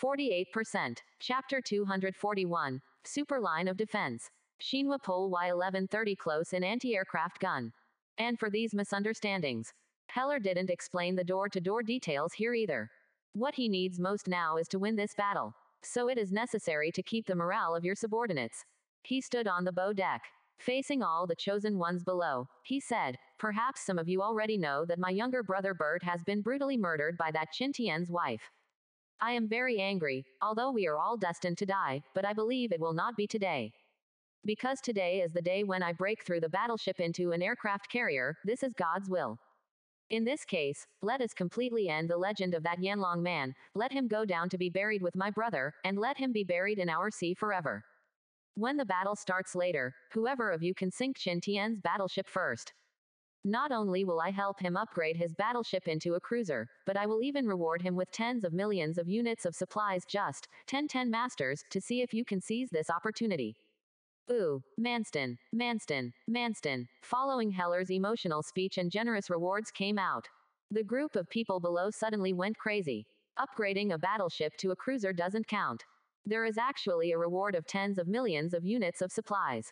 48%. Chapter 241. Super Line of Defense. Shinwa Pol Y1130 close-in anti-aircraft gun. And for these misunderstandings, Heller didn't explain the door-to-door details here either. What he needs most now is to win this battle. So it is necessary to keep the morale of your subordinates. He stood on the bow deck, facing all the chosen ones below. He said, "Perhaps some of you already know that my younger brother Bert has been brutally murdered by that Qin Tian's wife. I am very angry, although we are all destined to die, but I believe it will not be today. Because today is the day when I break through the battleship into an aircraft carrier. This is God's will. In this case, let us completely end the legend of that Yanlong man, let him go down to be buried with my brother, and let him be buried in our sea forever. When the battle starts later, whoever of you can sink Qin Tian's battleship first. Not only will I help him upgrade his battleship into a cruiser, but I will even reward him with tens of millions of units of supplies, just 10 masters, to see if you can seize this opportunity." Ooh, Manston, Manston, Manston. Following Heller's emotional speech and generous rewards came out. The group of people below suddenly went crazy. Upgrading a battleship to a cruiser doesn't count. There is actually a reward of tens of millions of units of supplies.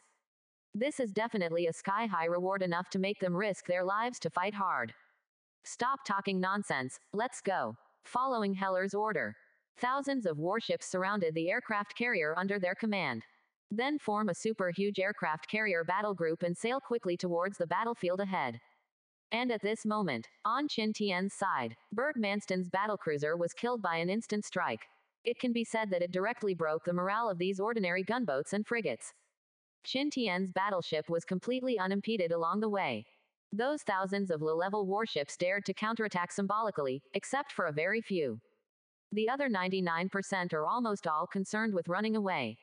This is definitely a sky-high reward, enough to make them risk their lives to fight hard. Stop talking nonsense, let's go. Following Heller's order, thousands of warships surrounded the aircraft carrier under their command. Then form a super huge aircraft carrier battle group and sail quickly towards the battlefield ahead. And at this moment, on Qin Tian's side, Bert Manston's battlecruiser was killed by an instant strike. It can be said that it directly broke the morale of these ordinary gunboats and frigates. Qin Tian's battleship was completely unimpeded along the way. Those thousands of low-level warships dared to counterattack symbolically, except for a very few. The other 99% are almost all concerned with running away.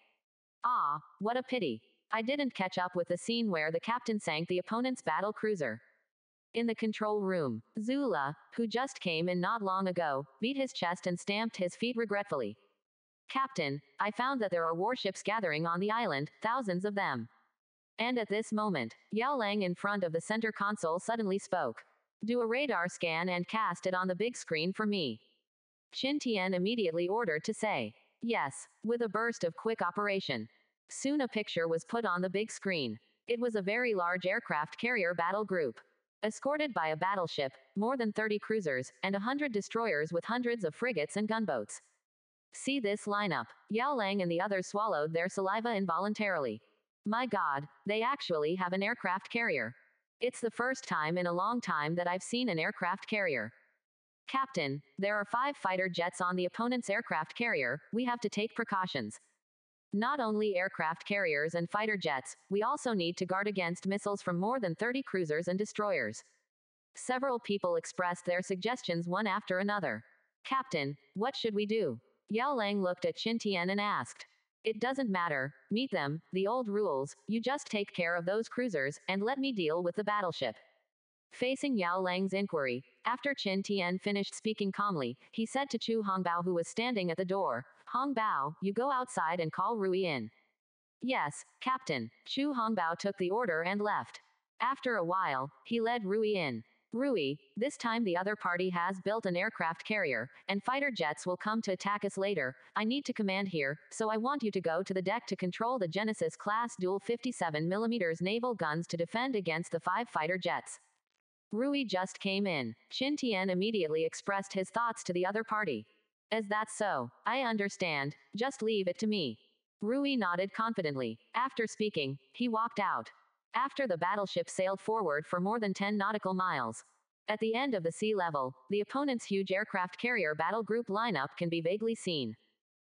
Ah, what a pity. I didn't catch up with the scene where the captain sank the opponent's battle cruiser. In the control room, Zula, who just came in not long ago, beat his chest and stamped his feet regretfully. "Captain, I found that there are warships gathering on the island, thousands of them." And at this moment, Yao Lang in front of the center console suddenly spoke. "Do a radar scan and cast it on the big screen for me." Qin Tian immediately ordered to say, "Yes," with a burst of quick operation. Soon a picture was put on the big screen. It was a very large aircraft carrier battle group, escorted by a battleship, more than 30 cruisers, and 100 destroyers with hundreds of frigates and gunboats. See this lineup. Yao Lang and the others swallowed their saliva involuntarily. My God, they actually have an aircraft carrier. It's the first time in a long time that I've seen an aircraft carrier. "Captain, there are 5 fighter jets on the opponent's aircraft carrier. We have to take precautions. Not only aircraft carriers and fighter jets, we also need to guard against missiles from more than 30 cruisers and destroyers." Several people expressed their suggestions one after another. "Captain, what should we do?" Yao Lang looked at Qin Tian and asked. "It doesn't matter, meet them, the old rules, you just take care of those cruisers, and let me deal with the battleship." Facing Yao Lang's inquiry, after Qin Tian finished speaking calmly, he said to Chu Hongbao, who was standing at the door, "Hongbao, you go outside and call Rui in." "Yes, Captain." Chu Hongbao took the order and left. After a while, he led Rui in. "Rui, this time the other party has built an aircraft carrier, and fighter jets will come to attack us later. I need to command here, so I want you to go to the deck to control the Genesis-class dual 57mm naval guns to defend against the 5 fighter jets." Rui just came in. Qin Tian immediately expressed his thoughts to the other party. "Is that so? I understand. Just leave it to me." Rui nodded confidently. After speaking, he walked out. After the battleship sailed forward for more than 10 nautical miles. At the end of the sea level, the opponent's huge aircraft carrier battle group lineup can be vaguely seen.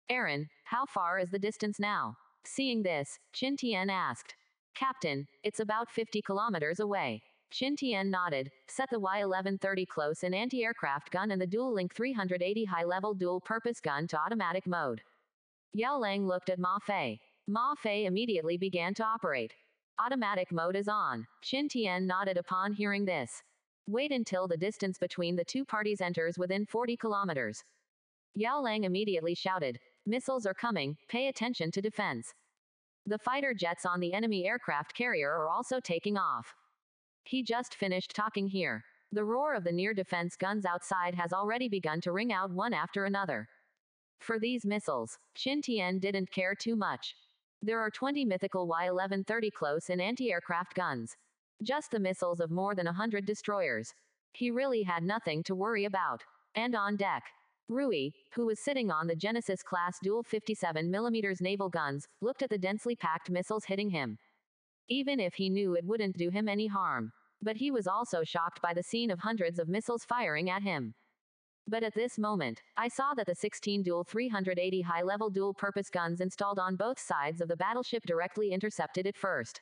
"Aaron, how far is the distance now?" Seeing this, Qin Tian asked. "Captain, it's about 50 kilometers away." Qin Tian nodded, set the Y1130 close-in anti-aircraft gun and the dual-link 380 high-level dual-purpose gun to automatic mode. Yao Lang looked at Ma Fei. Ma Fei immediately began to operate. "Automatic mode is on." Qin Tian nodded upon hearing this. "Wait until the distance between the two parties enters within 40 kilometers. Yao Lang immediately shouted, "Missiles are coming, pay attention to defense." The fighter jets on the enemy aircraft carrier are also taking off. He just finished talking here. The roar of the near defense guns outside has already begun to ring out one after another. For these missiles, Qin Tian didn't care too much. There are 20 mythical Y-1130 close-in anti-aircraft guns. Just the missiles of more than 100 destroyers. He really had nothing to worry about. And on deck, Rui, who was sitting on the Genesis-class dual 57mm naval guns, looked at the densely packed missiles hitting him. Even if he knew it wouldn't do him any harm. But he was also shocked by the scene of hundreds of missiles firing at him. But at this moment, I saw that the 16 dual 380 high-level dual-purpose guns installed on both sides of the battleship directly intercepted it first.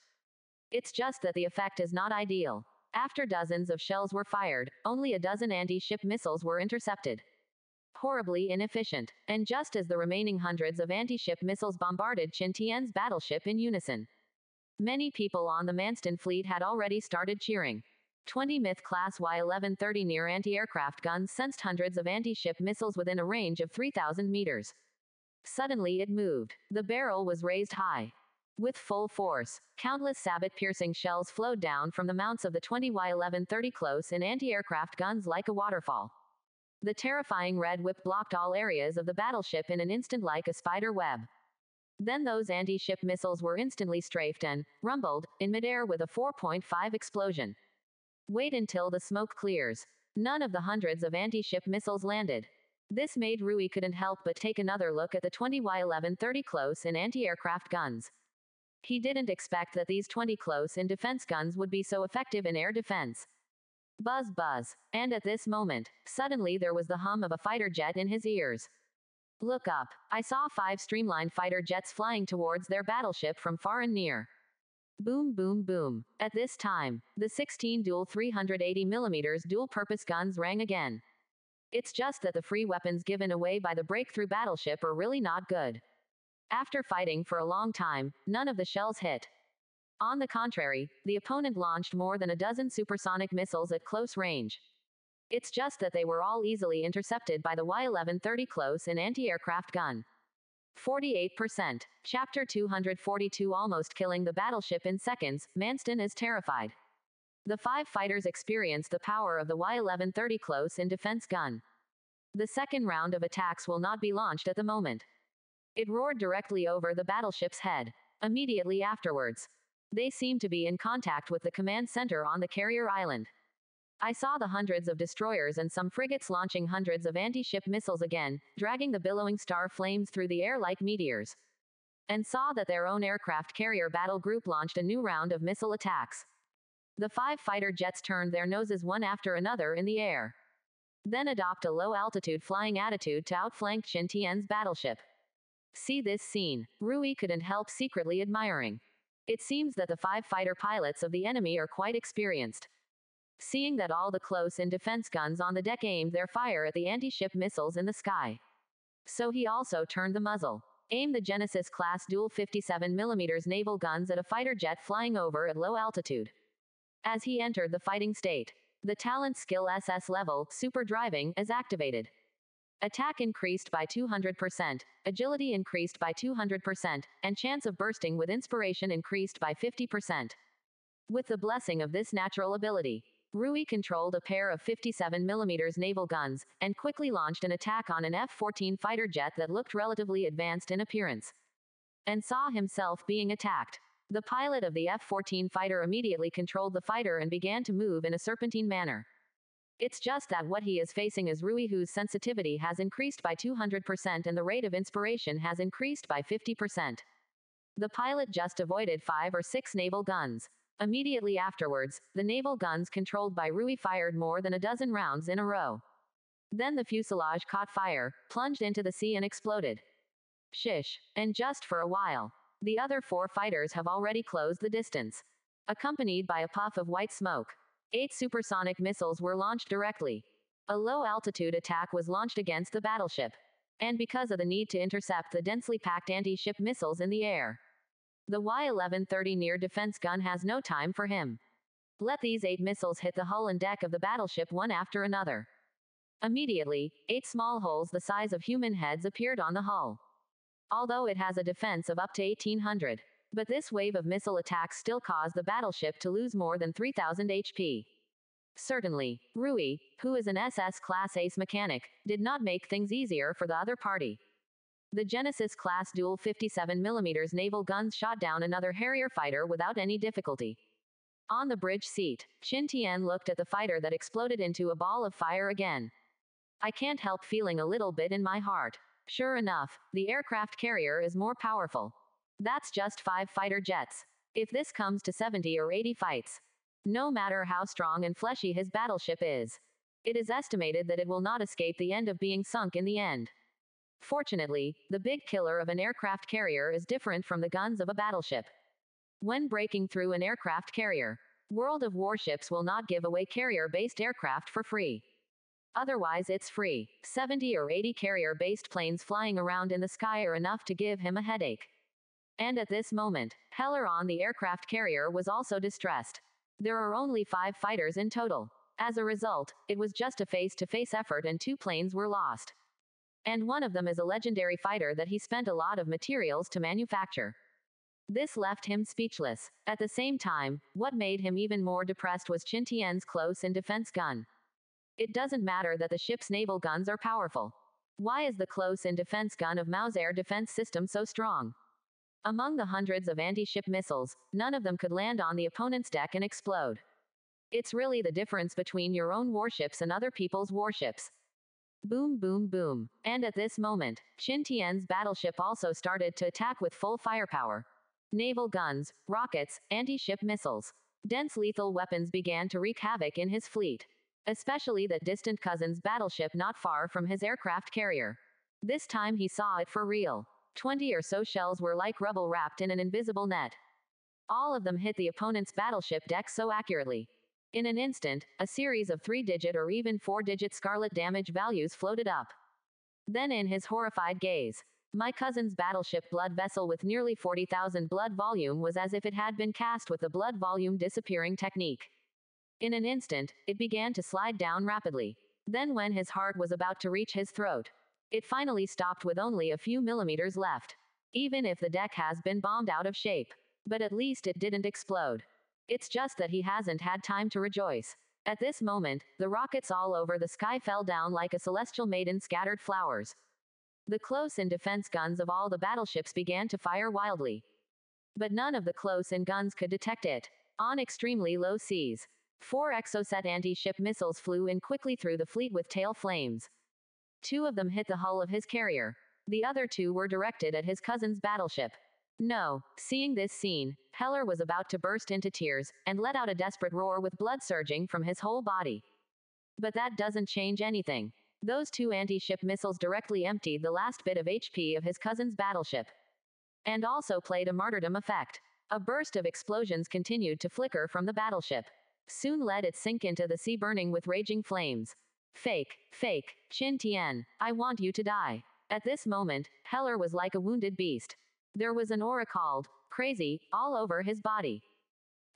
It's just that the effect is not ideal. After dozens of shells were fired, only a dozen anti-ship missiles were intercepted. Horribly inefficient, and just as the remaining hundreds of anti-ship missiles bombarded Qin Tian's battleship in unison. Many people on the Manston fleet had already started cheering. 20 Myth-class Y-1130 near anti-aircraft guns sensed hundreds of anti-ship missiles within a range of 3,000 meters. Suddenly it moved. The barrel was raised high. With full force, countless sabot-piercing shells flowed down from the mounts of the 20 Y-1130 close-in anti-aircraft guns like a waterfall. The terrifying red whip blocked all areas of the battleship in an instant like a spider web. Then those anti-ship missiles were instantly strafed and rumbled in midair with a 4.5 explosion. Wait until the smoke clears. None of the hundreds of anti-ship missiles landed. This made Rui couldn't help but take another look at the 20 Y-1130 close-in anti-aircraft guns. He didn't expect that these 20 close-in defense guns would be so effective in air defense. Buzz buzz. And at this moment, suddenly there was the hum of a fighter jet in his ears. Look up. I saw 5 streamlined fighter jets flying towards their battleship from far and near. Boom boom boom. At this time, the 16 dual 380mm dual-purpose guns rang again. It's just that the free weapons given away by the breakthrough battleship are really not good. After fighting for a long time, none of the shells hit. On the contrary, the opponent launched more than a dozen supersonic missiles at close range. It's just that they were all easily intercepted by the Y-1130 close-in anti-aircraft gun. 48%. Chapter 242 Almost killing the battleship in seconds, Manston is terrified. The 5 fighters experienced the power of the Y-1130 close-in defense gun. The second round of attacks will not be launched at the moment. It roared directly over the battleship's head. Immediately afterwards, they seemed to be in contact with the command center on the carrier island. I saw the hundreds of destroyers and some frigates launching hundreds of anti-ship missiles again, dragging the billowing star flames through the air like meteors. And saw that their own aircraft carrier battle group launched a new round of missile attacks. The 5 fighter jets turned their noses one after another in the air. Then adopt a low-altitude flying attitude to outflank Qin Tian's battleship. See this scene. Rui couldn't help secretly admiring. It seems that the 5 fighter pilots of the enemy are quite experienced. Seeing that all the close-in defense guns on the deck aimed their fire at the anti-ship missiles in the sky. So he also turned the muzzle. Aimed the Genesis-class dual 57mm naval guns at a fighter jet flying over at low altitude. As he entered the fighting state, the talent skill SS level, super driving, is activated. Attack increased by 200%, agility increased by 200%, and chance of bursting with inspiration increased by 50%. With the blessing of this natural ability, Rui controlled a pair of 57mm naval guns, and quickly launched an attack on an F-14 fighter jet that looked relatively advanced in appearance. And saw himself being attacked. The pilot of the F-14 fighter immediately controlled the fighter and began to move in a serpentine manner. It's just that what he is facing is Rui, whose sensitivity has increased by 200% and the rate of inspiration has increased by 50%. The pilot just avoided 5 or 6 naval guns. Immediately afterwards, the naval guns controlled by Rui fired more than a dozen rounds in a row. Then the fuselage caught fire, plunged into the sea and exploded. Shish. And just for a while. The other 4 fighters have already closed the distance. Accompanied by a puff of white smoke. 8 supersonic missiles were launched directly. A low-altitude attack was launched against the battleship. And because of the need to intercept the densely packed anti-ship missiles in the air, the Y-1130 near defense gun has no time for him. Let these 8 missiles hit the hull and deck of the battleship one after another. Immediately, 8 small holes the size of human heads appeared on the hull. Although it has a defense of up to 1800. But this wave of missile attacks still caused the battleship to lose more than 3000 HP. Certainly, Rui, who is an SS-class ace mechanic, did not make things easier for the other party. The Genesis-class dual 57mm naval guns shot down another Harrier fighter without any difficulty. On the bridge seat, Qin Tian looked at the fighter that exploded into a ball of fire again. I can't help feeling a little bit in my heart. Sure enough, the aircraft carrier is more powerful. That's just 5 fighter jets. If this comes to 70 or 80 fights, no matter how strong and fleshy his battleship is, it is estimated that it will not escape the end of being sunk in the end. Fortunately, the big killer of an aircraft carrier is different from the guns of a battleship. When breaking through an aircraft carrier, World of Warships will not give away carrier-based aircraft for free. Otherwise it's free. 70 or 80 carrier-based planes flying around in the sky are enough to give him a headache. And at this moment, Heller on the aircraft carrier was also distressed. There are only 5 fighters in total. As a result, it was just a face-to-face effort and 2 planes were lost. And one of them is a legendary fighter that he spent a lot of materials to manufacture. This left him speechless. At the same time, what made him even more depressed was Qin Tian's close-in defense gun. It doesn't matter that the ship's naval guns are powerful. Why is the close-in defense gun of Mao's air defense system so strong? Among the hundreds of anti-ship missiles, none of them could land on the opponent's deck and explode. It's really the difference between your own warships and other people's warships. Boom, boom, boom. And at this moment, Qin Tian's battleship also started to attack with full firepower. Naval guns, rockets, anti-ship missiles. Dense lethal weapons began to wreak havoc in his fleet. Especially that distant cousin's battleship not far from his aircraft carrier. This time he saw it for real. 20 or so shells were like rubble wrapped in an invisible net. All of them hit the opponent's battleship deck so accurately. In an instant, a series of 3-digit or even 4-digit scarlet damage values floated up. Then in his horrified gaze, my cousin's battleship blood vessel with nearly 40,000 blood volume was as if it had been cast with the blood volume disappearing technique. In an instant, it began to slide down rapidly. Then when his heart was about to reach his throat, it finally stopped with only a few millimeters left. Even if the deck has been bombed out of shape. But at least it didn't explode. It's just that he hasn't had time to rejoice. At this moment, the rockets all over the sky fell down like a celestial maiden scattered flowers. The close-in defense guns of all the battleships began to fire wildly. But none of the close-in guns could detect it. On extremely low seas, 4 Exocet anti-ship missiles flew in quickly through the fleet with tail flames. 2 of them hit the hull of his carrier. The other 2 were directed at his cousin's battleship. No, seeing this scene, Heller was about to burst into tears, and let out a desperate roar with blood surging from his whole body. But that doesn't change anything. Those 2 anti-ship missiles directly emptied the last bit of HP of his cousin's battleship. And also played a martyrdom effect. A burst of explosions continued to flicker from the battleship. Soon let it sink into the sea burning with raging flames. Fake, fake, Qin Tian, I want you to die. At this moment, Heller was like a wounded beast. There was an aura called crazy all over his body.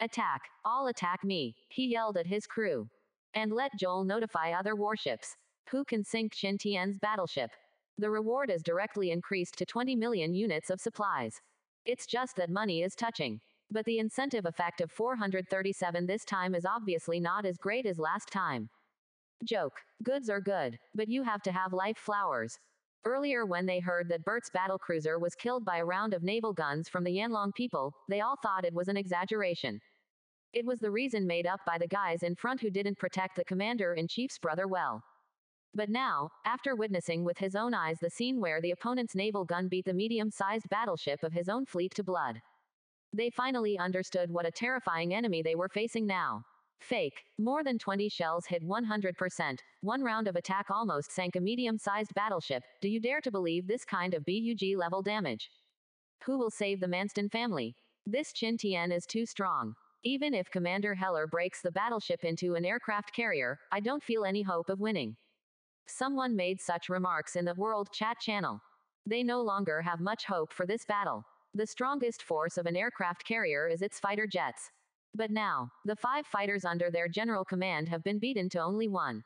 Attack, all attack me, he yelled at his crew. And let Joel notify other warships. Who can sink Qin Tian's battleship? The reward is directly increased to 20 million units of supplies. It's just that money is touching. But the incentive effect of 437 this time is obviously not as great as last time. Joke. Goods are good, but you have to have life flowers. Earlier when they heard that Bert's battlecruiser was killed by a round of naval guns from the Yanlong people, they all thought it was an exaggeration. It was the reason made up by the guys in front who didn't protect the commander-in-chief's brother well. But now, after witnessing with his own eyes the scene where the opponent's naval gun beat the medium-sized battleship of his own fleet to blood, they finally understood what a terrifying enemy they were facing now. Fake. More than 20 shells hit 100%. One round of attack almost sank a medium-sized battleship. Do you dare to believe this kind of BUG level damage? Who will save the Manston family? This Qin Tian is too strong. Even if Commander Heller breaks the battleship into an aircraft carrier, I don't feel any hope of winning. Someone made such remarks in the World Chat channel. They no longer have much hope for this battle. The strongest force of an aircraft carrier is its fighter jets. But now, the 5 fighters under their general command have been beaten to only 1.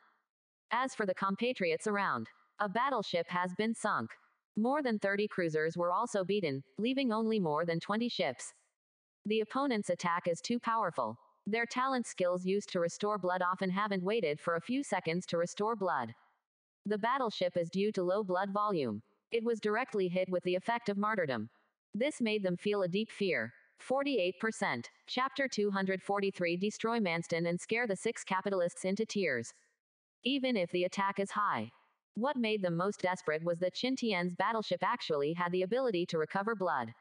As for the compatriots around, a battleship has been sunk. More than 30 cruisers were also beaten, leaving only more than 20 ships. The opponent's attack is too powerful. Their talent skills used to restore blood often haven't waited for a few seconds to restore blood. The battleship is due to low blood volume. It was directly hit with the effect of martyrdom. This made them feel a deep fear. 48%. Chapter 243. Destroy Manston and scare the 6 capitalists into tears. Even if the attack is high. What made them most desperate was that Qin Tian's battleship actually had the ability to recover blood.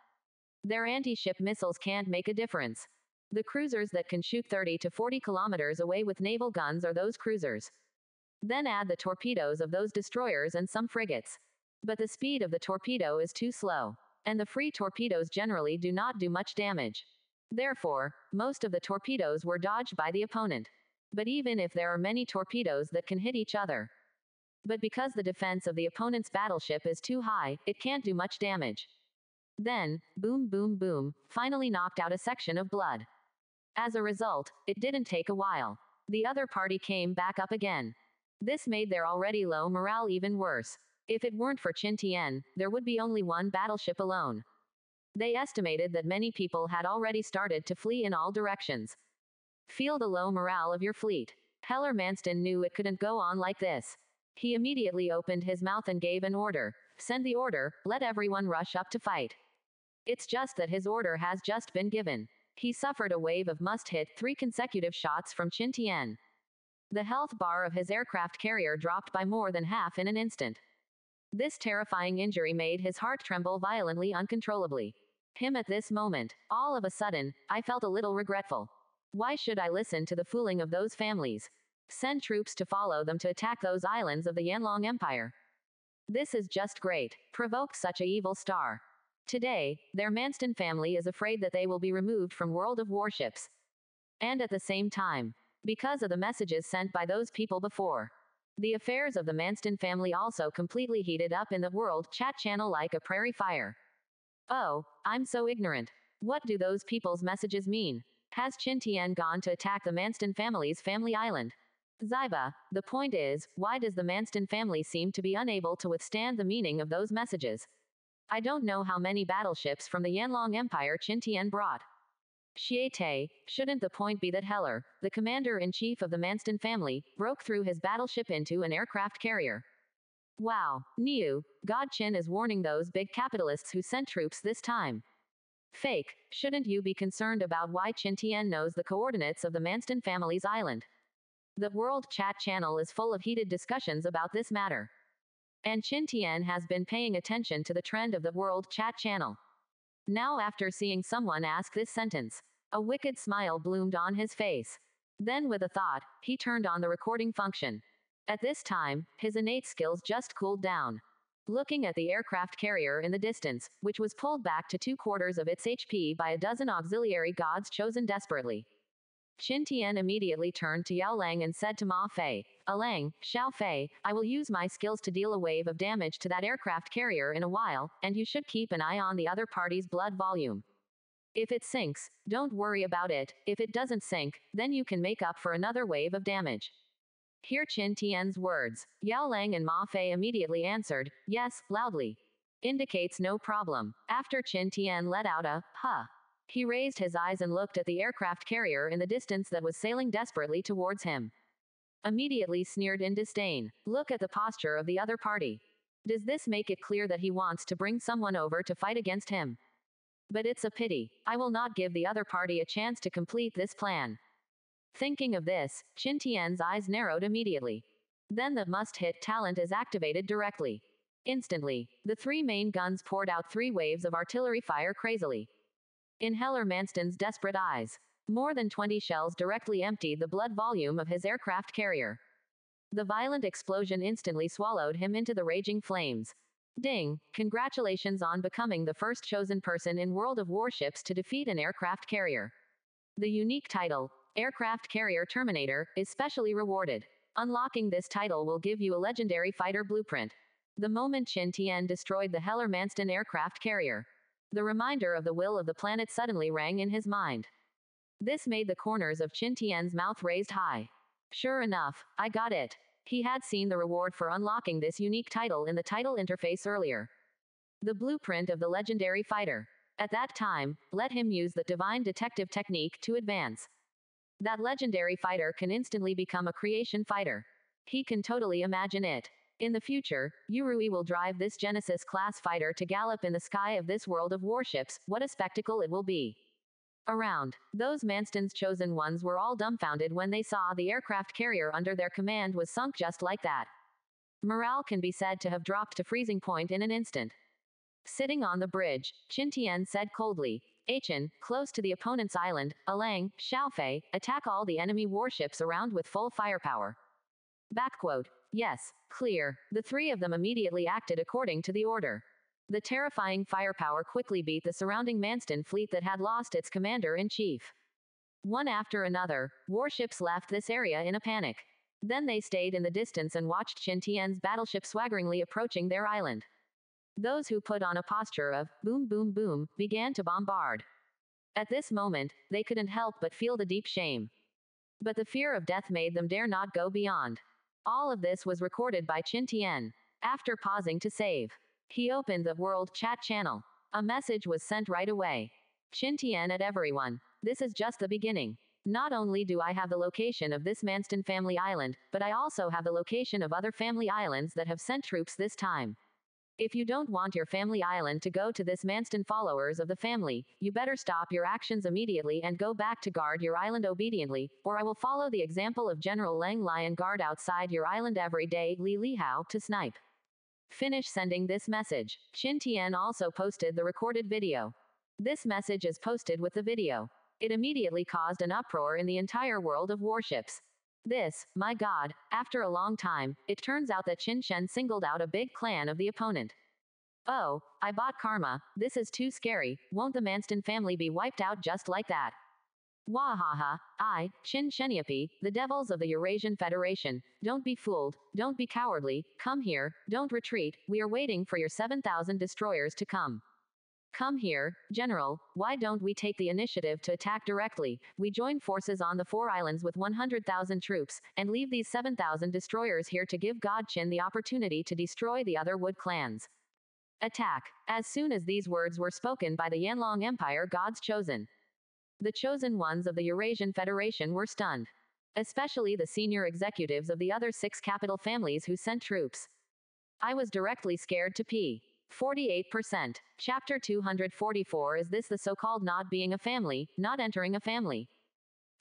Their anti-ship missiles can't make a difference. The cruisers that can shoot 30 to 40 kilometers away with naval guns are those cruisers. Then add the torpedoes of those destroyers and some frigates. But the speed of the torpedo is too slow. And the free torpedoes generally do not do much damage. Therefore, most of the torpedoes were dodged by the opponent. But even if there are many torpedoes that can hit each other. But because the defense of the opponent's battleship is too high, it can't do much damage. Then, boom boom boom, finally knocked out a section of blood. As a result, it didn't take a while. The other party came back up again. This made their already low morale even worse. If it weren't for Qin Tian, there would be only one battleship alone. They estimated that many people had already started to flee in all directions. Feel the low morale of your fleet. Heller Manston knew it couldn't go on like this. He immediately opened his mouth and gave an order. Send the order, let everyone rush up to fight. It's just that his order has just been given. He suffered a wave of must-hit 3 consecutive shots from Qin Tian. The health bar of his aircraft carrier dropped by more than half in an instant. This terrifying injury made his heart tremble violently uncontrollably. Him at this moment, all of a sudden, I felt a little regretful. Why should I listen to the fooling of those families? Send troops to follow them to attack those islands of the Yanlong Empire. This is just great. Provoke such a evil star. Today, their Manston family is afraid that they will be removed from World of Warships. And at the same time, because of the messages sent by those people before. The affairs of the Manston family also completely heated up in the world chat channel like a prairie fire. Oh, I'm so ignorant. What do those people's messages mean? Has Qin Tian gone to attack the Manston family's family island? Ziba, the point is, why does the Manston family seem to be unable to withstand the meaning of those messages? I don't know how many battleships from the Yanlong Empire Qin Tian brought. Xiete, shouldn't the point be that Heller, the commander-in-chief of the Manston family, broke through his battleship into an aircraft carrier? Wow, Niu, God Qin is warning those big capitalists who sent troops this time. Fake, shouldn't you be concerned about why Qin Tian knows the coordinates of the Manston family's island? The world chat channel is full of heated discussions about this matter. And Qin Tian has been paying attention to the trend of the world chat channel. Now after seeing someone ask this sentence, a wicked smile bloomed on his face. Then with a thought, he turned on the recording function. At this time, his innate skills just cooled down. Looking at the aircraft carrier in the distance, which was pulled back to 2/4 of its HP by a dozen auxiliary gods chosen desperately. Qin Tian immediately turned to Yao Lang and said to Ma Fei, Alang, Xiao Fei, I will use my skills to deal a wave of damage to that aircraft carrier in a while, and you should keep an eye on the other party's blood volume. If it sinks, don't worry about it. If it doesn't sink, then you can make up for another wave of damage. Hear Qin Tian's words. Yao Lang and Ma Fei immediately answered, yes, loudly. Indicates no problem. After Qin Tian let out a, huh. He raised his eyes and looked at the aircraft carrier in the distance that was sailing desperately towards him. Immediately sneered in disdain. Look at the posture of the other party. Does this make it clear that he wants to bring someone over to fight against him? But it's a pity. I will not give the other party a chance to complete this plan. Thinking of this, Qin Tian's eyes narrowed immediately. Then the must-hit talent is activated directly. Instantly, the 3 main guns poured out 3 waves of artillery fire crazily. In Heller Manston's desperate eyes, more than 20 shells directly emptied the blood volume of his aircraft carrier. The violent explosion instantly swallowed him into the raging flames. Ding, congratulations on becoming the first chosen person in World of Warships to defeat an aircraft carrier. The unique title, Aircraft Carrier Terminator, is specially rewarded. Unlocking this title will give you a legendary fighter blueprint. The moment Qin Tian destroyed the Heller Manston aircraft carrier, the reminder of the will of the planet suddenly rang in his mind. This made the corners of Qin Tian's mouth raised high. Sure enough, I got it. He had seen the reward for unlocking this unique title in the title interface earlier. The blueprint of the legendary fighter. At that time, let him use the divine detective technique to advance. That legendary fighter can instantly become a creation fighter. He can totally imagine it. In the future, Yurui will drive this Genesis-class fighter to gallop in the sky of this world of warships. What a spectacle it will be. Around, those Manston's chosen ones were all dumbfounded when they saw the aircraft carrier under their command was sunk just like that. Morale can be said to have dropped to freezing point in an instant. Sitting on the bridge, Qin Tian said coldly, Achin, close to the opponent's island, Alang, Xiaofei, attack all the enemy warships around with full firepower. Backquote. Yes, clear. The three of them immediately acted according to the order. The terrifying firepower quickly beat the surrounding Manston fleet that had lost its commander-in-chief. One after another, warships left this area in a panic. Then they stayed in the distance and watched Qin Tian's battleship swaggeringly approaching their island. Those who put on a posture of boom boom boom began to bombard. At this moment, they couldn't help but feel the deep shame. But the fear of death made them dare not go beyond. All of this was recorded by Qin Tian. After pausing to save, he opened the world chat channel. A message was sent right away. Qin Tian at everyone. This is just the beginning. Not only do I have the location of this Manston family island, but I also have the location of other family islands that have sent troops this time. If you don't want your family island to go to this Manston followers of the family, you better stop your actions immediately and go back to guard your island obediently, or I will follow the example of General Leng Lion guard outside your island every day, Li Lihao, to snipe. Finish sending this message. Qin Tian also posted the recorded video. This message is posted with the video. It immediately caused an uproar in the entire world of warships. This, my god, after a long time, it turns out that Qin Shen singled out a big clan of the opponent. Oh, I bought karma, this is too scary, won't the Manston family be wiped out just like that? Wahaha, I, Qin Shenyupi, the devils of the Eurasian Federation, don't be fooled, don't be cowardly, come here, don't retreat, we are waiting for your 7,000 destroyers to come. Come here, General, why don't we take the initiative to attack directly? We join forces on the 4 islands with 100,000 troops, and leave these 7,000 destroyers here to give God Qin the opportunity to destroy the other Wood clans. Attack. As soon as these words were spoken by the Yanlong Empire gods chosen, the chosen ones of the Eurasian Federation were stunned. Especially the senior executives of the other 6 capital families who sent troops. I was directly scared to pee. 48%. Chapter 244. Is this the so-called not being a family, not entering a family?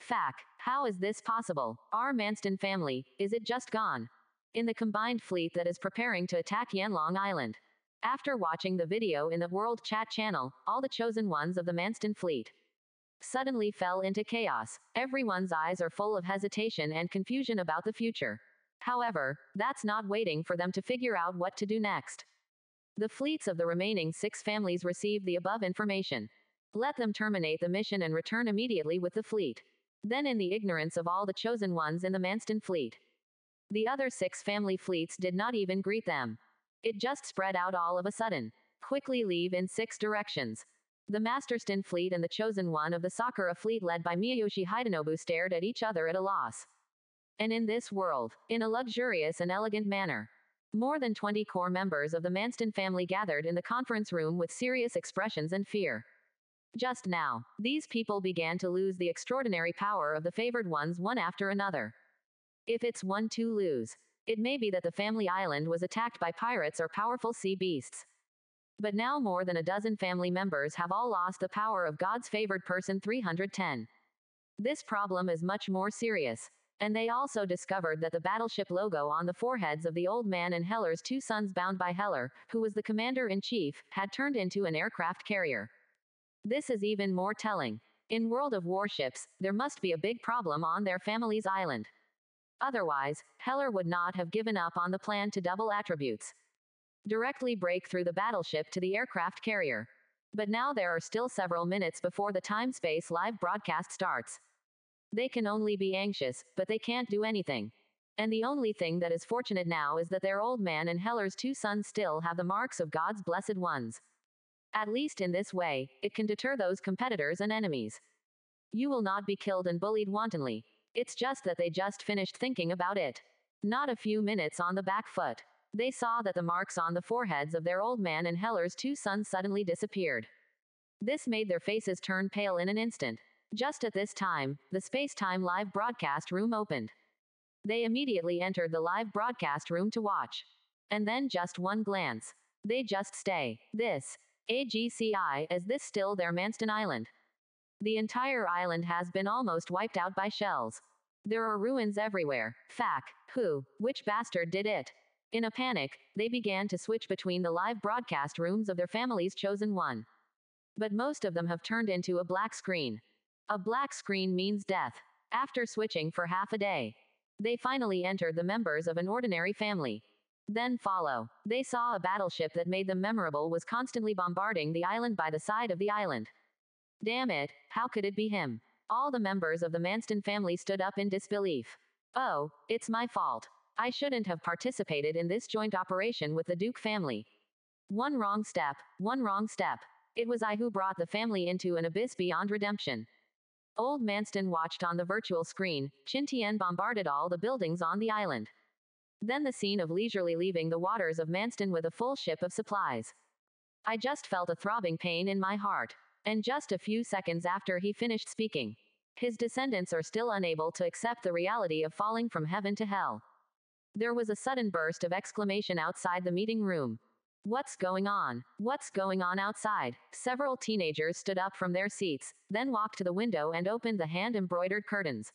Fact. How is this possible? Our Manston family, is it just gone? In the combined fleet that is preparing to attack Yanlong Island. After watching the video in the World Chat channel, all the chosen ones of the Manston fleet suddenly fell into chaos. Everyone's eyes are full of hesitation and confusion about the future. However, that's not waiting for them to figure out what to do next. The fleets of the remaining 6 families received the above information. Let them terminate the mission and return immediately with the fleet. Then in the ignorance of all the chosen ones in the Manston fleet, the other 6 family fleets did not even greet them. It just spread out all of a sudden. Quickly leave in 6 directions. The Masterston fleet and the chosen one of the Sakura fleet led by Miyoshi Hidenobu stared at each other at a loss. And in this world, in a luxurious and elegant manner, more than 20 core members of the Manston family gathered in the conference room with serious expressions and fear. Just now, these people began to lose the extraordinary power of the favored ones one after another. If it's 1-2 lose, it may be that the family island was attacked by pirates or powerful sea beasts. But now more than a dozen family members have all lost the power of God's favored person 310. This problem is much more serious. And they also discovered that the battleship logo on the foreheads of the old man and Heller's 2 sons bound by Heller, who was the commander-in-chief, had turned into an aircraft carrier. This is even more telling. In World of Warships, there must be a big problem on their family's island. Otherwise, Heller would not have given up on the plan to double attributes. Directly break through the battleship to the aircraft carrier. But now there are still several minutes before the time-space live broadcast starts. They can only be anxious, but they can't do anything. And the only thing that is fortunate now is that their old man and Heller's 2 sons still have the marks of God's blessed ones. At least in this way, it can deter those competitors and enemies. You will not be killed and bullied wantonly. It's just that they just finished thinking about it. Not a few minutes on the back foot. They saw that the marks on the foreheads of their old man and Heller's 2 sons suddenly disappeared. This made their faces turn pale in an instant. Just at this time, the Space-Time live broadcast room opened. They immediately entered the live broadcast room to watch. And then just one glance. They just stay. This. AGCI, is this still their Manston Island? The entire island has been almost wiped out by shells. There are ruins everywhere. Fuck. Who? Which bastard did it? In a panic, they began to switch between the live broadcast rooms of their family's chosen one. But most of them have turned into a black screen. A black screen means death. After switching for half a day, they finally entered the members of an ordinary family. Then follow. They saw a battleship that made them memorable was constantly bombarding the island by the side of the island. Damn it, how could it be him? All the members of the Manston family stood up in disbelief. Oh, it's my fault. I shouldn't have participated in this joint operation with the Duke family. One wrong step, one wrong step. It was I who brought the family into an abyss beyond redemption. Old Manston watched on the virtual screen. Qin Tian bombarded all the buildings on the island. Then the scene of leisurely leaving the waters of Manston with a full ship of supplies. I just felt a throbbing pain in my heart. And just a few seconds after he finished speaking, his descendants are still unable to accept the reality of falling from heaven to hell. There was a sudden burst of exclamation outside the meeting room. What's going on? What's going on outside? Several teenagers stood up from their seats, then walked to the window and opened the hand-embroidered curtains.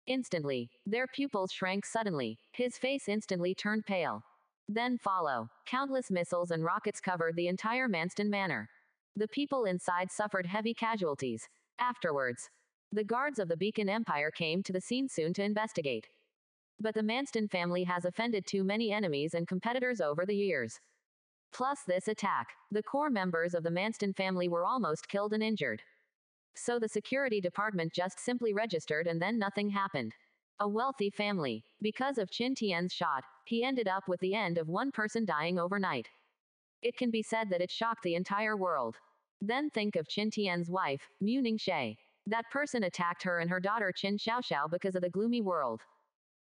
Instantly, their pupils shrank suddenly. His face instantly turned pale. Then follow. Countless missiles and rockets covered the entire Manston Manor. The people inside suffered heavy casualties. Afterwards, the guards of the Beacon Empire came to the scene soon to investigate. But the Manston family has offended too many enemies and competitors over the years. Plus this attack, the core members of the Manston family were almost killed and injured. So the security department just simply registered and then nothing happened. A wealthy family. Because of Qin Tian's shot, he ended up with the end of one person dying overnight. It can be said that it shocked the entire world. Then think of Qin Tian's wife, Mu Ningxie. That person attacked her and her daughter Qin Xiaoxiao because of the gloomy world.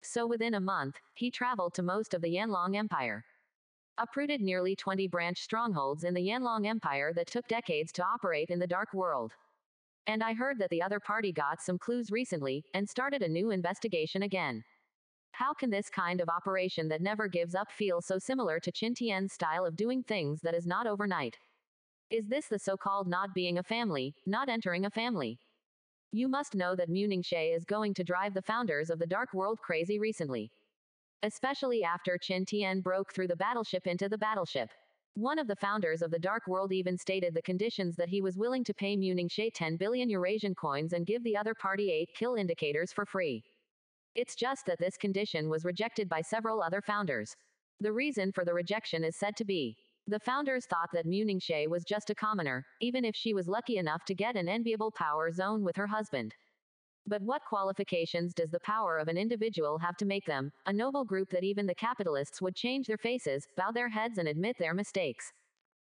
So within a month, he traveled to most of the Yanlong Empire. Uprooted nearly 20 branch strongholds in the Yanlong Empire that took decades to operate in the dark world. And I heard that the other party got some clues recently, and started a new investigation again. How can this kind of operation that never gives up feel so similar to Qin Tian's style of doing things that is not overnight? Is this the so-called not being a family, not entering a family? You must know that Mu Ningxie is going to drive the founders of the Dark World crazy recently. Especially after Qin Tian broke through the battleship into the battleship. One of the founders of the Dark World even stated the conditions that he was willing to pay Mu Ningxie 10 billion Eurasian coins and give the other party 8 kill indicators for free. It's just that this condition was rejected by several other founders. The reason for the rejection is said to be, the founders thought that Mu Ningxie was just a commoner, even if she was lucky enough to get an enviable power zone with her husband. But what qualifications does the power of an individual have to make them a noble group that even the capitalists would change their faces, bow their heads and admit their mistakes?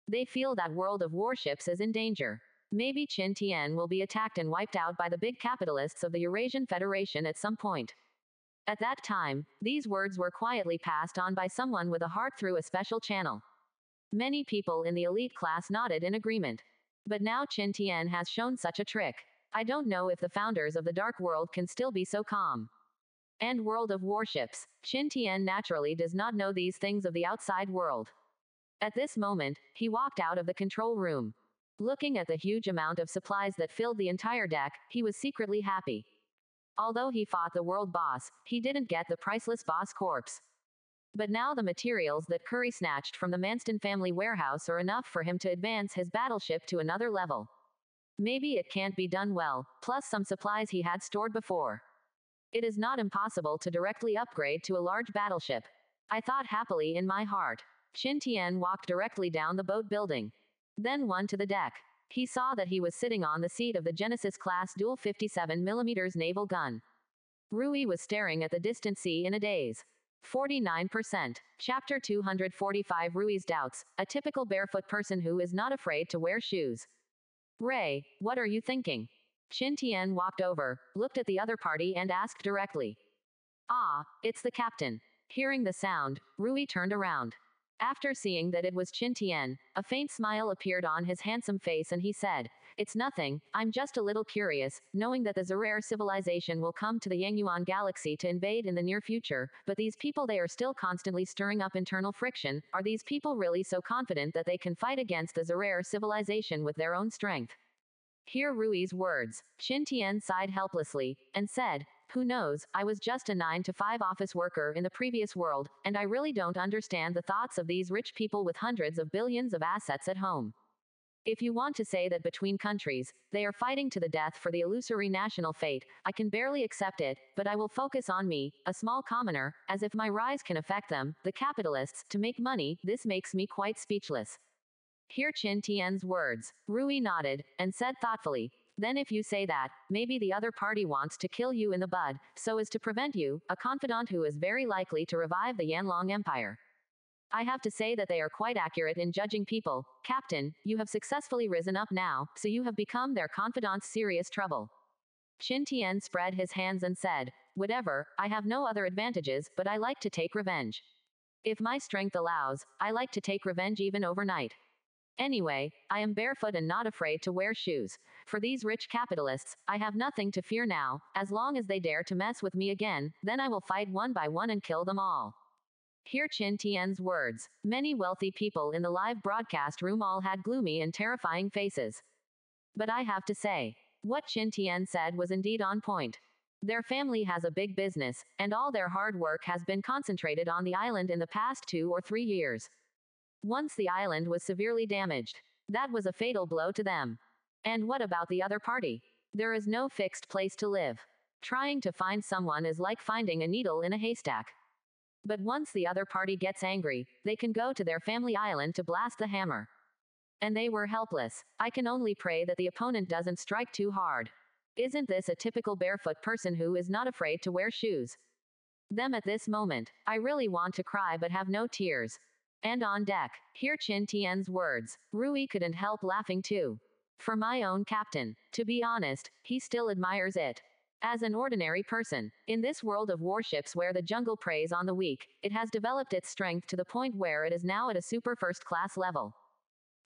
They feel that world of warships is in danger. Maybe Qin Tian will be attacked and wiped out by the big capitalists of the Eurasian Federation at some point. At that time, these words were quietly passed on by someone with a heart through a special channel. Many people in the elite class nodded in agreement. But now Qin Tian has shown such a trick. I don't know if the founders of the Dark World can still be so calm. And World of Warships. Qin Tian naturally does not know these things of the outside world. At this moment, he walked out of the control room. Looking at the huge amount of supplies that filled the entire deck, he was secretly happy. Although he fought the world boss, he didn't get the priceless boss corpse. But now the materials that Curry snatched from the Manston family warehouse are enough for him to advance his battleship to another level. Maybe it can't be done well, plus some supplies he had stored before. It is not impossible to directly upgrade to a large battleship. I thought happily in my heart. Qin Tian walked directly down the boat building. Then one to the deck. He saw that he was sitting on the seat of the Genesis-class dual 57mm naval gun. Rui was staring at the distant sea in a daze. 49%. Chapter 245 Rui's doubts, a typical barefoot person who is not afraid to wear shoes. Ray, what are you thinking? Qin Tian walked over, looked at the other party and asked directly. Ah, it's the captain. Hearing the sound, Rui turned around. After seeing that it was Qin Tian, a faint smile appeared on his handsome face and he said, "It's nothing, I'm just a little curious, knowing that the Zarare civilization will come to the Yangyuan galaxy to invade in the near future, but these people they are still constantly stirring up internal friction, are these people really so confident that they can fight against the Zarare civilization with their own strength?" Hear Rui's words. Qin Tian sighed helplessly, and said, "Who knows, I was just a 9-to-5 office worker in the previous world, and I really don't understand the thoughts of these rich people with hundreds of billions of assets at home. If you want to say that between countries, they are fighting to the death for the illusory national fate, I can barely accept it, but I will focus on me, a small commoner, as if my rise can affect them, the capitalists, to make money, this makes me quite speechless." Hear Qin Tian's words. Rui nodded, and said thoughtfully, "Then if you say that, maybe the other party wants to kill you in the bud, so as to prevent you, a confidant who is very likely to revive the Yanlong Empire. I have to say that they are quite accurate in judging people. Captain, you have successfully risen up now, so you have become their confidant's serious trouble." Qin Tian spread his hands and said, "Whatever, I have no other advantages, but I like to take revenge. If my strength allows, I like to take revenge even overnight. Anyway, I am barefoot and not afraid to wear shoes. For these rich capitalists, I have nothing to fear now, as long as they dare to mess with me again, then I will fight one by one and kill them all." Hear Qin Tian's words. Many wealthy people in the live broadcast room all had gloomy and terrifying faces. But I have to say, what Qin Tian said was indeed on point. Their family has a big business, and all their hard work has been concentrated on the island in the past 2 or 3 years. Once the island was severely damaged, that was a fatal blow to them. And what about the other party? There is no fixed place to live. Trying to find someone is like finding a needle in a haystack. But once the other party gets angry, they can go to their family island to blast the hammer. And they were helpless. I can only pray that the opponent doesn't strike too hard. Isn't this a typical barefoot person who is not afraid to wear shoes? Them at this moment, I really want to cry but have no tears. And on deck, hear Qin Tian's words. Rui couldn't help laughing too. For my own captain, to be honest, he still admires it. As an ordinary person, in this world of warships where the jungle preys on the weak, it has developed its strength to the point where it is now at a super first-class level.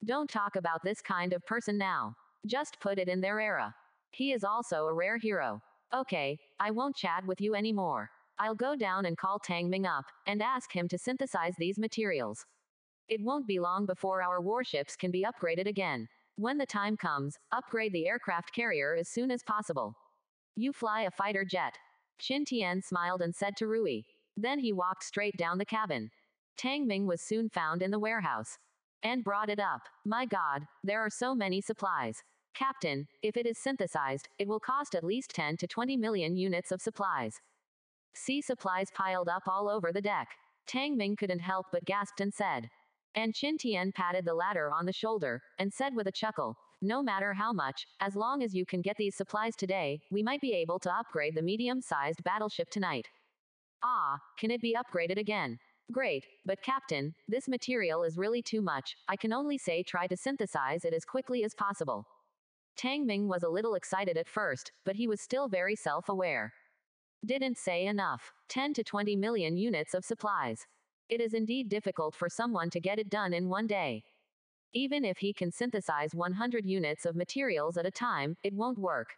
Don't talk about this kind of person now. Just put it in their era. He is also a rare hero. Okay, I won't chat with you anymore. I'll go down and call Tang Ming up, and ask him to synthesize these materials. It won't be long before our warships can be upgraded again. When the time comes, upgrade the aircraft carrier as soon as possible. You fly a fighter jet. Qin Tian smiled and said to Rui. Then he walked straight down the cabin. Tang Ming was soon found in the warehouse. And brought it up. My God, there are so many supplies. Captain, if it is synthesized, it will cost at least 10 to 20 million units of supplies. See supplies piled up all over the deck. Tang Ming couldn't help but gasped and said. And Qin Tian patted the latter on the shoulder, and said with a chuckle, "No matter how much, as long as you can get these supplies today, we might be able to upgrade the medium-sized battleship tonight." Ah, can it be upgraded again? Great, but Captain, this material is really too much, I can only say try to synthesize it as quickly as possible. Tang Ming was a little excited at first, but he was still very self-aware. Didn't say enough. 10 to 20 million units of supplies. It is indeed difficult for someone to get it done in one day. Even if he can synthesize 100 units of materials at a time, it won't work.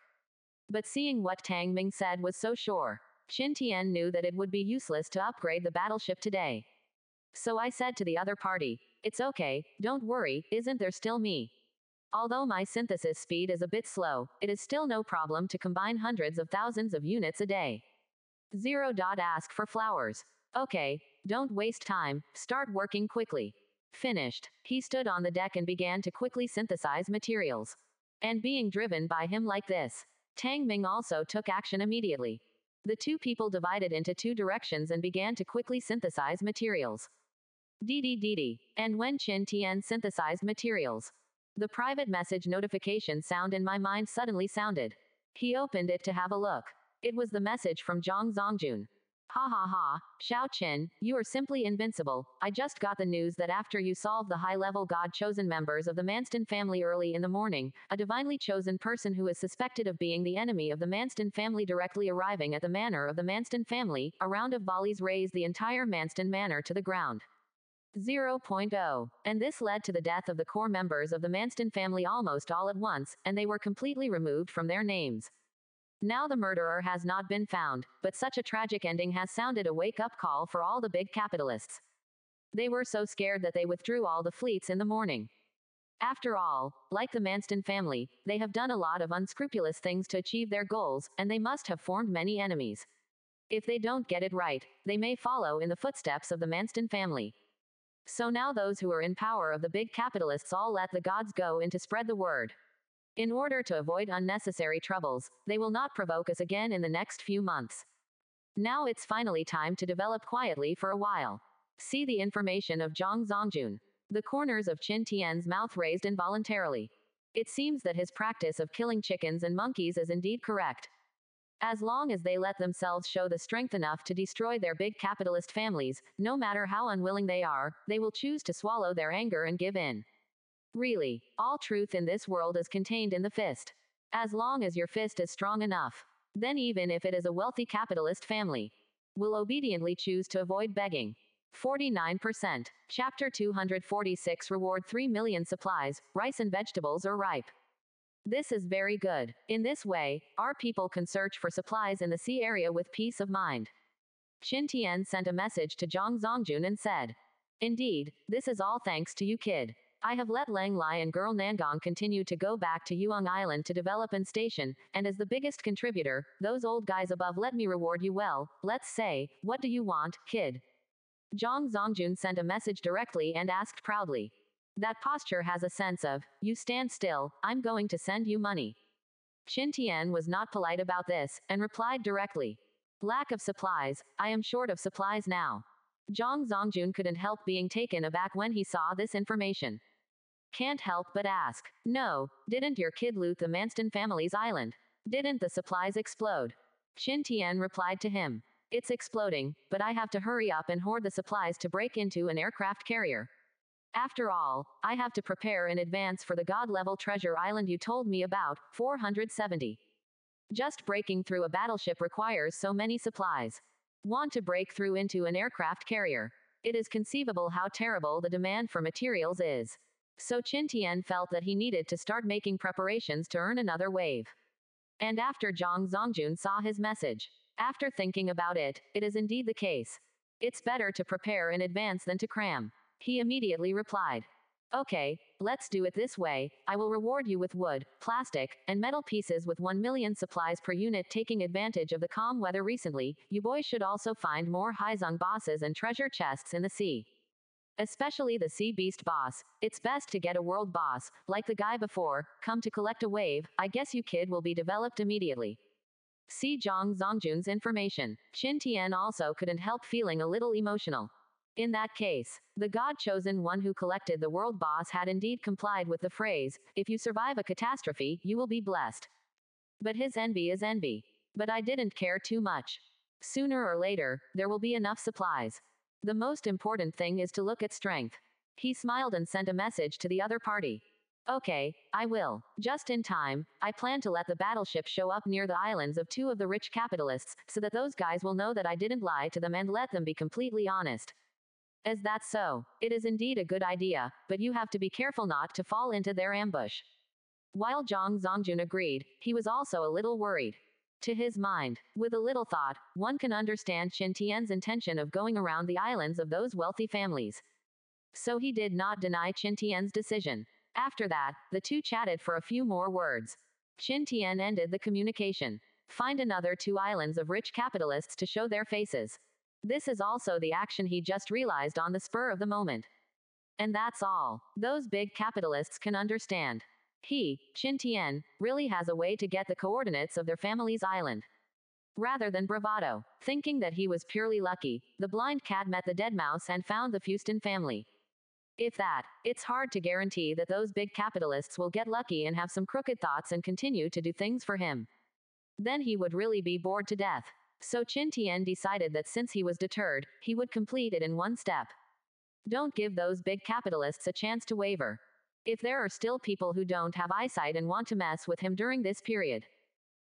But seeing what Tang Ming said was so sure, Qin Tian knew that it would be useless to upgrade the battleship today. So I said to the other party, "It's okay, don't worry, isn't there still me? Although my synthesis speed is a bit slow, it is still no problem to combine hundreds of thousands of units a day. Ask for flowers. Okay, don't waste time, start working quickly." Finished. He stood on the deck and began to quickly synthesize materials. And being driven by him like this, Tang Ming also took action immediately. The two people divided into 2 directions and began to quickly synthesize materials. Dee. And when Qin Tian synthesized materials, the private message notification sound in my mind suddenly sounded. He opened it to have a look. It was the message from Zhang Zongjun. "Ha ha ha, Xiao Qin, you are simply invincible. I just got the news that after you solve the high-level God-chosen members of the Manston family early in the morning, a divinely chosen person who is suspected of being the enemy of the Manston family directly arriving at the manor of the Manston family, a round of volleys razed the entire Manston manor to the ground. 0.0. And this led to the death of the core members of the Manston family almost all at once, and they were completely removed from their names. Now the murderer has not been found, but such a tragic ending has sounded a wake-up call for all the big capitalists. They were so scared that they withdrew all the fleets in the morning. After all, like the Manston family, they have done a lot of unscrupulous things to achieve their goals, and they must have formed many enemies. If they don't get it right, they may follow in the footsteps of the Manston family. So now those who are in power of the big capitalists all let the gods go in to spread the word. In order to avoid unnecessary troubles, they will not provoke us again in the next few months. Now it's finally time to develop quietly for a while. See the information of Zhang Zongjun. The corners of Qin Tian's mouth raised involuntarily. It seems that his practice of killing chickens and monkeys is indeed correct. As long as they let themselves show the strength enough to destroy their big capitalist families, no matter how unwilling they are, they will choose to swallow their anger and give in. Really, all truth in this world is contained in the fist. As long as your fist is strong enough, then even if it is a wealthy capitalist family, will obediently choose to avoid begging. 49%. Chapter 246 Reward 3 million supplies, rice and vegetables are ripe. This is very good. In this way, our people can search for supplies in the sea area with peace of mind. Qin Tian sent a message to Zhang Zongjun and said, "Indeed, this is all thanks to you, kid. I have let Lang Lai and girl Nangong continue to go back to Yuang Island to develop and station, and as the biggest contributor, those old guys above let me reward you well. Let's say, what do you want, kid?" Zhang Zongjun sent a message directly and asked proudly. That posture has a sense of, you stand still, I'm going to send you money. Qin Tian was not polite about this, and replied directly. Lack of supplies, I am short of supplies now. Zhang Zongjun couldn't help being taken aback when he saw this information. Can't help but ask. No, didn't your kid loot the Manston family's island? Didn't the supplies explode? Qin Tian replied to him. It's exploding, but I have to hurry up and hoard the supplies to break into an aircraft carrier. After all, I have to prepare in advance for the god-level treasure island you told me about, 470. Just breaking through a battleship requires so many supplies. Want to break through into an aircraft carrier? It is conceivable how terrible the demand for materials is. So Qin Tian felt that he needed to start making preparations to earn another wave. And after Zhang Zongjun saw his message, after thinking about it, it is indeed the case. It's better to prepare in advance than to cram. He immediately replied. Okay, let's do it this way. I will reward you with wood, plastic, and metal pieces with 1 million supplies per unit. Taking advantage of the calm weather recently, you boys should also find more Haizong bosses and treasure chests in the sea. Especially the sea beast boss. It's best to get a world boss, like the guy before, come to collect a wave. I guess you kid will be developed immediately. See Zhang Zongjun's information. Qin Tian also couldn't help feeling a little emotional. In that case, the god-chosen one who collected the world boss had indeed complied with the phrase, if you survive a catastrophe, you will be blessed. But his envy is envy. But I didn't care too much. Sooner or later, there will be enough supplies. The most important thing is to look at strength. He smiled and sent a message to the other party. Okay, I will. Just in time, I plan to let the battleship show up near the islands of 2 of the rich capitalists, so that those guys will know that I didn't lie to them and let them be completely honest. Is that so? It is indeed a good idea, but you have to be careful not to fall into their ambush. While Zhang Zongjun agreed, he was also a little worried. To his mind, with a little thought, one can understand Qin Tian's intention of going around the islands of those wealthy families. So he did not deny Qin Tian's decision. After that, the two chatted for a few more words. Qin Tian ended the communication. Find another 2 islands of rich capitalists to show their faces. This is also the action he just realized on the spur of the moment. And that's all. Those big capitalists can understand. He, Qin Tian, really has a way to get the coordinates of their family's island. Rather than bravado, thinking that he was purely lucky, the blind cat met the dead mouse and found the Fuston family. If that, it's hard to guarantee that those big capitalists will get lucky and have some crooked thoughts and continue to do things for him. Then he would really be bored to death. So Qin Tian decided that since he was deterred, he would complete it in one step. Don't give those big capitalists a chance to waver. If there are still people who don't have eyesight and want to mess with him during this period,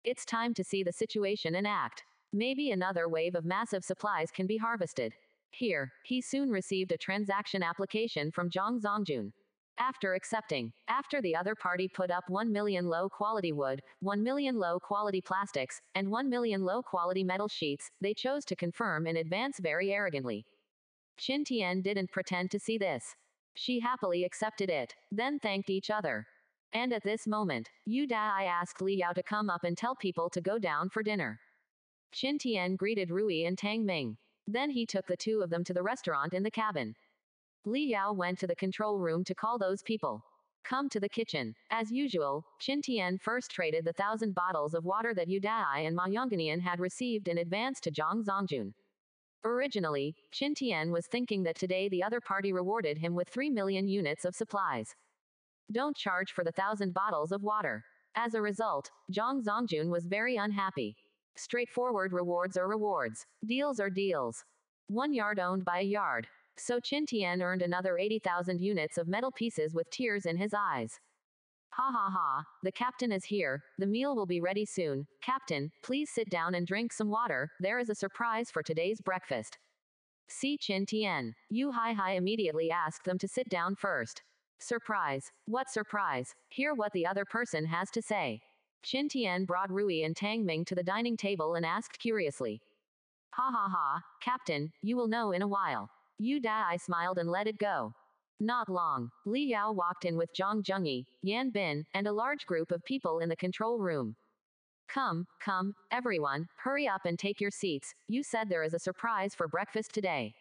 it's time to see the situation and act. Maybe another wave of massive supplies can be harvested. Here, he soon received a transaction application from Zhang Zongjun. After accepting, after the other party put up 1 million low-quality wood, 1 million low-quality plastics, and 1 million low-quality metal sheets, they chose to confirm in advance very arrogantly. Qin Tian didn't pretend to see this. She happily accepted it, then thanked each other. And at this moment, Yu Dai asked Li Yao to come up and tell people to go down for dinner. Qin Tian greeted Rui and Tang Ming. Then he took the two of them to the restaurant in the cabin. Li Yao went to the control room to call those people. Come to the kitchen. As usual, Qin Tian first traded the 1,000 bottles of water that Yu Dai and Ma Yongganian had received in advance to Zhang Zongjun. Originally, Qin Tian was thinking that today the other party rewarded him with 3 million units of supplies. Don't charge for the 1,000 bottles of water. As a result, Zhang Zongjun was very unhappy. Straightforward rewards are rewards. Deals are deals. 1 yard owned by a yard. So Qin Tian earned another 80,000 units of metal pieces with tears in his eyes. Ha ha ha, the captain is here, the meal will be ready soon. Captain, please sit down and drink some water, there is a surprise for today's breakfast. See Qin Tian. Yu Hai immediately asked them to sit down first. Surprise. What surprise? Hear what the other person has to say. Qin Tian brought Rui and Tang Ming to the dining table and asked curiously. Ha ha ha, Captain, you will know in a while. Yu Dai smiled and let it go. Not long, Li Yao walked in with Zhang Zhengyi, Yan Bin, and a large group of people in the control room. Come, everyone, hurry up and take your seats, you said there is a surprise for breakfast today.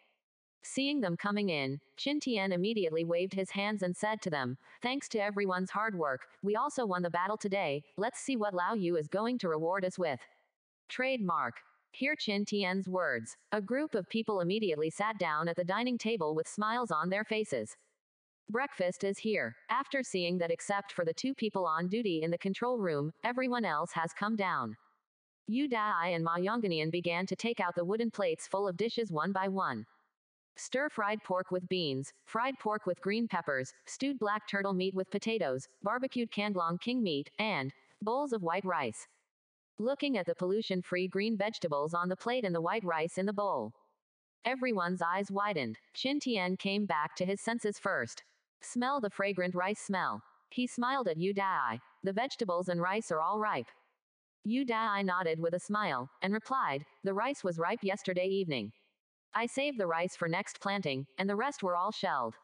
Seeing them coming in, Qin Tian immediately waved his hands and said to them, thanks to everyone's hard work, we also won the battle today, let's see what Lao Yu is going to reward us with. Trademark. Hear Qin Tian's words. A group of people immediately sat down at the dining table with smiles on their faces. Breakfast is here. After seeing that except for the two people on duty in the control room, everyone else has come down. Yu Dai and Ma Yongganian began to take out the wooden plates full of dishes one by one. Stir-fried pork with beans, fried pork with green peppers, stewed black turtle meat with potatoes, barbecued Kandlong king meat, and bowls of white rice. Looking at the pollution-free green vegetables on the plate and the white rice in the bowl. Everyone's eyes widened. Qin Tian came back to his senses first. Smell the fragrant rice smell. He smiled at Yu Dai. The vegetables and rice are all ripe. Yu Dai nodded with a smile, and replied, the rice was ripe yesterday evening. I saved the rice for next planting, and the rest were all shelled.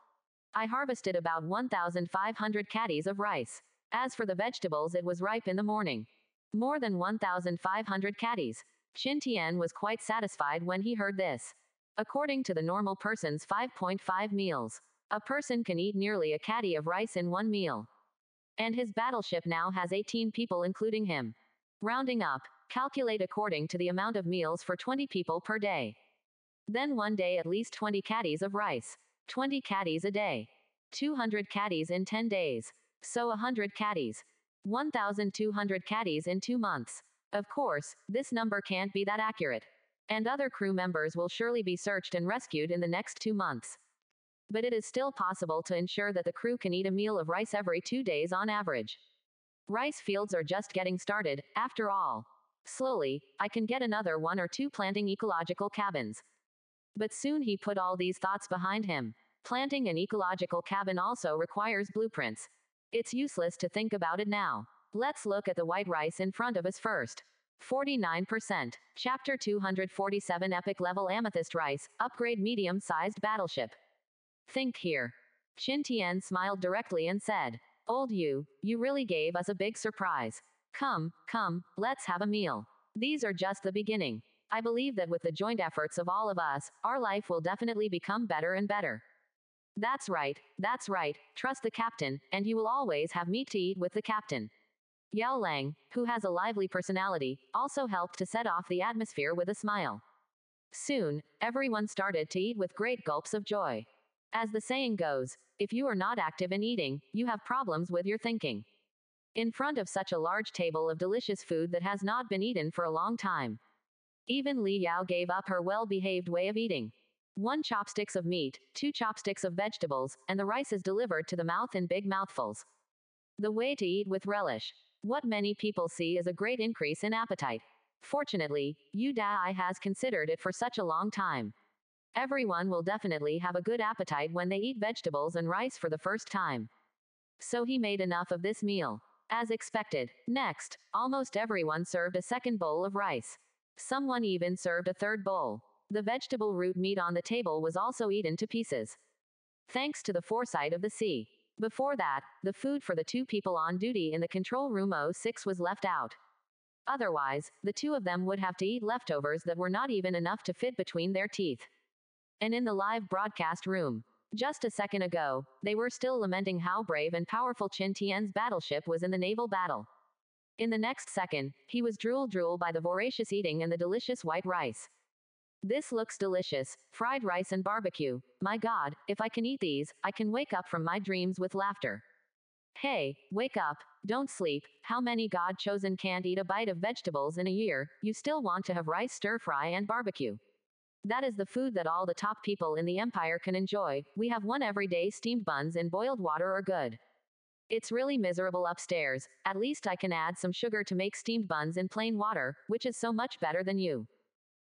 I harvested about 1,500 caddies of rice. As for the vegetables, it was ripe in the morning. More than 1,500 caddies. Qin Tian was quite satisfied when he heard this. According to the normal person's 5.5 meals, a person can eat nearly a caddy of rice in one meal. And his battleship now has 18 people including him. Rounding up, calculate according to the amount of meals for 20 people per day. Then one day at least 20 caddies of rice. 20 caddies a day. 200 caddies in 10 days. So 100 caddies. 1,200 caddies in 2 months. Of course, this number can't be that accurate. And other crew members will surely be searched and rescued in the next 2 months. But it is still possible to ensure that the crew can eat a meal of rice every 2 days on average. Rice fields are just getting started, after all. Slowly, I can get another 1 or 2 planting ecological cabins. But soon he put all these thoughts behind him. Planting an ecological cabin also requires blueprints. It's useless to think about it now. Let's look at the white rice in front of us first. 49%. Chapter 247 Epic Level Amethyst Rice, Upgrade Medium-Sized Battleship. Think here. Qin Tian smiled directly and said, Old you really gave us a big surprise. Come, let's have a meal. These are just the beginning. I believe that with the joint efforts of all of us, our life will definitely become better and better. That's right, trust the captain, and you will always have meat to eat with the captain. Yao Lang, who has a lively personality, also helped to set off the atmosphere with a smile. Soon, everyone started to eat with great gulps of joy. As the saying goes, if you are not active in eating, you have problems with your thinking. In front of such a large table of delicious food that has not been eaten for a long time. Even Li Yao gave up her well-behaved way of eating. 1 chopsticks of meat, 2 chopsticks of vegetables, and the rice is delivered to the mouth in big mouthfuls. The way to eat with relish. What many people see is a great increase in appetite. Fortunately, Yu Dai has considered it for such a long time. Everyone will definitely have a good appetite when they eat vegetables and rice for the first time. So he made enough of this meal. As expected. Next, almost everyone served a second bowl of rice. Someone even served a third bowl. The vegetable root meat on the table was also eaten to pieces. Thanks to the foresight of the sea. Before that, the food for the two people on duty in the control room O6 was left out. Otherwise, the two of them would have to eat leftovers that were not even enough to fit between their teeth. And in the live broadcast room, just a second ago, they were still lamenting how brave and powerful Qin Tian's battleship was in the naval battle. In the next second, he was drool by the voracious eating and the delicious white rice. This looks delicious, fried rice and barbecue. My God, if I can eat these, I can wake up from my dreams with laughter. Hey, wake up, don't sleep. How many God-chosen can't eat a bite of vegetables in a year? You still want to have rice stir-fry and barbecue. That is the food that all the top people in the empire can enjoy. We have one every day. Steamed buns in boiled water are good. It's really miserable upstairs. At least I can add some sugar to make steamed buns in plain water, which is so much better than you.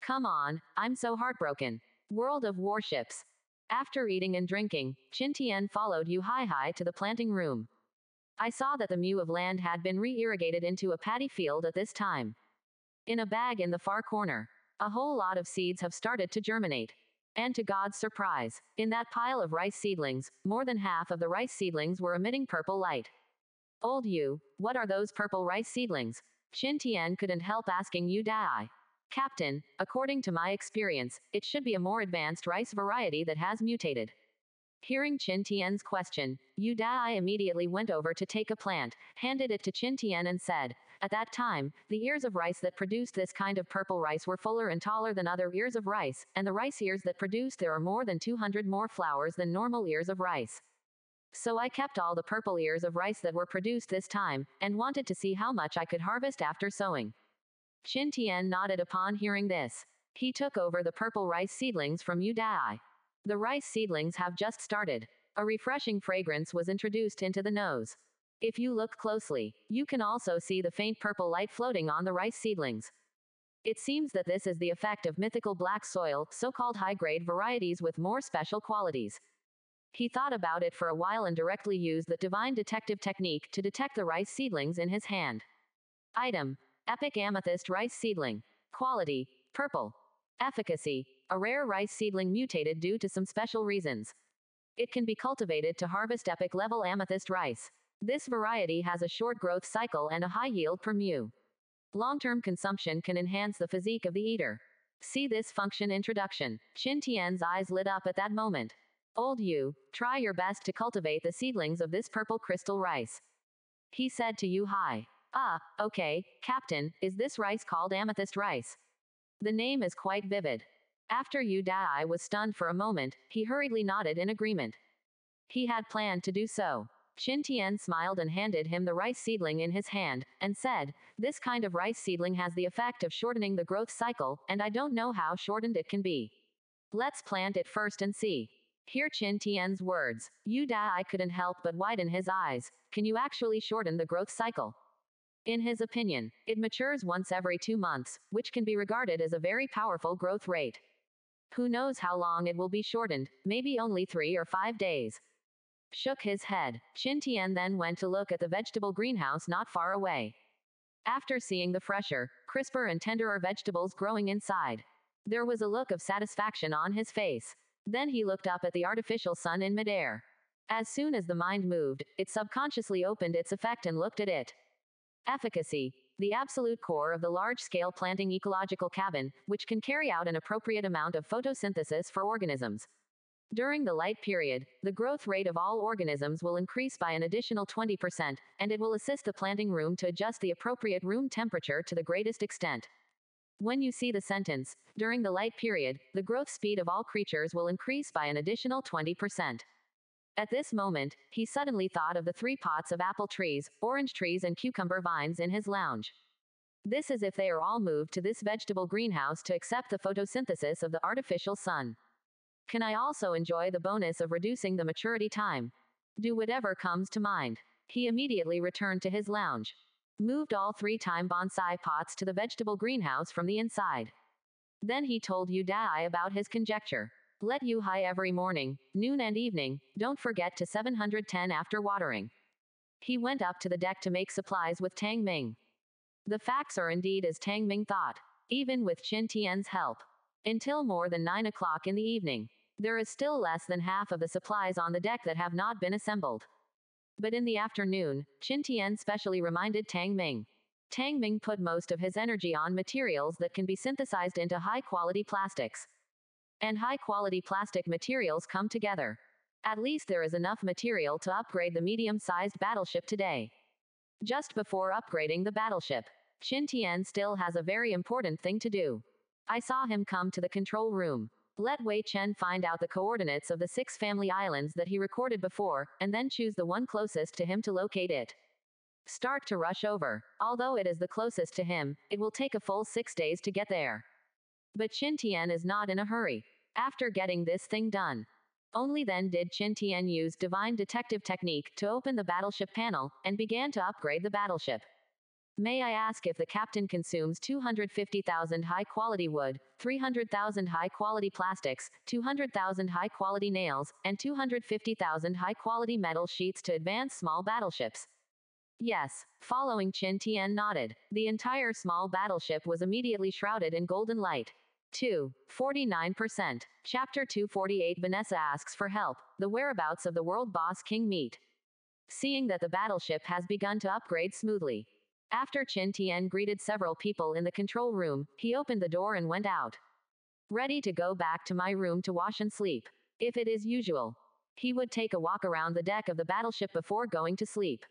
Come on, I'm so heartbroken. World of Warships. After eating and drinking, Qin Tian followed Yu Hai to the planting room. I saw that the Mu of land had been re-irrigated into a paddy field at this time. In a bag in the far corner, a whole lot of seeds have started to germinate. And to God's surprise, in that pile of rice seedlings, more than half of the rice seedlings were emitting purple light. Old Yu, what are those purple rice seedlings? Qin Tian couldn't help asking Yu Dai. Captain, according to my experience, it should be a more advanced rice variety that has mutated. Hearing Qin Tian's question, Yu Dai immediately went over to take a plant, handed it to Qin Tian and said, at that time, the ears of rice that produced this kind of purple rice were fuller and taller than other ears of rice, and the rice ears that produced there are more than 200 more flowers than normal ears of rice. So I kept all the purple ears of rice that were produced this time, and wanted to see how much I could harvest after sowing. Qin Tian nodded upon hearing this. He took over the purple rice seedlings from Yu Dai. The rice seedlings have just started. A refreshing fragrance was introduced into the nose. If you look closely, you can also see the faint purple light floating on the rice seedlings. It seems that this is the effect of mythical black soil, so-called high-grade varieties with more special qualities. He thought about it for a while and directly used the divine detective technique to detect the rice seedlings in his hand. Item: Epic Amethyst Rice Seedling. Quality: purple. Efficacy: a rare rice seedling mutated due to some special reasons. It can be cultivated to harvest epic level amethyst rice. This variety has a short growth cycle and a high yield per mu. Long-term consumption can enhance the physique of the eater. See this function introduction. Qin Tian's eyes lit up at that moment. Old Yu, try your best to cultivate the seedlings of this purple crystal rice. He said to Yu Hai. Okay, Captain, is this rice called amethyst rice? The name is quite vivid. After Yu Dai was stunned for a moment, he hurriedly nodded in agreement. He had planned to do so. Qin Tian smiled and handed him the rice seedling in his hand, and said, this kind of rice seedling has the effect of shortening the growth cycle, and I don't know how shortened it can be. Let's plant it first and see. Hear Qin Tian's words. Yu Dai couldn't help but widen his eyes. Can you actually shorten the growth cycle? In his opinion, it matures once every 2 months, which can be regarded as a very powerful growth rate. Who knows how long it will be shortened, maybe only 3 or 5 days. Shook his head. Qin Tian then went to look at the vegetable greenhouse not far away. After seeing the fresher, crisper and tenderer vegetables growing inside, there was a look of satisfaction on his face. Then he looked up at the artificial sun in midair. As soon as the mind moved, it subconsciously opened its effect and looked at it. Efficacy: the absolute core of the large-scale planting ecological cabin, which can carry out an appropriate amount of photosynthesis for organisms. During the light period, the growth rate of all organisms will increase by an additional 20%, and it will assist the planting room to adjust the appropriate room temperature to the greatest extent. When you see the sentence, during the light period, the growth speed of all creatures will increase by an additional 20%. At this moment, he suddenly thought of the 3 pots of apple trees, orange trees and cucumber vines in his lounge. This is if they are all moved to this vegetable greenhouse to accept the photosynthesis of the artificial sun. Can I also enjoy the bonus of reducing the maturity time? Do whatever comes to mind. He immediately returned to his lounge. Moved all 3 time bonsai pots to the vegetable greenhouse from the inside. Then he told Yu Dai about his conjecture. Let you high every morning, noon and evening, don't forget to 710 after watering. He went up to the deck to make supplies with Tang Ming. The facts are indeed as Tang Ming thought. Even with Qin Tian's help. Until more than 9 o'clock in the evening. There is still less than half of the supplies on the deck that have not been assembled. But in the afternoon, Qin Tian specially reminded Tang Ming. Tang Ming put most of his energy on materials that can be synthesized into high-quality plastics. And high-quality plastic materials come together. At least there is enough material to upgrade the medium-sized battleship today. Just before upgrading the battleship, Qin Tian still has a very important thing to do. I saw him come to the control room. Let Wei Chen find out the coordinates of the 6 family islands that he recorded before, and then choose the one closest to him to locate it. Start to rush over. Although it is the closest to him, it will take a full 6 days to get there. But Qin Tian is not in a hurry. After getting this thing done, only then did Qin Tian use divine detective technique to open the battleship panel, and began to upgrade the battleship. May I ask if the captain consumes 250,000 high-quality wood, 300,000 high-quality plastics, 200,000 high-quality nails, and 250,000 high-quality metal sheets to advance small battleships? Yes. Following Qin Tian nodded. The entire small battleship was immediately shrouded in golden light. 49%. Chapter 248. Vanessa asks for help. The whereabouts of the world boss King meet. Seeing that the battleship has begun to upgrade smoothly. After Qin Tian greeted several people in the control room, he opened the door and went out. Ready to go back to my room to wash and sleep. If it is usual, he would take a walk around the deck of the battleship before going to sleep.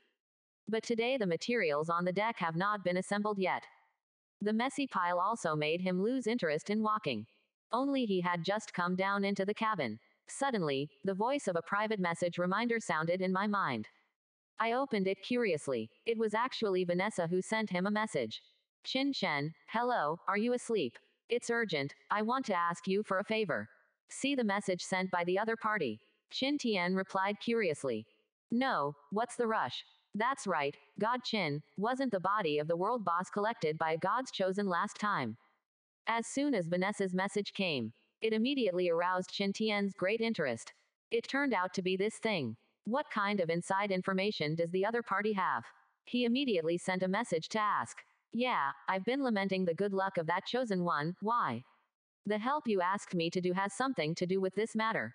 But today the materials on the deck have not been assembled yet. The messy pile also made him lose interest in walking. Only he had just come down into the cabin. Suddenly, the voice of a private message reminder sounded in my mind. I opened it curiously. It was actually Vanessa who sent him a message. Qin Shen, hello, are you asleep? It's urgent, I want to ask you for a favor. See the message sent by the other party. Qin Tian replied curiously. No, what's the rush? That's right, God Qin, wasn't the body of the world boss collected by God's chosen last time? As soon as Vanessa's message came, it immediately aroused Qin Tian's great interest. It turned out to be this thing. What kind of inside information does the other party have? He immediately sent a message to ask. Yeah, I've been lamenting the good luck of that chosen one, why? The help you asked me to do has something to do with this matter.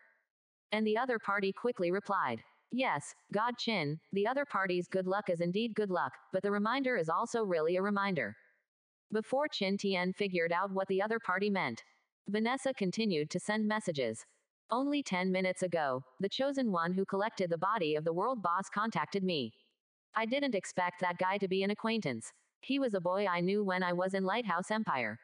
And the other party quickly replied. Yes, God Qin, the other party's good luck is indeed good luck, but the reminder is also really a reminder. Before Qin Tian figured out what the other party meant, Vanessa continued to send messages. Only 10 minutes ago, the chosen one who collected the body of the world boss contacted me. I didn't expect that guy to be an acquaintance. He was a boy I knew when I was in Lighthouse Empire.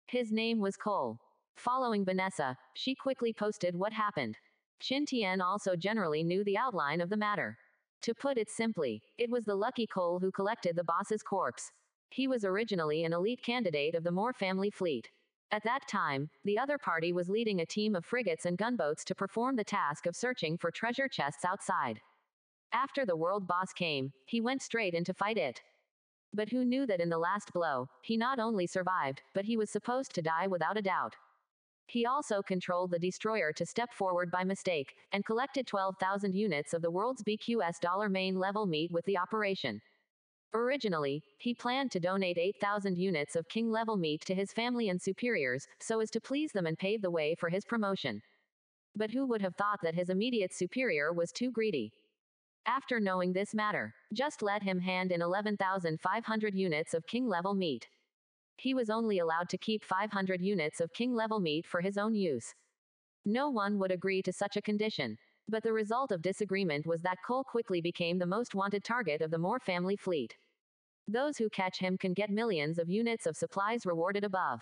His name was Cole. Following Vanessa, she quickly posted what happened. Qin Tian also generally knew the outline of the matter. To put it simply, it was the lucky Cole who collected the boss's corpse. He was originally an elite candidate of the Moore family fleet. At that time, the other party was leading a team of frigates and gunboats to perform the task of searching for treasure chests outside. After the world boss came, he went straight in to fight it. But who knew that in the last blow, he not only survived, but he was supposed to die without a doubt. He also controlled the destroyer to step forward by mistake, and collected 12,000 units of the world's BQS main level meat with the operation. Originally, he planned to donate 8,000 units of king-level meat to his family and superiors, so as to please them and pave the way for his promotion. But who would have thought that his immediate superior was too greedy? After knowing this matter, just let him hand in 11,500 units of king-level meat. He was only allowed to keep 500 units of king-level meat for his own use. No one would agree to such a condition. But the result of disagreement was that Cole quickly became the most wanted target of the Moore family fleet. Those who catch him can get millions of units of supplies rewarded above.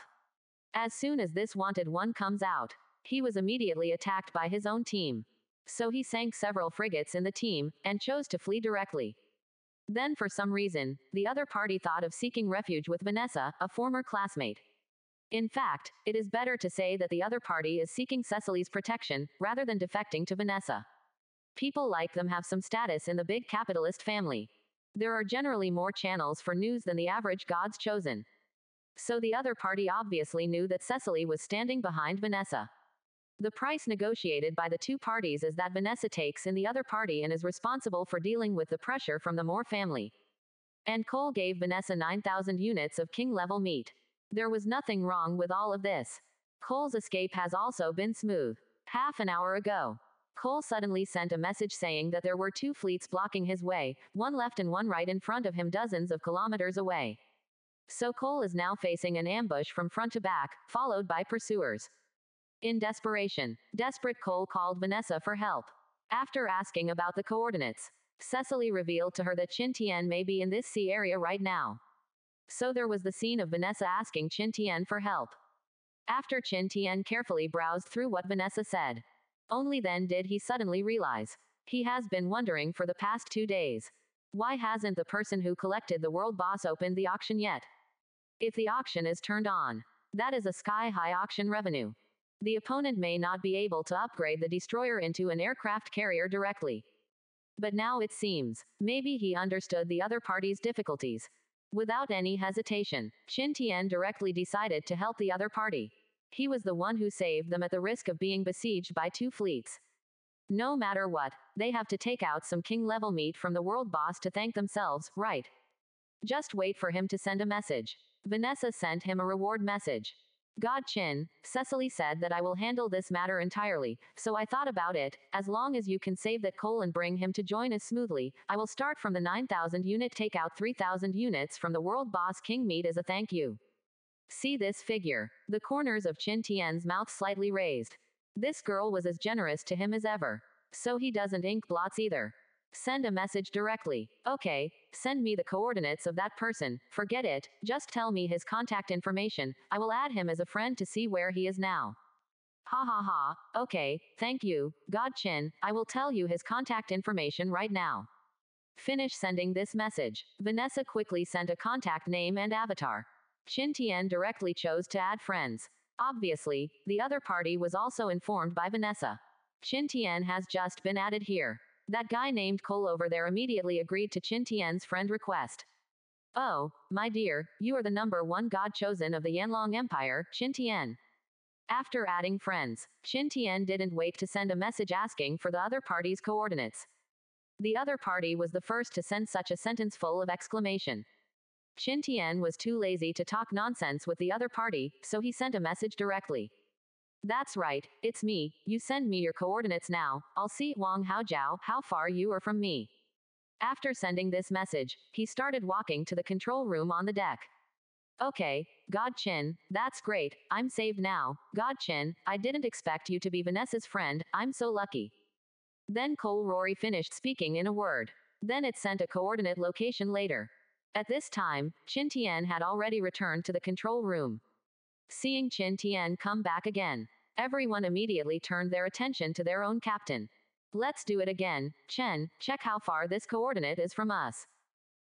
As soon as this wanted one comes out, he was immediately attacked by his own team. So he sank several frigates in the team, and chose to flee directly. Then for some reason, the other party thought of seeking refuge with Vanessa, a former classmate. In fact, it is better to say that the other party is seeking Cecily's protection, rather than defecting to Vanessa. People like them have some status in the big capitalist family. There are generally more channels for news than the average God's chosen. So the other party obviously knew that Cecily was standing behind Vanessa. The price negotiated by the two parties is that Vanessa takes in the other party and is responsible for dealing with the pressure from the Moore family. And Cole gave Vanessa 9,000 units of king-level meat. There was nothing wrong with all of this. Cole's escape has also been smooth. Half an hour ago, Cole suddenly sent a message saying that there were two fleets blocking his way, one left and one right in front of him dozens of kilometers away. So Cole is now facing an ambush from front to back, followed by pursuers. In desperation, desperate Cole called Vanessa for help. After asking about the coordinates, Cecily revealed to her that Chin Tien may be in this sea area right now. So there was the scene of Vanessa asking Chin Tien for help. After Chin Tien carefully browsed through what Vanessa said, only then did he suddenly realize. He has been wondering for the past 2 days. Why hasn't the person who collected the world boss opened the auction yet? If the auction is turned on, that is a sky-high auction revenue. The opponent may not be able to upgrade the destroyer into an aircraft carrier directly. But now it seems, maybe he understood the other party's difficulties. Without any hesitation, Chin Tien directly decided to help the other party. He was the one who saved them at the risk of being besieged by two fleets. No matter what, they have to take out some king-level meat from the world boss to thank themselves, right? Just wait for him to send a message. Vanessa sent him a reward message. God Chin, Cecily said that I will handle this matter entirely, so I thought about it. As long as you can save that Cole and bring him to join us smoothly, I will start from the 9,000 unit, take out 3,000 units from the world boss king meat as a thank you. See this figure. The corners of Chin Tien's mouth slightly raised. This girl was as generous to him as ever. So he doesn't ink blots either. Send a message directly. Okay, send me the coordinates of that person. Forget it, just tell me his contact information. I will add him as a friend to see where he is now. Ha ha ha. Okay, thank you, God Chin. I will tell you his contact information right now. Finish sending this message. Vanessa quickly sent a contact name and avatar. Chin Tien directly chose to add friends. Obviously, the other party was also informed by Vanessa. Chin Tien has just been added here. That guy named Cole over there immediately agreed to Chin Tien's friend request. Oh, my dear, you are the #1 god chosen of the Yanlong Empire, Chin Tien. After adding friends, Chin Tien didn't wait to send a message asking for the other party's coordinates. The other party was the first to send such a sentence full of exclamation. Chin Tien was too lazy to talk nonsense with the other party, so he sent a message directly. That's right, it's me, you send me your coordinates now, I'll see Wang Haojiao how far you are from me. After sending this message, he started walking to the control room on the deck. Okay, God Chin, that's great, I'm saved now. God Chin, I didn't expect you to be Vanessa's friend, I'm so lucky. Then Cole Rory finished speaking in a word. Then it sent a coordinate location later. At this time, Chin Tien had already returned to the control room. Seeing Chin Tien come back again, everyone immediately turned their attention to their own captain. Let's do it again, Chen, check how far this coordinate is from us.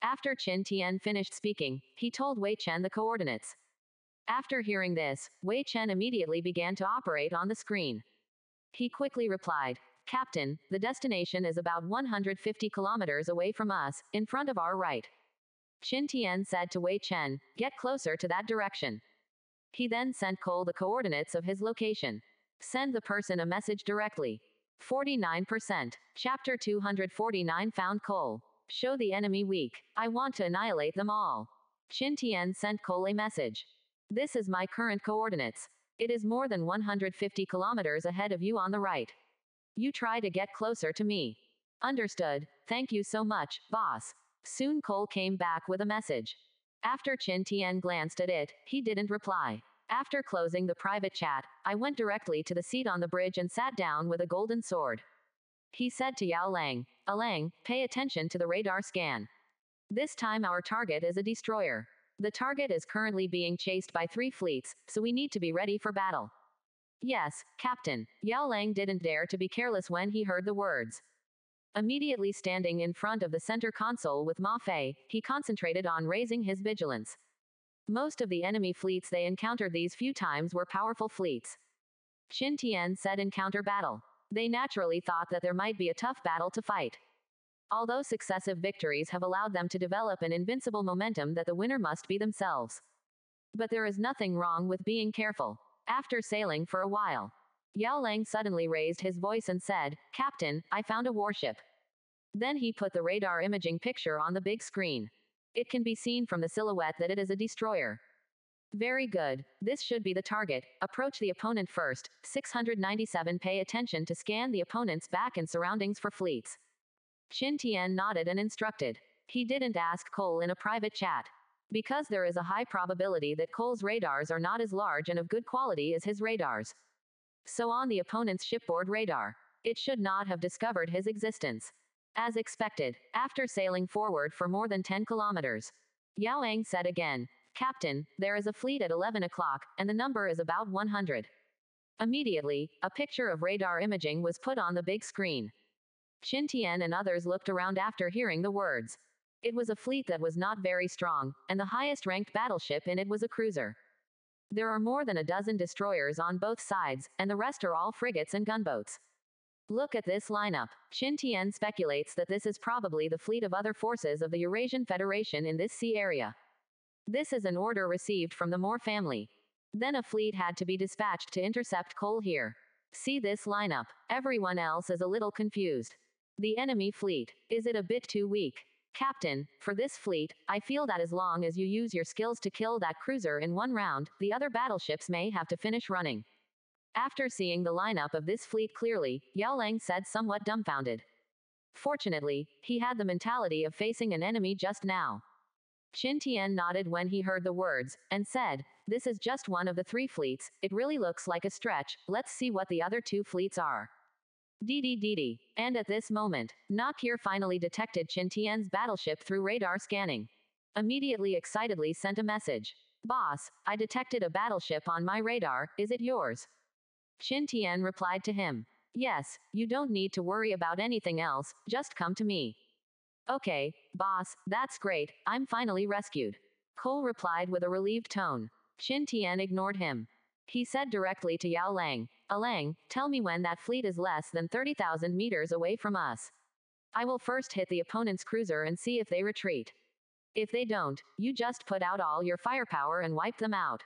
After Chin Tien finished speaking, he told Wei Chen the coordinates. After hearing this, Wei Chen immediately began to operate on the screen. He quickly replied, Captain, the destination is about 150 kilometers away from us, in front of our right. Chin Tien said to Wei Chen, get closer to that direction. He then sent Cole the coordinates of his location. Send the person a message directly. 49%. Chapter 249 found Cole. Show the enemy weak. I want to annihilate them all. Chin Tien sent Cole a message. This is my current coordinates. It is more than 150 kilometers ahead of you on the right. You try to get closer to me. Understood. Thank you so much, boss. Soon Cole came back with a message. After Chin Tien glanced at it, he didn't reply. After closing the private chat, I went directly to the seat on the bridge and sat down with a golden sword. He said to Yao Lang, Alang, pay attention to the radar scan. This time our target is a destroyer. The target is currently being chased by 3 fleets, so we need to be ready for battle. Yes, Captain. Yao Lang didn't dare to be careless when he heard the words. Immediately standing in front of the center console with Ma Fei, he concentrated on raising his vigilance. Most of the enemy fleets they encountered these few times were powerful fleets. Chin Tien said in counter battle. They naturally thought that there might be a tough battle to fight. Although successive victories have allowed them to develop an invincible momentum that the winner must be themselves. But there is nothing wrong with being careful. After sailing for a while, Yao Lang suddenly raised his voice and said, "Captain, I found a warship." Then he put the radar imaging picture on the big screen. It can be seen from the silhouette that it is a destroyer. Very good. This should be the target. Approach the opponent first. 697. Pay attention to scan the opponent's back and surroundings for fleets. Qin Tian nodded and instructed. He didn't ask Cole in a private chat. Because there is a high probability that Cole's radars are not as large and of good quality as his radars. So on the opponent's shipboard radar, it should not have discovered his existence. As expected, after sailing forward for more than 10 kilometers, Yao Ang said again, "Captain, there is a fleet at 11 o'clock, and the number is about 100. Immediately, a picture of radar imaging was put on the big screen. Qin Tian and others looked around after hearing the words. It was a fleet that was not very strong, and the highest ranked battleship in it was a cruiser. There are more than a dozen destroyers on both sides, and the rest are all frigates and gunboats. Look at this lineup. Qin Tian speculates that this is probably the fleet of other forces of the Eurasian Federation in this sea area. This is an order received from the Moore family. Then a fleet had to be dispatched to intercept Cole here. See this lineup. Everyone else is a little confused. The enemy fleet. Is it a bit too weak? Captain, for this fleet, I feel that as long as you use your skills to kill that cruiser in one round, the other battleships may have to finish running." After seeing the lineup of this fleet clearly, Yao Lang said, somewhat dumbfounded. Fortunately, he had the mentality of facing an enemy just now. Qin Tian nodded when he heard the words, and said, "This is just one of the 3 fleets, it really looks like a stretch, let's see what the other 2 fleets are." Dee. And at this moment, Nakir finally detected Qin Tian's battleship through radar scanning. Immediately excitedly sent a message. "Boss, I detected a battleship on my radar, is it yours?" Qin Tian replied to him. "Yes, you don't need to worry about anything else, just come to me." "Okay, boss, that's great, I'm finally rescued." Cole replied with a relieved tone. Qin Tian ignored him. He said directly to Yao Lang, "Alang, tell me when that fleet is less than 30,000 meters away from us. I will first hit the opponent's cruiser and see if they retreat. If they don't, you just put out all your firepower and wipe them out."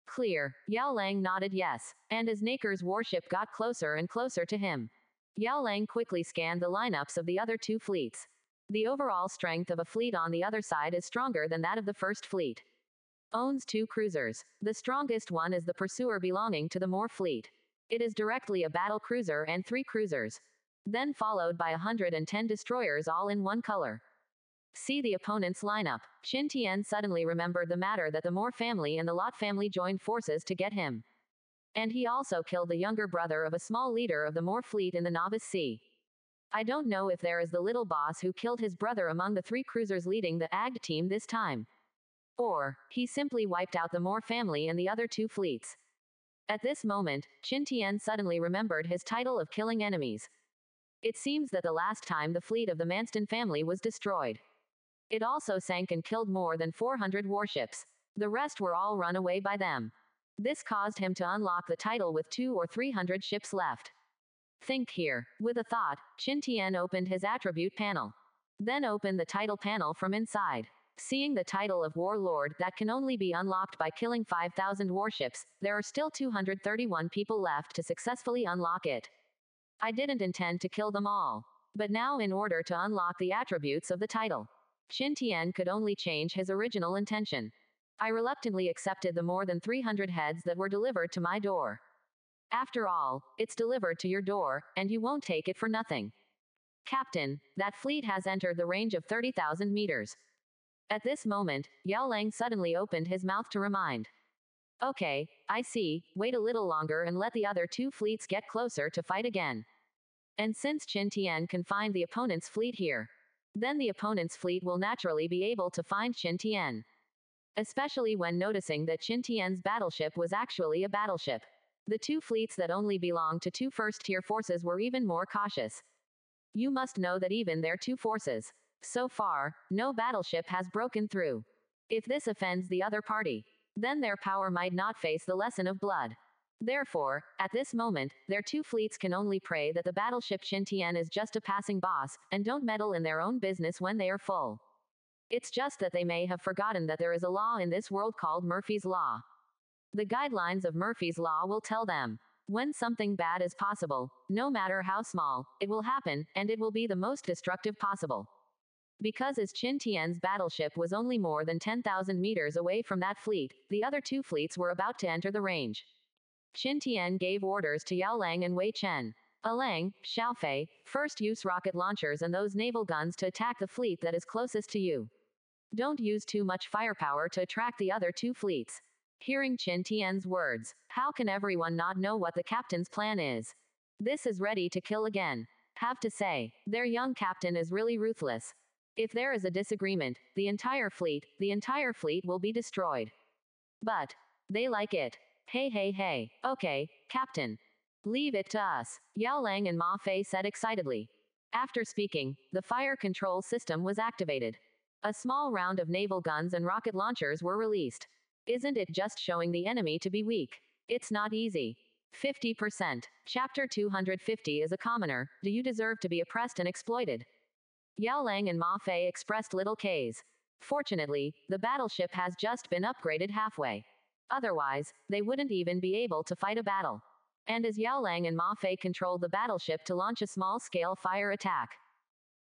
Clear. Yao Lang nodded yes, and as Naker's warship got closer and closer to him, Yao Lang quickly scanned the lineups of the other 2 fleets. The overall strength of a fleet on the other side is stronger than that of the first fleet. Owns 2 cruisers. The strongest one is the pursuer belonging to the Moore fleet. It is directly a battle cruiser and 3 cruisers. Then followed by 110 destroyers all in one color. See the opponent's lineup. Qin Tian suddenly remembered the matter that the Moore family and the Lot family joined forces to get him. And he also killed the younger brother of a small leader of the Moore fleet in the Novice Sea. I don't know if there is the little boss who killed his brother among the 3 cruisers leading the AGD team this time. Or, he simply wiped out the Moore family and the other 2 fleets. At this moment, Qin Tian suddenly remembered his title of killing enemies. It seems that the last time the fleet of the Manston family was destroyed, it also sank and killed more than 400 warships. The rest were all run away by them. This caused him to unlock the title with 200 or 300 ships left. Think here. With a thought, Qin Tian opened his attribute panel. Then opened the title panel from inside. Seeing the title of Warlord that can only be unlocked by killing 5,000 warships, there are still 231 people left to successfully unlock it. I didn't intend to kill them all. But now in order to unlock the attributes of the title, Qin Tian could only change his original intention. I reluctantly accepted the more than 300 heads that were delivered to my door. After all, it's delivered to your door, and you won't take it for nothing. Captain, that fleet has entered the range of 30,000 meters. At this moment, Yao Lang suddenly opened his mouth to remind. Okay, I see, wait a little longer and let the other 2 fleets get closer to fight again. And since Qin Tian can find the opponent's fleet here, then the opponent's fleet will naturally be able to find Qin Tian. Especially when noticing that Qin Tian's battleship was actually a battleship. The 2 fleets that only belonged to 2 first-tier forces were even more cautious. You must know that even their 2 forces, so far, no battleship has broken through. If this offends the other party, then their power might not face the lesson of blood. Therefore, at this moment, their 2 fleets can only pray that the battleship Qin Tian is just a passing boss, and don't meddle in their own business when they are full. It's just that they may have forgotten that there is a law in this world called Murphy's Law. The guidelines of Murphy's Law will tell them. When something bad is possible, no matter how small, it will happen, and it will be the most destructive possible. Because as Qin Tian's battleship was only more than 10,000 meters away from that fleet, the other two fleets were about to enter the range. Qin Tian gave orders to Yao Lang and Wei Chen. Alang, Xiaofei, first use rocket launchers and those naval guns to attack the fleet that is closest to you. Don't use too much firepower to attract the other two fleets. Hearing Qin Tian's words, how can everyone not know what the captain's plan is? This is ready to kill again. Have to say, their young captain is really ruthless. If there is a disagreement, the entire fleet will be destroyed. But they like it. Hey. Okay, Captain. Leave it to us, Yao Lang and Ma Fei said excitedly. After speaking, the fire control system was activated. A small round of naval guns and rocket launchers were released. Isn't it just showing the enemy to be weak? It's not easy. 50%. Chapter 250 is a commoner. Do you deserve to be oppressed and exploited? Yao Lang and Ma Fei expressed little K's. Fortunately, the battleship has just been upgraded halfway. Otherwise, they wouldn't even be able to fight a battle. And as Yao Lang and Ma Fei controlled the battleship to launch a small-scale fire attack,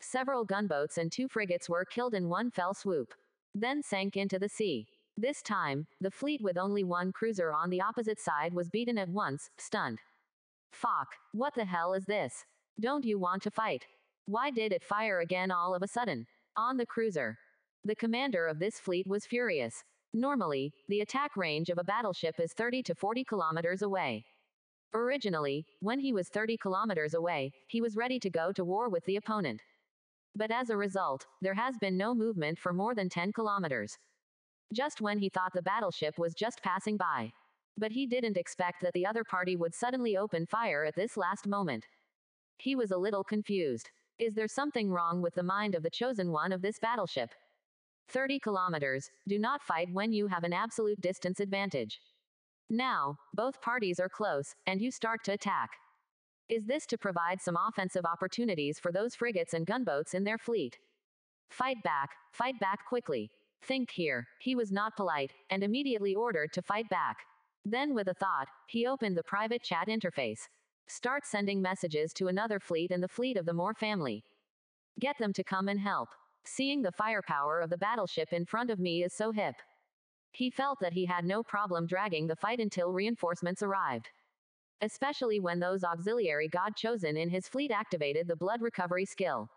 several gunboats and 2 frigates were killed in one fell swoop, then sank into the sea. This time, the fleet with only 1 cruiser on the opposite side was beaten at once, stunned. Fuck, what the hell is this? Don't you want to fight? Why did it fire again all of a sudden? On the cruiser. The commander of this fleet was furious. Normally, the attack range of a battleship is 30 to 40 kilometers away. Originally, when he was 30 kilometers away, he was ready to go to war with the opponent. But as a result, there has been no movement for more than 10 kilometers. Just when he thought the battleship was just passing by. But he didn't expect that the other party would suddenly open fire at this last moment. He was a little confused. Is there something wrong with the mind of the chosen one of this battleship? 30 kilometers, do not fight when you have an absolute distance advantage. Now, both parties are close, and you start to attack. Is this to provide some offensive opportunities for those frigates and gunboats in their fleet? Fight back quickly. Think here. He was not polite, and immediately ordered to fight back. Then with a thought, he opened the private chat interface. Start sending messages to another fleet and the fleet of the Moore family. Get them to come and help. Seeing the firepower of the battleship in front of me is so hip. He felt that he had no problem dragging the fight until reinforcements arrived. Especially when those auxiliary god chosen in his fleet activated the blood recovery skill.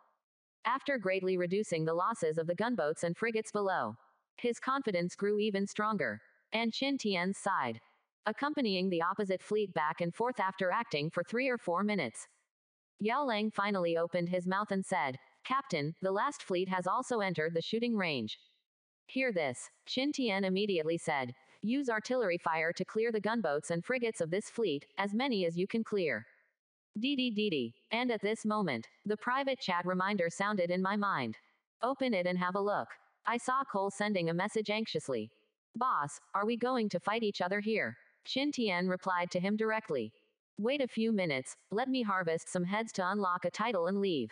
After greatly reducing the losses of the gunboats and frigates below, his confidence grew even stronger. And Qin Tian's sighed, accompanying the opposite fleet back and forth after acting for 3 or 4 minutes. Yao Lang finally opened his mouth and said, Captain, the last fleet has also entered the shooting range. Hear this. Qin Tian immediately said, use artillery fire to clear the gunboats and frigates of this fleet, as many as you can clear. Dee. And at this moment, the private chat reminder sounded in my mind. Open it and have a look. I saw Cole sending a message anxiously. Boss, are we going to fight each other here? Qin Tian replied to him directly. Wait a few minutes, let me harvest some heads to unlock a title and leave.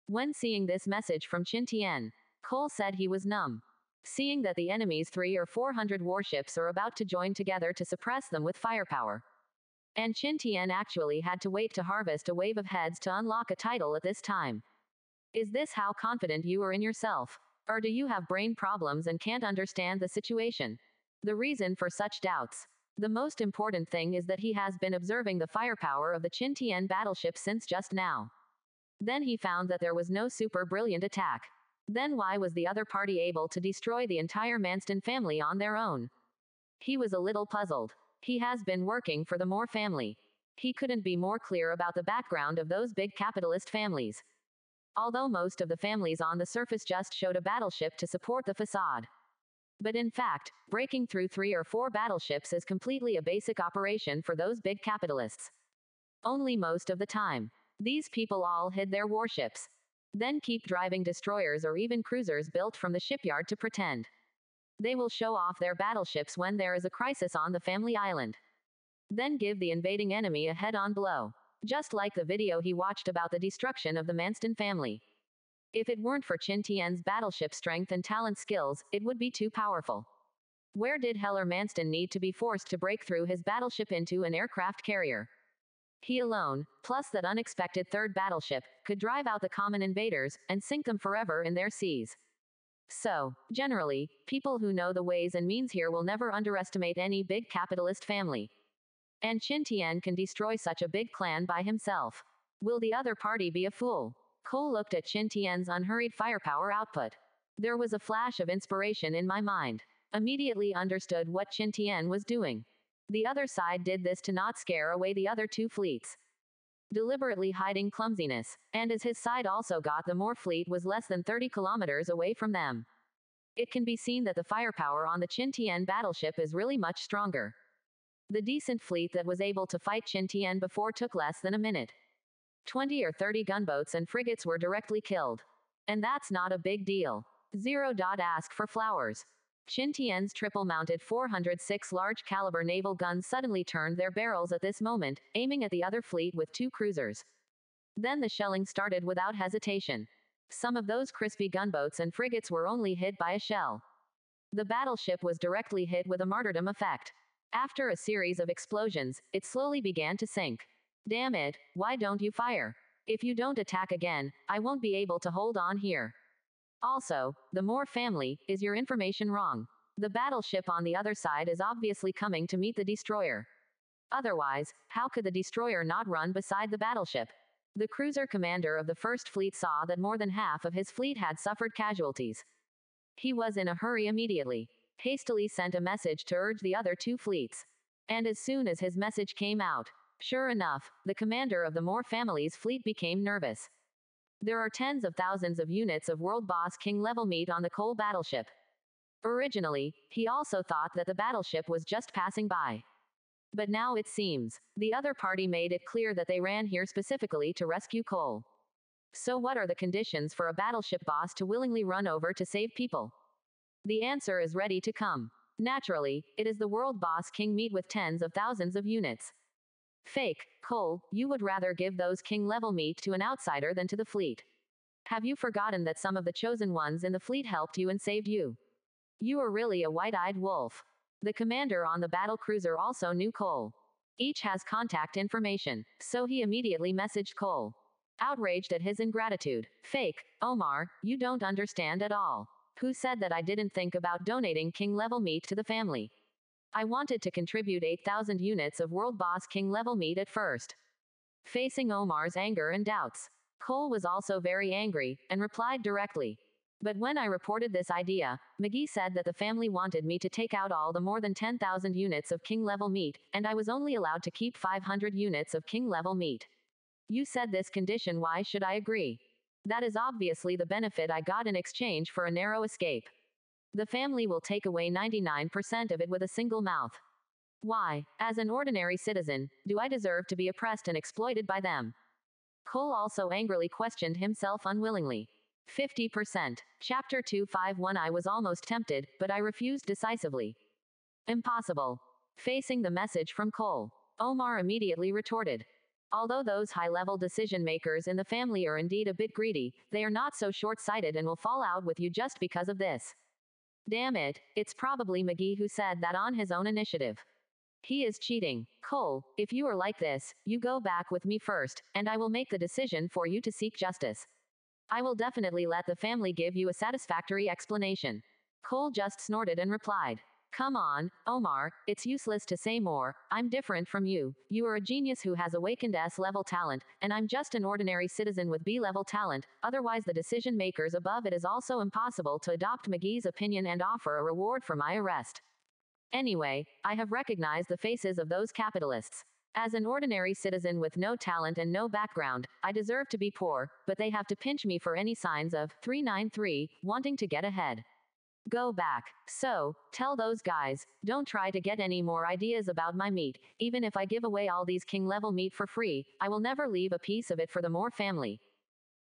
When seeing this message from Qin Tian, Cole said he was numb. Seeing that the enemy's 300 or 400 warships are about to join together to suppress them with firepower. And Qin Tian actually had to wait to harvest a wave of heads to unlock a title at this time. Is this how confident you are in yourself? Or do you have brain problems and can't understand the situation? The reason for such doubts. The most important thing is that he has been observing the firepower of the Qin Tian battleship since just now. Then he found that there was no super brilliant attack. Then why was the other party able to destroy the entire Manston family on their own? He was a little puzzled. He has been working for the Moore family. He couldn't be more clear about the background of those big capitalist families. Although most of the families on the surface just showed a battleship to support the facade. But in fact, breaking through 3 or 4 battleships is completely a basic operation for those big capitalists. Only most of the time, these people all hid their warships. Then keep driving destroyers or even cruisers built from the shipyard to pretend. They will show off their battleships when there is a crisis on the family island. Then give the invading enemy a head-on blow. Just like the video he watched about the destruction of the Manston family. If it weren't for Qin Tian's battleship strength and talent skills, it would be too powerful. Where did Heller Manston need to be forced to break through his battleship into an aircraft carrier? He alone, plus that unexpected third battleship, could drive out the common invaders and sink them forever in their seas. So, generally, people who know the ways and means here will never underestimate any big capitalist family. And Qin Tian can destroy such a big clan by himself. Will the other party be a fool? Cole looked at Qin Tian's unhurried firepower output. There was a flash of inspiration in my mind. Immediately understood what Qin Tian was doing. The other side did this to not scare away the other two fleets. Deliberately hiding clumsiness, and as his side also got the more fleet was less than 30 kilometers away from them. It can be seen that the firepower on the Qin Tian battleship is really much stronger. The decent fleet that was able to fight Qin Tian before took less than a minute. 20 or 30 gunboats and frigates were directly killed. And that's not a big deal. Ask for flowers. Qin Tian's triple-mounted 406 large-caliber naval guns suddenly turned their barrels at this moment, aiming at the other fleet with two cruisers. Then the shelling started without hesitation. Some of those crispy gunboats and frigates were only hit by a shell. The battleship was directly hit with a martyrdom effect. After a series of explosions, it slowly began to sink. Damn it, why don't you fire? If you don't attack again, I won't be able to hold on here. Also, the Moore family, is your information wrong? The battleship on the other side is obviously coming to meet the destroyer. Otherwise, how could the destroyer not run beside the battleship? The cruiser commander of the First Fleet saw that more than half of his fleet had suffered casualties. He was in a hurry immediately. Hastily sent a message to urge the other two fleets. And as soon as his message came out, sure enough, the commander of the Moore family's fleet became nervous. There are tens of thousands of units of World Boss King level meat on the Cole battleship. Originally, he also thought that the battleship was just passing by. But now it seems, the other party made it clear that they ran here specifically to rescue Cole. So what are the conditions for a battleship boss to willingly run over to save people? The answer is ready to come. Naturally, it is the World Boss King meat with tens of thousands of units. Fake, Cole, you would rather give those king level meat to an outsider than to the fleet. Have you forgotten that some of the chosen ones in the fleet helped you and saved you? You are really a white-eyed wolf. The commander on the battle cruiser also knew Cole. Each has contact information, so he immediately messaged Cole. Outraged at his ingratitude. Fake, Omar, you don't understand at all. Who said that I didn't think about donating king level meat to the family? I wanted to contribute 8,000 units of World Boss King level meat at first. Facing Omar's anger and doubts, Cole was also very angry, and replied directly. But when I reported this idea, McGee said that the family wanted me to take out all the more than 10,000 units of King level meat, and I was only allowed to keep 500 units of King level meat. You said this condition, why should I agree? That is obviously the benefit I got in exchange for a narrow escape. The family will take away 99% of it with a single mouth. Why, as an ordinary citizen, do I deserve to be oppressed and exploited by them? Cole also angrily questioned himself unwillingly. 50%. Chapter 251. I was almost tempted, but I refused decisively. Impossible. Facing the message from Cole, Omar immediately retorted. Although those high-level decision-makers in the family are indeed a bit greedy, they are not so short-sighted and will fall out with you just because of this. Damn it, it's probably McGee who said that on his own initiative. He is cheating. Cole, if you are like this, you go back with me first, and I will make the decision for you to seek justice. I will definitely let the family give you a satisfactory explanation. Cole just snorted and replied. Come on, Omar, it's useless to say more. I'm different from you. You are a genius who has awakened S-level talent, and I'm just an ordinary citizen with B-level talent. Otherwise the decision makers above it is also impossible to adopt McGee's opinion and offer a reward for my arrest. Anyway, I have recognized the faces of those capitalists. As an ordinary citizen with no talent and no background, I deserve to be poor, but they have to pinch me for any signs of 393, wanting to get ahead. Go back. So, tell those guys, don't try to get any more ideas about my meat. Even if I give away all these king level meat for free, I will never leave a piece of it for the Moore family.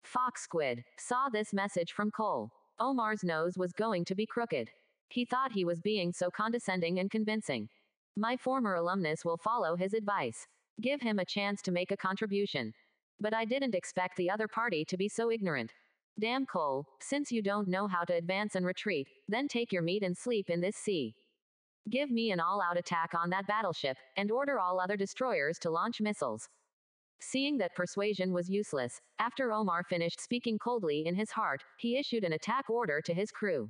Fox Squid saw this message from Cole. Omar's nose was going to be crooked. He thought he was being so condescending and convincing. My former alumnus will follow his advice. Give him a chance to make a contribution. But I didn't expect the other party to be so ignorant. Damn Cole, since you don't know how to advance and retreat, then take your meat and sleep in this sea. Give me an all-out attack on that battleship, and order all other destroyers to launch missiles. Seeing that persuasion was useless, after Omar finished speaking coldly in his heart, he issued an attack order to his crew.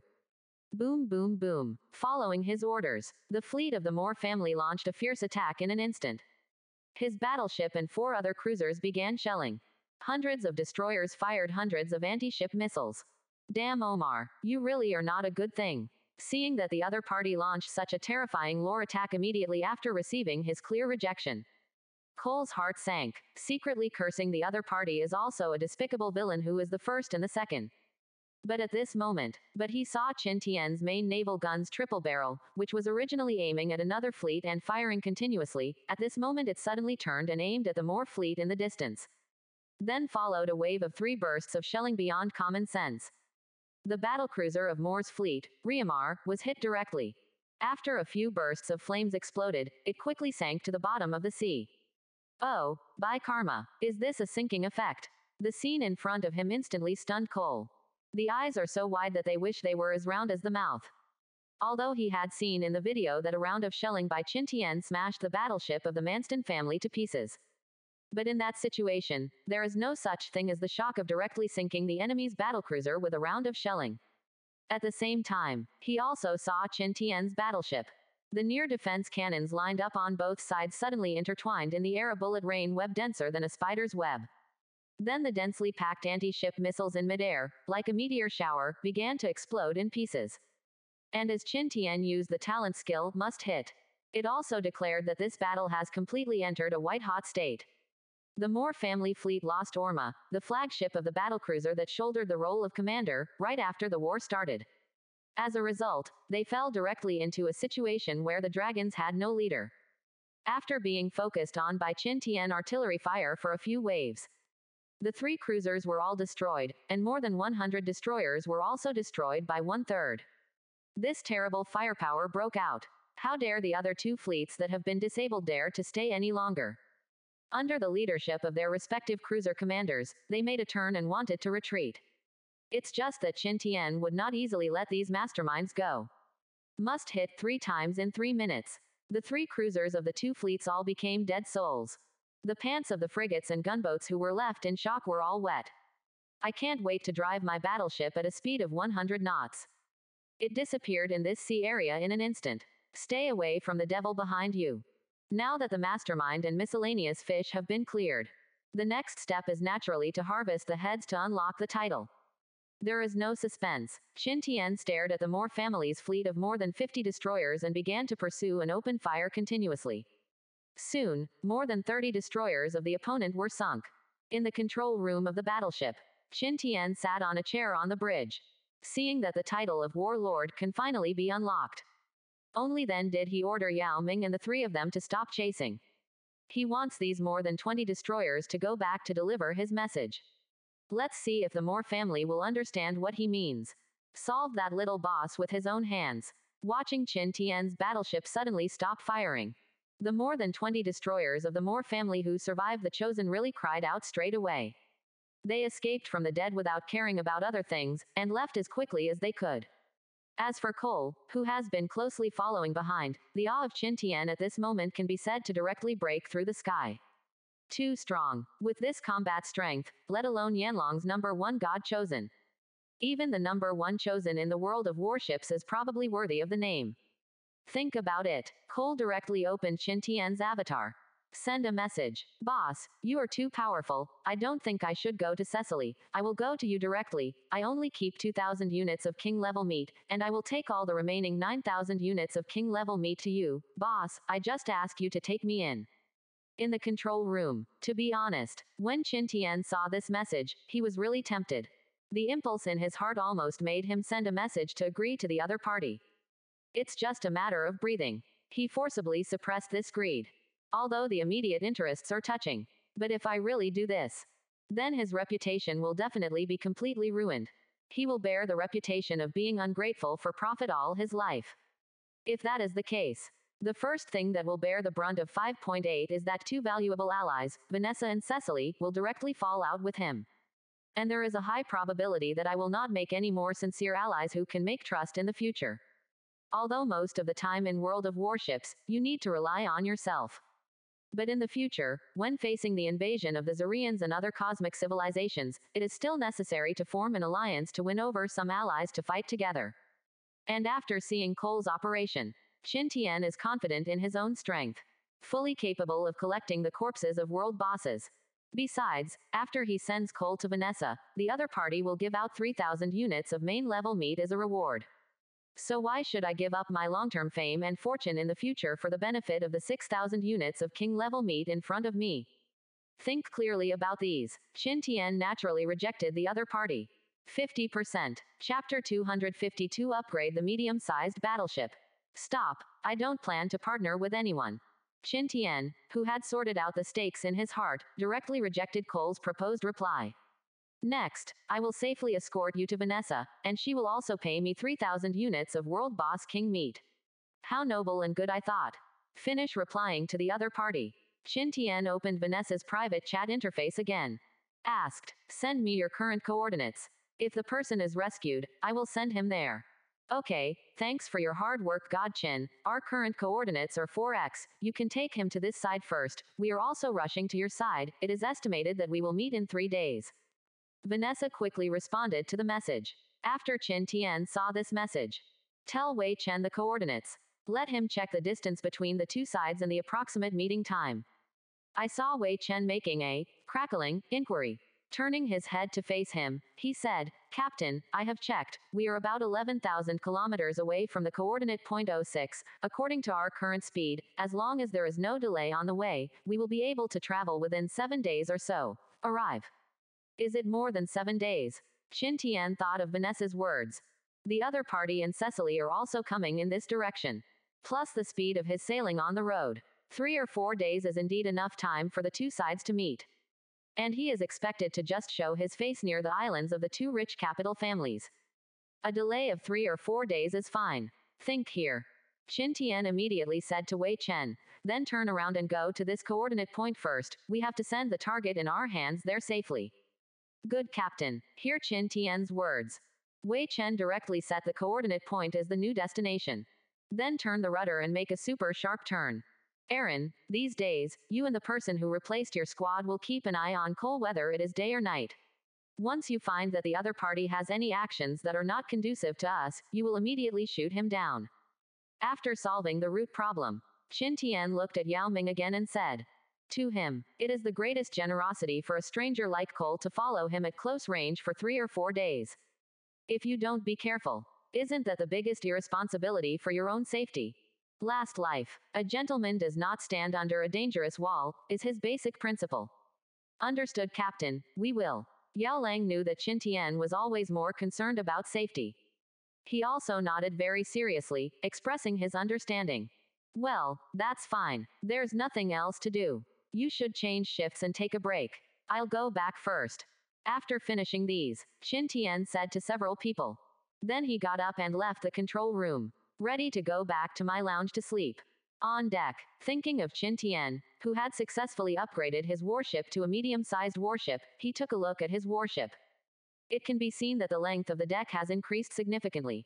Boom, boom, boom. Following his orders, the fleet of the Moore family launched a fierce attack in an instant. His battleship and 4 other cruisers began shelling. Hundreds of destroyers fired hundreds of anti-ship missiles. Damn, Omar, you really are not a good thing. Seeing that the other party launched such a terrifying lore attack immediately after receiving his clear rejection, Cole's heart sank, secretly cursing the other party as also a despicable villain who is the first and the second. But at this moment, he saw Qin Tian's main naval gun's triple barrel, which was originally aiming at another fleet and firing continuously. At this moment it suddenly turned and aimed at the Moore fleet in the distance. Then followed a wave of 3 bursts of shelling beyond common sense. The battlecruiser of Moore's fleet, Riamar, was hit directly. After a few bursts of flames exploded, it quickly sank to the bottom of the sea. Oh, by karma, is this a sinking effect? The scene in front of him instantly stunned Cole. The eyes are so wide that they wish they were as round as the mouth. Although he had seen in the video that a round of shelling by Qin Tian smashed the battleship of the Manston family to pieces. But in that situation, there is no such thing as the shock of directly sinking the enemy's battlecruiser with a round of shelling. At the same time, he also saw Qin Tian's battleship. The near defense cannons lined up on both sides suddenly intertwined in the air, a bullet rain web denser than a spider's web. Then the densely packed anti-ship missiles in midair, like a meteor shower, began to explode in pieces. And as Qin Tian used the talent skill, must hit, it also declared that this battle has completely entered a white-hot state. The Moore family fleet lost Orma, the flagship of the battlecruiser that shouldered the role of commander, right after the war started. As a result, they fell directly into a situation where the dragons had no leader. After being focused on by Qin Tian artillery fire for a few waves, the 3 cruisers were all destroyed, and more than 100 destroyers were also destroyed by 1/3. This terrible firepower broke out. How dare the other 2 fleets that have been disabled dare to stay any longer? Under the leadership of their respective cruiser commanders, they made a turn and wanted to retreat. It's just that Qin Tian would not easily let these masterminds go. Must hit 3 times in 3 minutes. The 3 cruisers of the 2 fleets all became dead souls. The pants of the frigates and gunboats who were left in shock were all wet. I can't wait to drive my battleship at a speed of 100 knots. It disappeared in this sea area in an instant. Stay away from the devil behind you. Now that the mastermind and miscellaneous fish have been cleared, the next step is naturally to harvest the heads to unlock the title. There is no suspense. Qin Tian stared at the Moore family's fleet of more than 50 destroyers and began to pursue and open fire continuously. Soon, more than 30 destroyers of the opponent were sunk. In the control room of the battleship, Qin Tian sat on a chair on the bridge. Seeing that the title of warlord can finally be unlocked, only then did he order Yao Ming and the 3 of them to stop chasing. He wants these more than 20 destroyers to go back to deliver his message. Let's see if the Moore family will understand what he means. Solve that little boss with his own hands. Watching Qin Tian's battleship suddenly stop firing, the more than 20 destroyers of the Moore family who survived the Chosen really cried out straight away. They escaped from the dead without caring about other things, and left as quickly as they could. As for Cole, who has been closely following behind, the awe of Qin Tian at this moment can be said to directly break through the sky. Too strong. With this combat strength, let alone Yanlong's number 1 god chosen. Even the number 1 chosen in the world of warships is probably worthy of the name. Think about it. Cole directly opened Qin Tian's avatar. Send a message. Boss, you are too powerful. I don't think I should go to Cecily. I will go to you directly. I only keep 2,000 units of king level meat, and I will take all the remaining 9,000 units of king level meat to you. Boss, I just ask you to take me in. In the control room, to be honest, when Qin Tian saw this message, he was really tempted. The impulse in his heart almost made him send a message to agree to the other party. It's just a matter of breathing. He forcibly suppressed this greed. Although the immediate interests are touching. But if I really do this, then his reputation will definitely be completely ruined. He will bear the reputation of being ungrateful for profit all his life. If that is the case, the first thing that will bear the brunt of 5.8 is that 2 valuable allies, Vanessa and Cecily, will directly fall out with him. And there is a high probability that I will not make any more sincere allies who can make trust in the future. Although most of the time in World of Warships, you need to rely on yourself. But in the future, when facing the invasion of the Zarians and other cosmic civilizations, it is still necessary to form an alliance to win over some allies to fight together. And after seeing Cole's operation, Qin Tian is confident in his own strength, fully capable of collecting the corpses of world bosses. Besides, after he sends Cole to Vanessa, the other party will give out 3,000 units of main-level meat as a reward. So why should I give up my long-term fame and fortune in the future for the benefit of the 6,000 units of king-level meat in front of me? Think clearly about these. Qin Tian naturally rejected the other party. 50%. Chapter 252 Upgrade the medium-sized battleship. Stop. I don't plan to partner with anyone. Qin Tian, who had sorted out the stakes in his heart, directly rejected Cole's proposed reply. Next, I will safely escort you to Vanessa, and she will also pay me 3,000 units of world boss king meat. How noble and good, I thought. Finish replying to the other party. Qin Tian opened Vanessa's private chat interface again. Asked, send me your current coordinates. If the person is rescued, I will send him there. Okay, thanks for your hard work, God Qin. Our current coordinates are 4x. You can take him to this side first. We are also rushing to your side. It is estimated that we will meet in 3 days. Vanessa quickly responded to the message. After Qin Tian saw this message, tell Wei Chen the coordinates. Let him check the distance between the two sides and the approximate meeting time. I saw Wei Chen making a crackling inquiry. Turning his head to face him, he said, Captain, I have checked. We are about 11,000 kilometers away from the coordinate point 06. According to our current speed, as long as there is no delay on the way, we will be able to travel within 7 days or so. Arrive. Is it more than 7 days? Qin Tian thought of Vanessa's words. The other party and Cecily are also coming in this direction. Plus the speed of his sailing on the road. 3 or 4 days is indeed enough time for the two sides to meet. And he is expected to just show his face near the islands of the two rich capital families. A delay of 3 or 4 days is fine. Think here. Qin Tian immediately said to Wei Chen, then turn around and go to this coordinate point first. We have to send the target in our hands there safely. Good Captain. Hear Qin Tian's words. Wei Chen directly set the coordinate point as the new destination. Then turn the rudder and make a super sharp turn. Aaron, these days, you and the person who replaced your squad will keep an eye on Cole whether it is day or night. Once you find that the other party has any actions that are not conducive to us, you will immediately shoot him down. After solving the root problem, Qin Tian looked at Yao Ming again and said to him, it is the greatest generosity for a stranger like Cole to follow him at close range for 3 or 4 days. If you don't be careful, isn't that the biggest irresponsibility for your own safety? Last life, a gentleman does not stand under a dangerous wall, is his basic principle. Understood, Captain, we will. Yao Lang knew that Qin Tian was always more concerned about safety. He also nodded very seriously, expressing his understanding. Well, that's fine. There's nothing else to do. You should change shifts and take a break. I'll go back first. After finishing these, Qin Tian said to several people. Then he got up and left the control room. Ready to go back to my lounge to sleep. On deck, thinking of Qin Tian, who had successfully upgraded his warship to a medium-sized warship, he took a look at his warship. It can be seen that the length of the deck has increased significantly.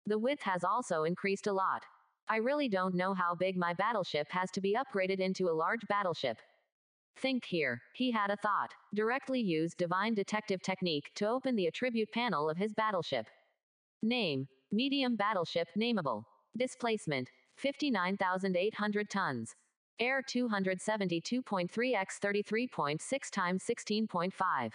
The width has also increased a lot. I really don't know how big my battleship has to be upgraded into a large battleship. Think here, he had a thought. Directly used divine detective technique to open the attribute panel of his battleship. Name, medium battleship, nameable. Displacement, 59,800 tons. Air 272.3 x 33.6 times 16.5.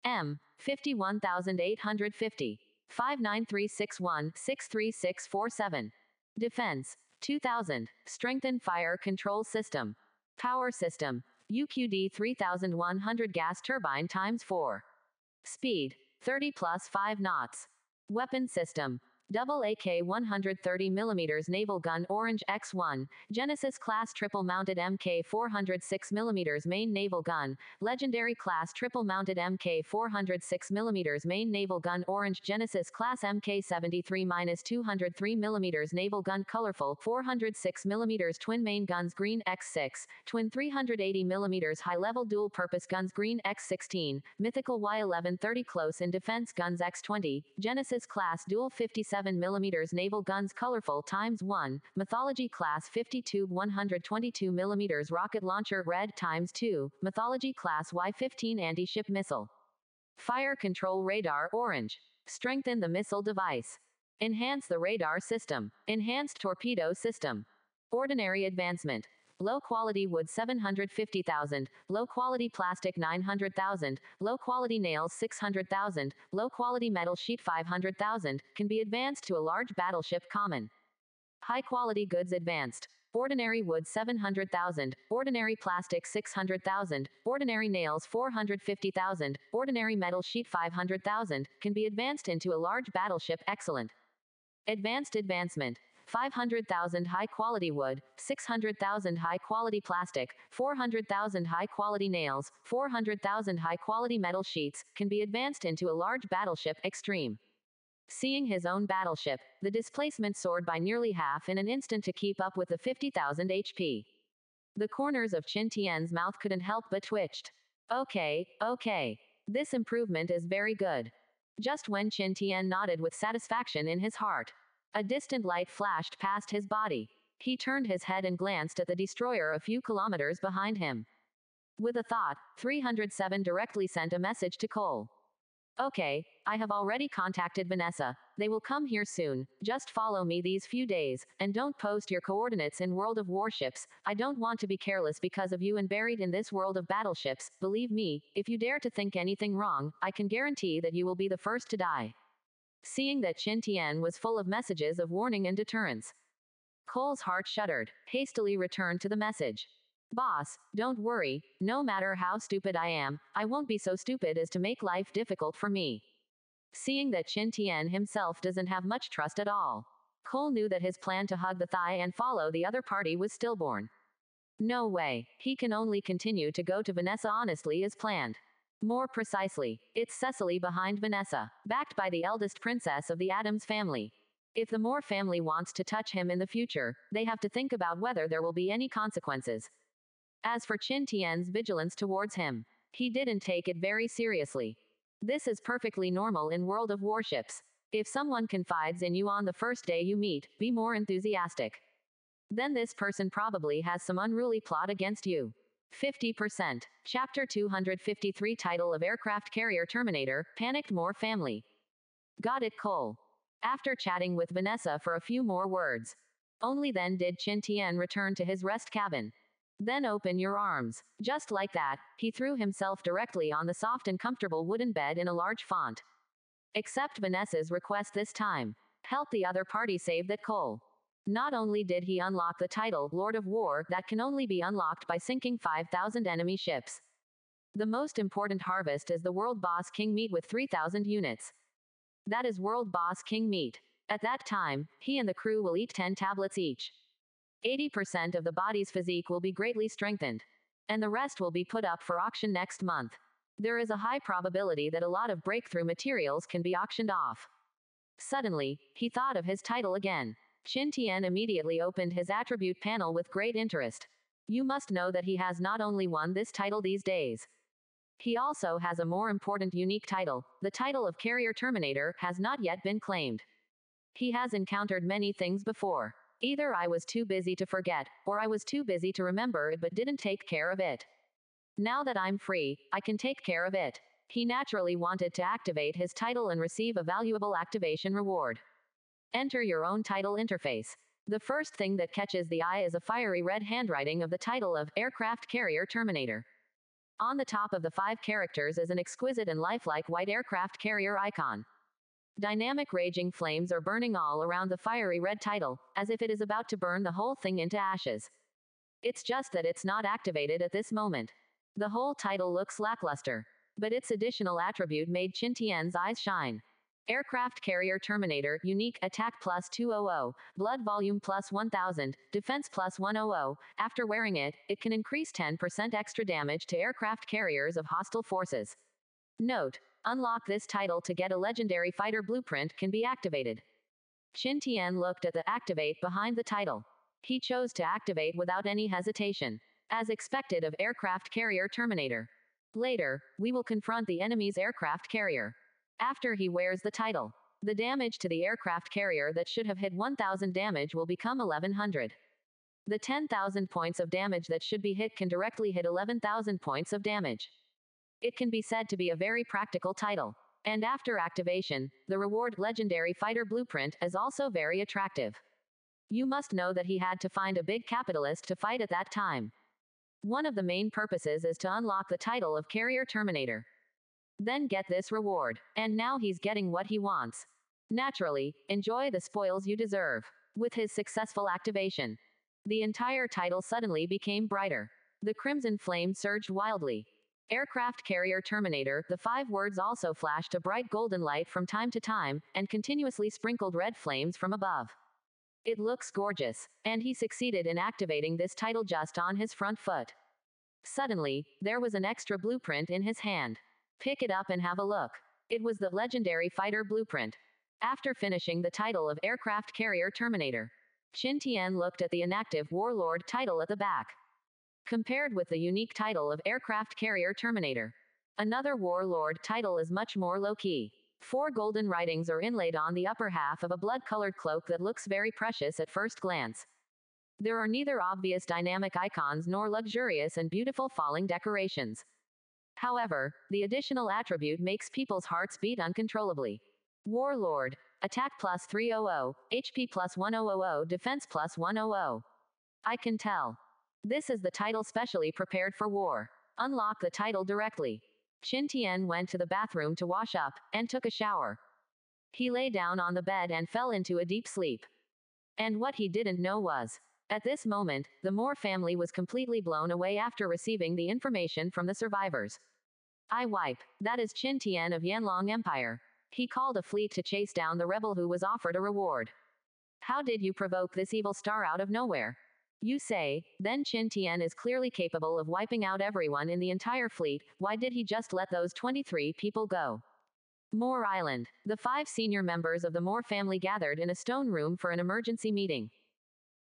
M, 51,850. 59361 63647. Defense, 2000. Strengthened fire control system. Power system, UQD 3100 gas turbine times 4. Speed, 30 plus 5 knots. Weapon system, double AK 130 mm naval gun Orange X1, Genesis class triple mounted Mk 406 mm main naval gun, legendary class triple mounted Mk 406 mm main naval gun Orange Genesis class Mk 73-203 mm naval gun colorful 406 mm twin main guns Green X6, twin 380 mm high level dual purpose guns Green X16, mythical Y1130 close in defense guns X20, Genesis class dual 57 107mm naval guns colorful ×1, mythology class 50 tube 122mm rocket launcher red ×2, mythology class Y-15 anti-ship missile. Fire control radar orange. Strengthen the missile device. Enhance the radar system. Enhanced torpedo system. Ordinary advancement. Low quality wood 750,000, low quality plastic 900,000, low quality nails 600,000, low quality metal sheet 500,000, can be advanced to a large battleship common. High quality goods advanced. Ordinary wood 700,000, ordinary plastic 600,000, ordinary nails 450,000, ordinary metal sheet 500,000, can be advanced into a large battleship excellent. Advanced advancement. 500,000 high quality wood, 600,000 high quality plastic, 400,000 high quality nails, 400,000 high quality metal sheets, can be advanced into a large battleship extreme. Seeing his own battleship, the displacement soared by nearly half in an instant to keep up with the 50,000 HP. The corners of Qin Tian's mouth couldn't help but twitched. Okay. This improvement is very good. Just when Qin Tian nodded with satisfaction in his heart, a distant light flashed past his body. He turned his head and glanced at the destroyer a few kilometers behind him. With a thought, 307 directly sent a message to Cole. Okay, I have already contacted Vanessa. They will come here soon. Just follow me these few days, and don't post your coordinates in World of Warships. I don't want to be careless because of you and buried in this world of battleships. Believe me, if you dare to think anything wrong, I can guarantee that you will be the first to die. Seeing that Qin Tian was full of messages of warning and deterrence, Cole's heart shuddered, hastily returned to the message. Boss, don't worry, no matter how stupid I am, I won't be so stupid as to make life difficult for me. Seeing that Qin Tian himself doesn't have much trust at all, Cole knew that his plan to hug the thigh and follow the other party was stillborn. No way, he can only continue to go to Vanessa honestly as planned. More precisely, it's Cecily behind Vanessa, backed by the eldest princess of the Addams family. If the Moore family wants to touch him in the future, they have to think about whether there will be any consequences. As for Qin Tian's vigilance towards him, he didn't take it very seriously. This is perfectly normal in World of Warships. If someone confides in you on the first day you meet, be more enthusiastic. Then this person probably has some unruly plot against you. 50%. Chapter 253 Title of Aircraft Carrier Terminator, Panicked Moore Family. Got it, Cole. After chatting with Vanessa for a few more words, only then did Qin Tian return to his rest cabin. Then open your arms. Just like that, he threw himself directly on the soft and comfortable wooden bed in a large font. Accept Vanessa's request this time. Help the other party save that Cole. Not only did he unlock the title, Lord of War, that can only be unlocked by sinking 5,000 enemy ships. The most important harvest is the World Boss King meat with 3,000 units. That is World Boss King meat. At that time, he and the crew will eat 10 tablets each. 80% of the body's physique will be greatly strengthened, and the rest will be put up for auction next month. There is a high probability that a lot of breakthrough materials can be auctioned off. Suddenly, he thought of his title again. Qin Tian immediately opened his attribute panel with great interest. You must know that he has not only won this title these days. He also has a more important unique title. The title of Carrier Terminator has not yet been claimed. He has encountered many things before. Either I was too busy to forget, or I was too busy to remember it but didn't take care of it. Now that I'm free, I can take care of it. He naturally wanted to activate his title and receive a valuable activation reward. Enter your own title interface. The first thing that catches the eye is a fiery red handwriting of the title of Aircraft Carrier Terminator. On the top of the 5 characters is an exquisite and lifelike white aircraft carrier icon. Dynamic raging flames are burning all around the fiery red title, as if it is about to burn the whole thing into ashes. It's just that it's not activated at this moment. The whole title looks lackluster, but its additional attribute made Qin Tian's eyes shine. Aircraft Carrier Terminator, Unique, Attack plus 200, Blood Volume plus 1000, Defense plus 100. After wearing it, it can increase 10% extra damage to aircraft carriers of hostile forces. Note: unlock this title to get a legendary fighter blueprint can be activated. Qin Tian looked at the activate behind the title. He chose to activate without any hesitation, as expected of Aircraft Carrier Terminator. Later, we will confront the enemy's aircraft carrier. After he wears the title, The damage to the aircraft carrier that should have hit 1,000 damage will become 1,100. The 10,000 points of damage that should be hit can directly hit 11,000 points of damage. It can be said to be a very practical title. And after activation, the reward Legendary Fighter Blueprint is also very attractive. You must know that he had to find a big capitalist to fight at that time. One of the main purposes is to unlock the title of Carrier Terminator. Then get this reward. And now he's getting what he wants. Naturally, enjoy the spoils you deserve. With his successful activation, the entire title suddenly became brighter. The crimson flame surged wildly. Aircraft Carrier Terminator, the 5 words also flashed a bright golden light from time to time, and continuously sprinkled red flames from above. It looks gorgeous, and he succeeded in activating this title just on his front foot. Suddenly, there was an extra blueprint in his hand. Pick it up and have a look. It was the Legendary Fighter Blueprint. After finishing the title of Aircraft Carrier Terminator, Qin Tian looked at the inactive Warlord title at the back. Compared with the unique title of Aircraft Carrier Terminator, another Warlord title is much more low-key. 4 golden writings are inlaid on the upper half of a blood-colored cloak that looks very precious at first glance. There are neither obvious dynamic icons nor luxurious and beautiful falling decorations. However, the additional attribute makes people's hearts beat uncontrollably. Warlord. Attack plus 300, HP plus 1000, Defense plus 100. I can tell. This is the title specially prepared for war. Unlock the title directly. Qin Tian went to the bathroom to wash up, and took a shower. He lay down on the bed and fell into a deep sleep. And what he didn't know was, at this moment, the Moore family was completely blown away after receiving the information from the survivors. I wipe. That is Qin Tian of Yanlong Empire. He called a fleet to chase down the rebel who was offered a reward. How did you provoke this evil star out of nowhere? You say, then Qin Tian is clearly capable of wiping out everyone in the entire fleet. Why did he just let those 23 people go? Moore Island. The 5 senior members of the Moore family gathered in a stone room for an emergency meeting.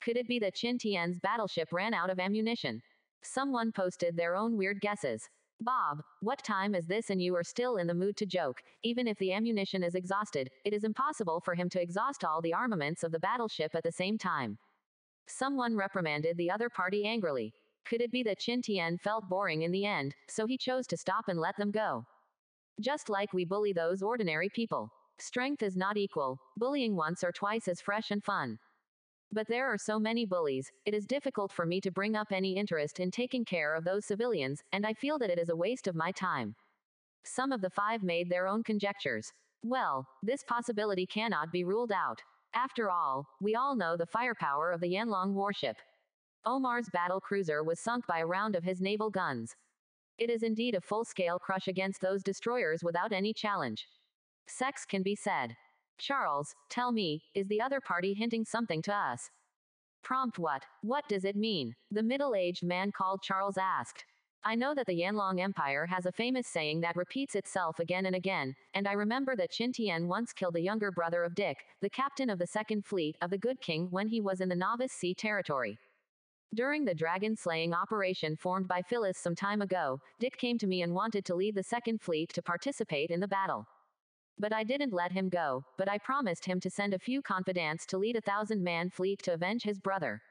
Could it be that Qin Tian's battleship ran out of ammunition? Someone posted their own weird guesses. Bob, what time is this and you are still in the mood to joke? Even if the ammunition is exhausted, it is impossible for him to exhaust all the armaments of the battleship at the same time. Someone reprimanded the other party angrily. Could it be that Qin Tian felt boring in the end, so he chose to stop and let them go? Just like we bully those ordinary people. Strength is not equal. Bullying once or twice is fresh and fun. But there are so many bullies, it is difficult for me to bring up any interest in taking care of those civilians, and I feel that it is a waste of my time. Some of the 5 made their own conjectures. Well, this possibility cannot be ruled out. After all, we all know the firepower of the Yanlong warship. Omar's battle cruiser was sunk by a round of his naval guns. It is indeed a full-scale crush against those destroyers without any challenge. Sex can be said. Charles, tell me, is the other party hinting something to us? Prompt what? What does it mean? The middle-aged man called Charles asked. I know that the Yanlong Empire has a famous saying that repeats itself again and again, and I remember that Qin Tian once killed the younger brother of Dick, the captain of the Second Fleet of the Good King when he was in the Novice Sea territory. During the dragon-slaying operation formed by Phyllis some time ago, Dick came to me and wanted to lead the Second Fleet to participate in the battle. But I didn't let him go, but I promised him to send a few confidants to lead a 1,000-man fleet to avenge his brother.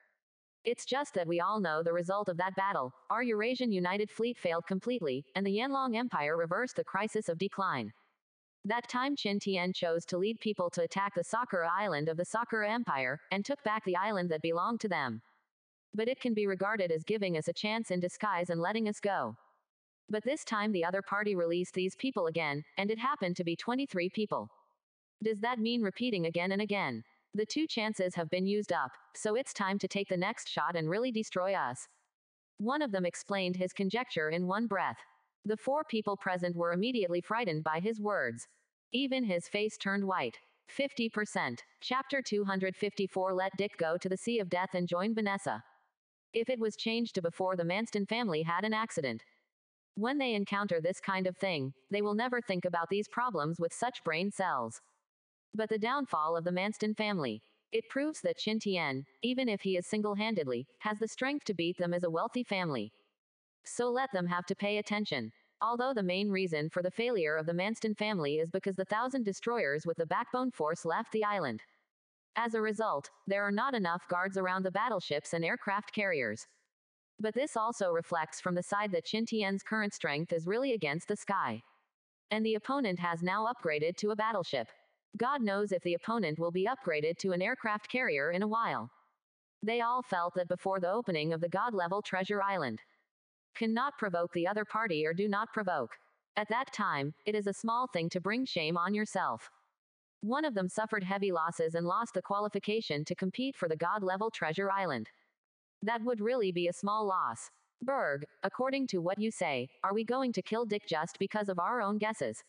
It's just that we all know the result of that battle. Our Eurasian United Fleet failed completely, and the Yanlong Empire reversed the crisis of decline. That time Qin Tian chose to lead people to attack the Sakura Island of the Sakura Empire, and took back the island that belonged to them. But it can be regarded as giving us a chance in disguise and letting us go. But this time the other party released these people again, and it happened to be 23 people. Does that mean repeating again and again? The 2 chances have been used up, so it's time to take the next shot and really destroy us. One of them explained his conjecture in one breath. The 4 people present were immediately frightened by his words. Even his face turned white. 50%. Chapter 254. Let Dick go to the Sea of Death and join Vanessa. If it was changed to before the Manston family had an accident. When they encounter this kind of thing, they will never think about these problems with such brain cells. But the downfall of the Manston family. It proves that Qin Tian, even if he is single-handedly, has the strength to beat them as a wealthy family. So let them have to pay attention. Although the main reason for the failure of the Manston family is because the 1,000 destroyers with the backbone force left the island. As a result, there are not enough guards around the battleships and aircraft carriers. But this also reflects from the side that Qin Tian's current strength is really against the sky. And the opponent has now upgraded to a battleship. God knows if the opponent will be upgraded to an aircraft carrier in a while. They all felt that before the opening of the God-level treasure island. Cannot provoke the other party or do not provoke. At that time, it is a small thing to bring shame on yourself. One of them suffered heavy losses and lost the qualification to compete for the God-level treasure island. That would really be a small loss. Berg, according to what you say, are we going to kill Dick just because of our own guesses?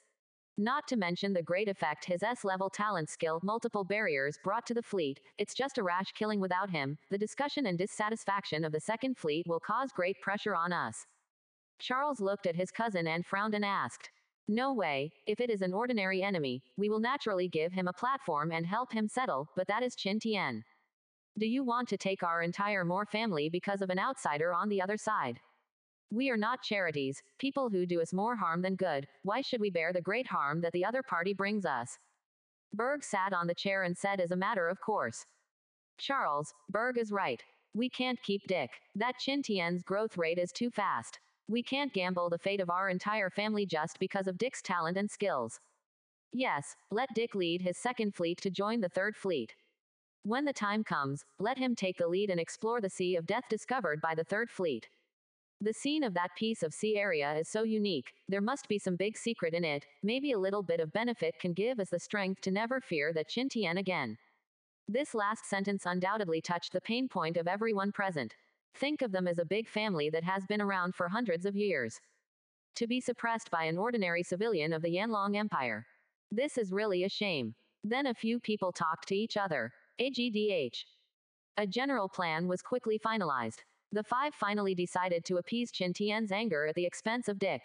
Not to mention the great effect his S-level talent skill, multiple barriers brought to the fleet, it's just a rash killing without him, the discussion and dissatisfaction of the second fleet will cause great pressure on us. Charles looked at his cousin and frowned and asked. No way, if it is an ordinary enemy, we will naturally give him a platform and help him settle, but that is Qin Tian. Do you want to take our entire Moore family because of an outsider on the other side? We are not charities, people who do us more harm than good, why should we bear the great harm that the other party brings us? Berg sat on the chair and said as a matter of course. Charles, Berg is right. We can't keep Dick. That Qin Tian's growth rate is too fast. We can't gamble the fate of our entire family just because of Dick's talent and skills. Yes, let Dick lead his second fleet to join the third fleet. When the time comes, let him take the lead and explore the Sea of Death discovered by the third fleet. The scene of that piece of sea area is so unique, there must be some big secret in it, maybe a little bit of benefit can give us the strength to never fear that Qin Tian again. This last sentence undoubtedly touched the pain point of everyone present. Think of them as a big family that has been around for hundreds of years. To be suppressed by an ordinary civilian of the Yanlong Empire. This is really a shame. Then a few people talked to each other. AGDH. A general plan was quickly finalized. The five finally decided to appease Qin Tian's anger at the expense of Dick.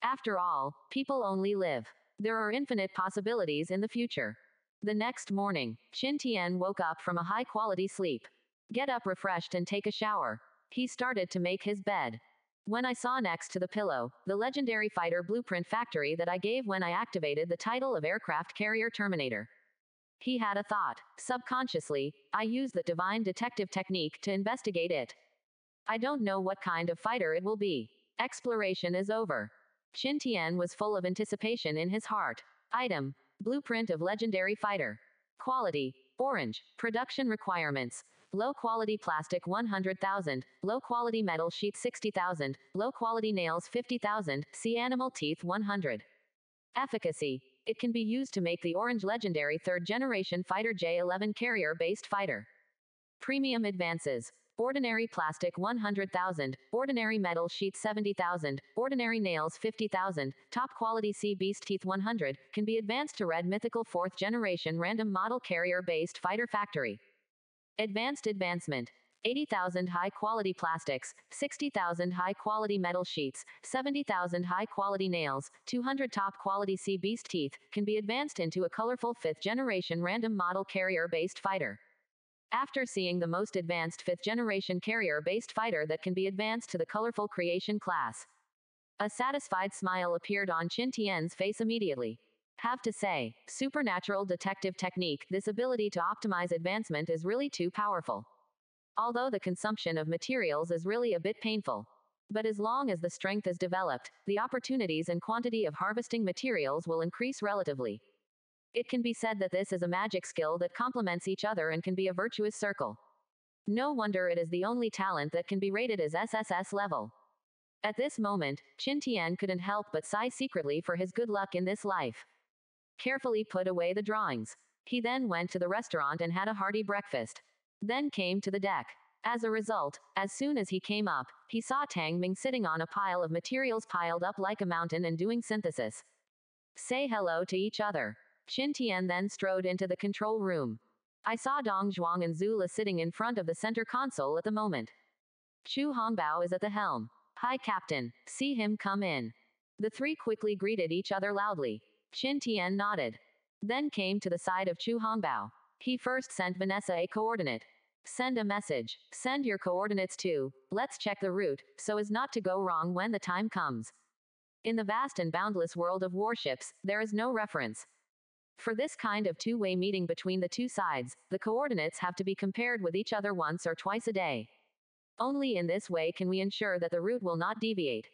After all, people only live. There are infinite possibilities in the future. The next morning, Qin Tian woke up from a high-quality sleep. Get up refreshed and take a shower. He started to make his bed. When I saw next to the pillow, the legendary fighter blueprint factory that I gave when I activated the title of Aircraft Carrier Terminator. He had a thought. Subconsciously, I used the divine detective technique to investigate it. I don't know what kind of fighter it will be. Exploration is over. Qin Tian was full of anticipation in his heart. Item. Blueprint of legendary fighter. Quality. Orange. Production requirements. Low quality plastic 100,000, low quality metal sheet 60,000, low quality nails 50,000, sea animal teeth 100. Efficacy. It can be used to make the orange legendary 3rd generation fighter J-11 carrier based fighter. Premium advances. Ordinary plastic 100,000, ordinary metal sheet 70,000, ordinary nails 50,000, top quality sea beast teeth 100, can be advanced to red mythical 4th generation random model carrier based fighter factory. Advanced advancement. 80,000 high-quality plastics, 60,000 high-quality metal sheets, 70,000 high-quality nails, 200 top-quality sea beast teeth, can be advanced into a colorful 5th-generation random model carrier-based fighter. After seeing the most advanced 5th-generation carrier-based fighter that can be advanced to the colorful creation class, a satisfied smile appeared on Qin Tian's face immediately. Have to say, supernatural detective technique, this ability to optimize advancement is really too powerful. Although the consumption of materials is really a bit painful. But as long as the strength is developed, the opportunities and quantity of harvesting materials will increase relatively. It can be said that this is a magic skill that complements each other and can be a virtuous circle. No wonder it is the only talent that can be rated as SSS level. At this moment, Qin Tian couldn't help but sigh secretly for his good luck in this life. Carefully put away the drawings. He then went to the restaurant and had a hearty breakfast. Then came to the deck. As a result, as soon as he came up, he saw Tang Ming sitting on a pile of materials piled up like a mountain and doing synthesis. Say hello to each other. Qin Tian then strode into the control room. I saw Dong Zhuang and Zula sitting in front of the center console at the moment. Chu Hongbao is at the helm. Hi Captain, see him come in. The three quickly greeted each other loudly. Qin Tian nodded. Then came to the side of Chu Hongbao. He first sent Vanessa a coordinate. Send a message. Send your coordinates too. Let's check the route, so as not to go wrong when the time comes. In the vast and boundless world of warships, there is no reference. For this kind of two-way meeting between the two sides, the coordinates have to be compared with each other once or twice a day. Only in this way can we ensure that the route will not deviate.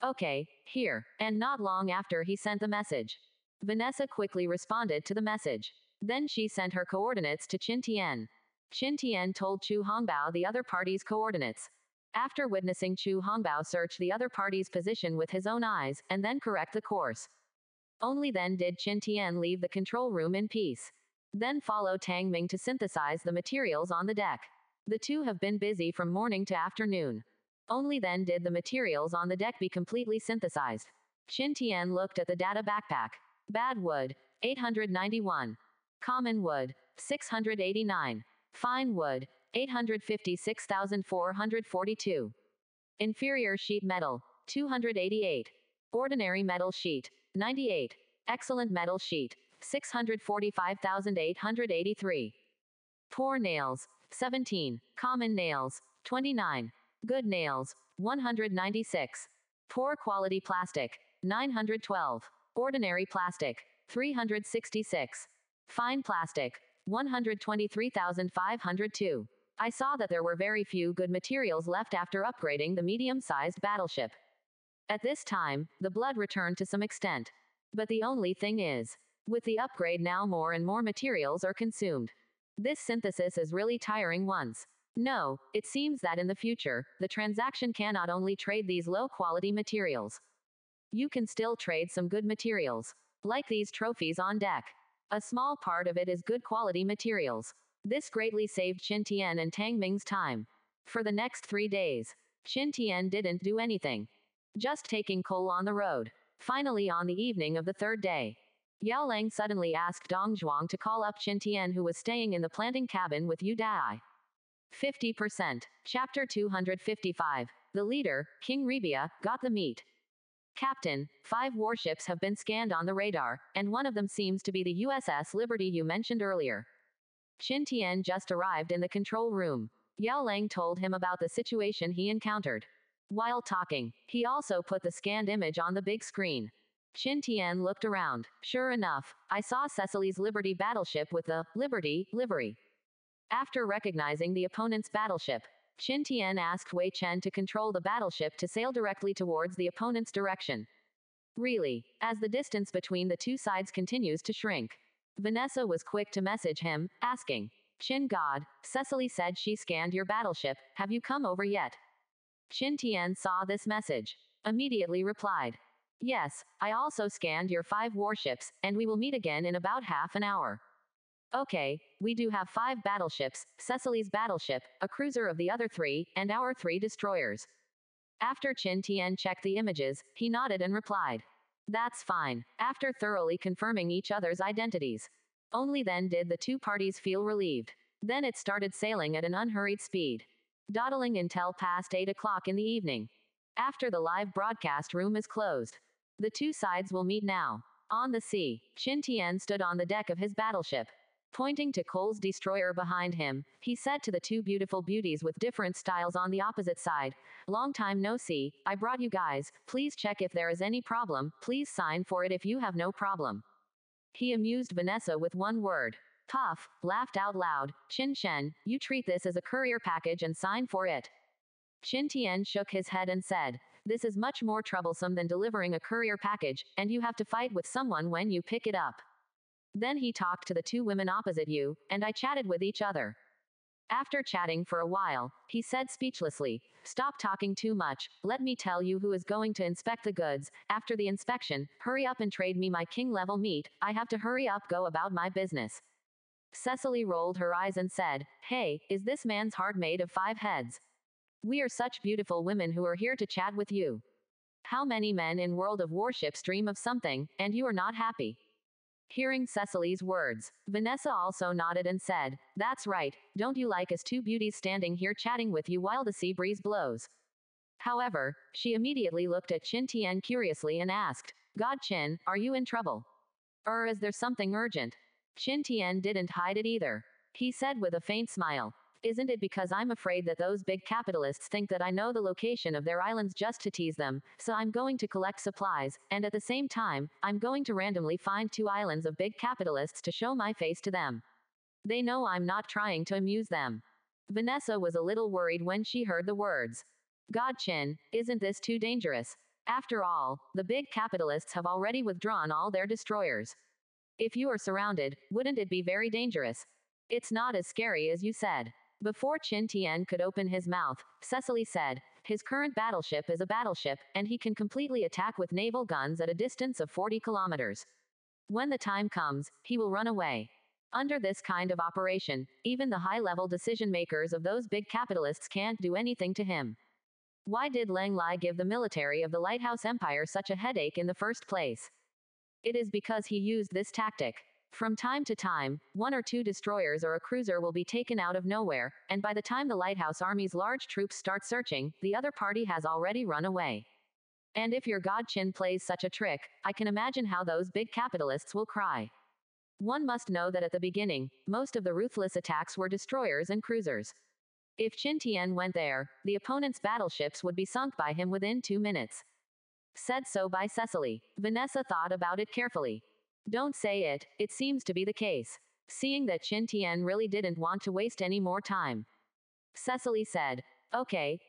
Okay, here. And not long after he sent the message, Vanessa quickly responded to the message. Then she sent her coordinates to Qin Tian. Qin Tian told Chu Hongbao the other party's coordinates. After witnessing Chu Hongbao search the other party's position with his own eyes, and then correct the course. Only then did Qin Tian leave the control room in peace. Then followed Tang Ming to synthesize the materials on the deck. The two have been busy from morning to afternoon. Only then did the materials on the deck be completely synthesized. Qin Tian looked at the data backpack. Bad wood, 891. Common wood, 689. Fine wood, 856,442. Inferior sheet metal, 288. Ordinary metal sheet, 98. Excellent metal sheet, 645,883. Poor nails, 17. Common nails, 29. Good nails, 196. Poor quality plastic, 912. Ordinary plastic, 366. Fine plastic, 123,502. I saw that there were very few good materials left after upgrading the medium-sized battleship. At this time, the blood returned to some extent. But the only thing is, with the upgrade now more and more materials are consumed. This synthesis is really tiring once. No, it seems that in the future, the transaction cannot only trade these low-quality materials. You can still trade some good materials, like these trophies on deck. A small part of it is good quality materials. This greatly saved Qin Tian and Tang Ming's time. For the next 3 days, Qin Tian didn't do anything. Just taking coal on the road. Finally, on the evening of the third day, Yao Lang suddenly asked Dong Zhuang to call up Qin Tian, who was staying in the planting cabin with Yu Dai. 50%. Chapter 255. The leader, King Rebia, got the meat. Captain, 5 warships have been scanned on the radar, and one of them seems to be the USS Liberty you mentioned earlier. Qin Tian just arrived in the control room. Yao Lang told him about the situation he encountered. While talking, he also put the scanned image on the big screen. Qin Tian looked around. Sure enough, I saw Cecily's Liberty battleship with the Liberty livery. After recognizing the opponent's battleship, Qin Tian asked Wei Chen to control the battleship to sail directly towards the opponent's direction. Really, as the distance between the two sides continues to shrink, Vanessa was quick to message him, asking, Qin God, Cecily said she scanned your battleship, have you come over yet? Qin Tian saw this message. Immediately replied, yes, I also scanned your 5 warships, and we will meet again in about half an hour. Okay, we do have 5 battleships, Cecily's battleship, a cruiser of the other 3, and our 3 destroyers. After Qin Tian checked the images, he nodded and replied, that's fine. After thoroughly confirming each other's identities, only then did the two parties feel relieved. Then it started sailing at an unhurried speed, dawdling until past 8 o'clock in the evening. After the live broadcast room is closed, the two sides will meet now. On the sea, Qin Tian stood on the deck of his battleship. Pointing to Cole's destroyer behind him, he said to the 2 beautiful beauties with different styles on the opposite side, long time no see, I brought you guys, please check if there is any problem, please sign for it if you have no problem. He amused Vanessa with one word. Puff, laughed out loud, Qin Shen, you treat this as a courier package and sign for it. Qin Tian shook his head and said, this is much more troublesome than delivering a courier package, and you have to fight with someone when you pick it up. Then he talked to the 2 women opposite you, and I chatted with each other. After chatting for a while, he said speechlessly, stop talking too much, let me tell you who is going to inspect the goods. After the inspection, hurry up and trade me my king-level meat, I have to hurry up, go about my business. Cecily rolled her eyes and said, hey, is this man's heart made of 5 heads? We are such beautiful women who are here to chat with you. How many men in World of Warships dream of something, and you are not happy? Hearing Cecily's words, Vanessa also nodded and said, that's right, don't you like us 2 beauties standing here chatting with you while the sea breeze blows? However, she immediately looked at Qin Tian curiously and asked, God Qin, are you in trouble? Or is there something urgent? Qin Tian didn't hide it either. He said with a faint smile, Isn't it because I'm afraid that those big capitalists think that I know the location of their islands just to tease them, so I'm going to collect supplies, and at the same time, I'm going to randomly find 2 islands of big capitalists to show my face to them. They know I'm not trying to amuse them. Vanessa was a little worried when she heard the words. God, Chin, isn't this too dangerous? After all, the big capitalists have already withdrawn all their destroyers. If you are surrounded, wouldn't it be very dangerous? It's not as scary as you said. Before Chin Tian could open his mouth, Cecily said, his current battleship is a battleship, and he can completely attack with naval guns at a distance of 40 kilometers. When the time comes, he will run away. Under this kind of operation, even the high-level decision makers of those big capitalists can't do anything to him. Why did Leng Lai give the military of the Lighthouse Empire such a headache in the first place? It is because he used this tactic. From time to time, 1 or 2 destroyers or a cruiser will be taken out of nowhere, and by the time the Lighthouse Army's large troops start searching, the other party has already run away. And if your God Chin plays such a trick, I can imagine how those big capitalists will cry. One must know that at the beginning, most of the ruthless attacks were destroyers and cruisers. If Chin Tian went there, the opponent's battleships would be sunk by him within 2 minutes. Said so by Cecily. Vanessa thought about it carefully. Don't say it, it seems to be the case. Seeing that Chin Tian really didn't want to waste any more time. Cecily said, okay,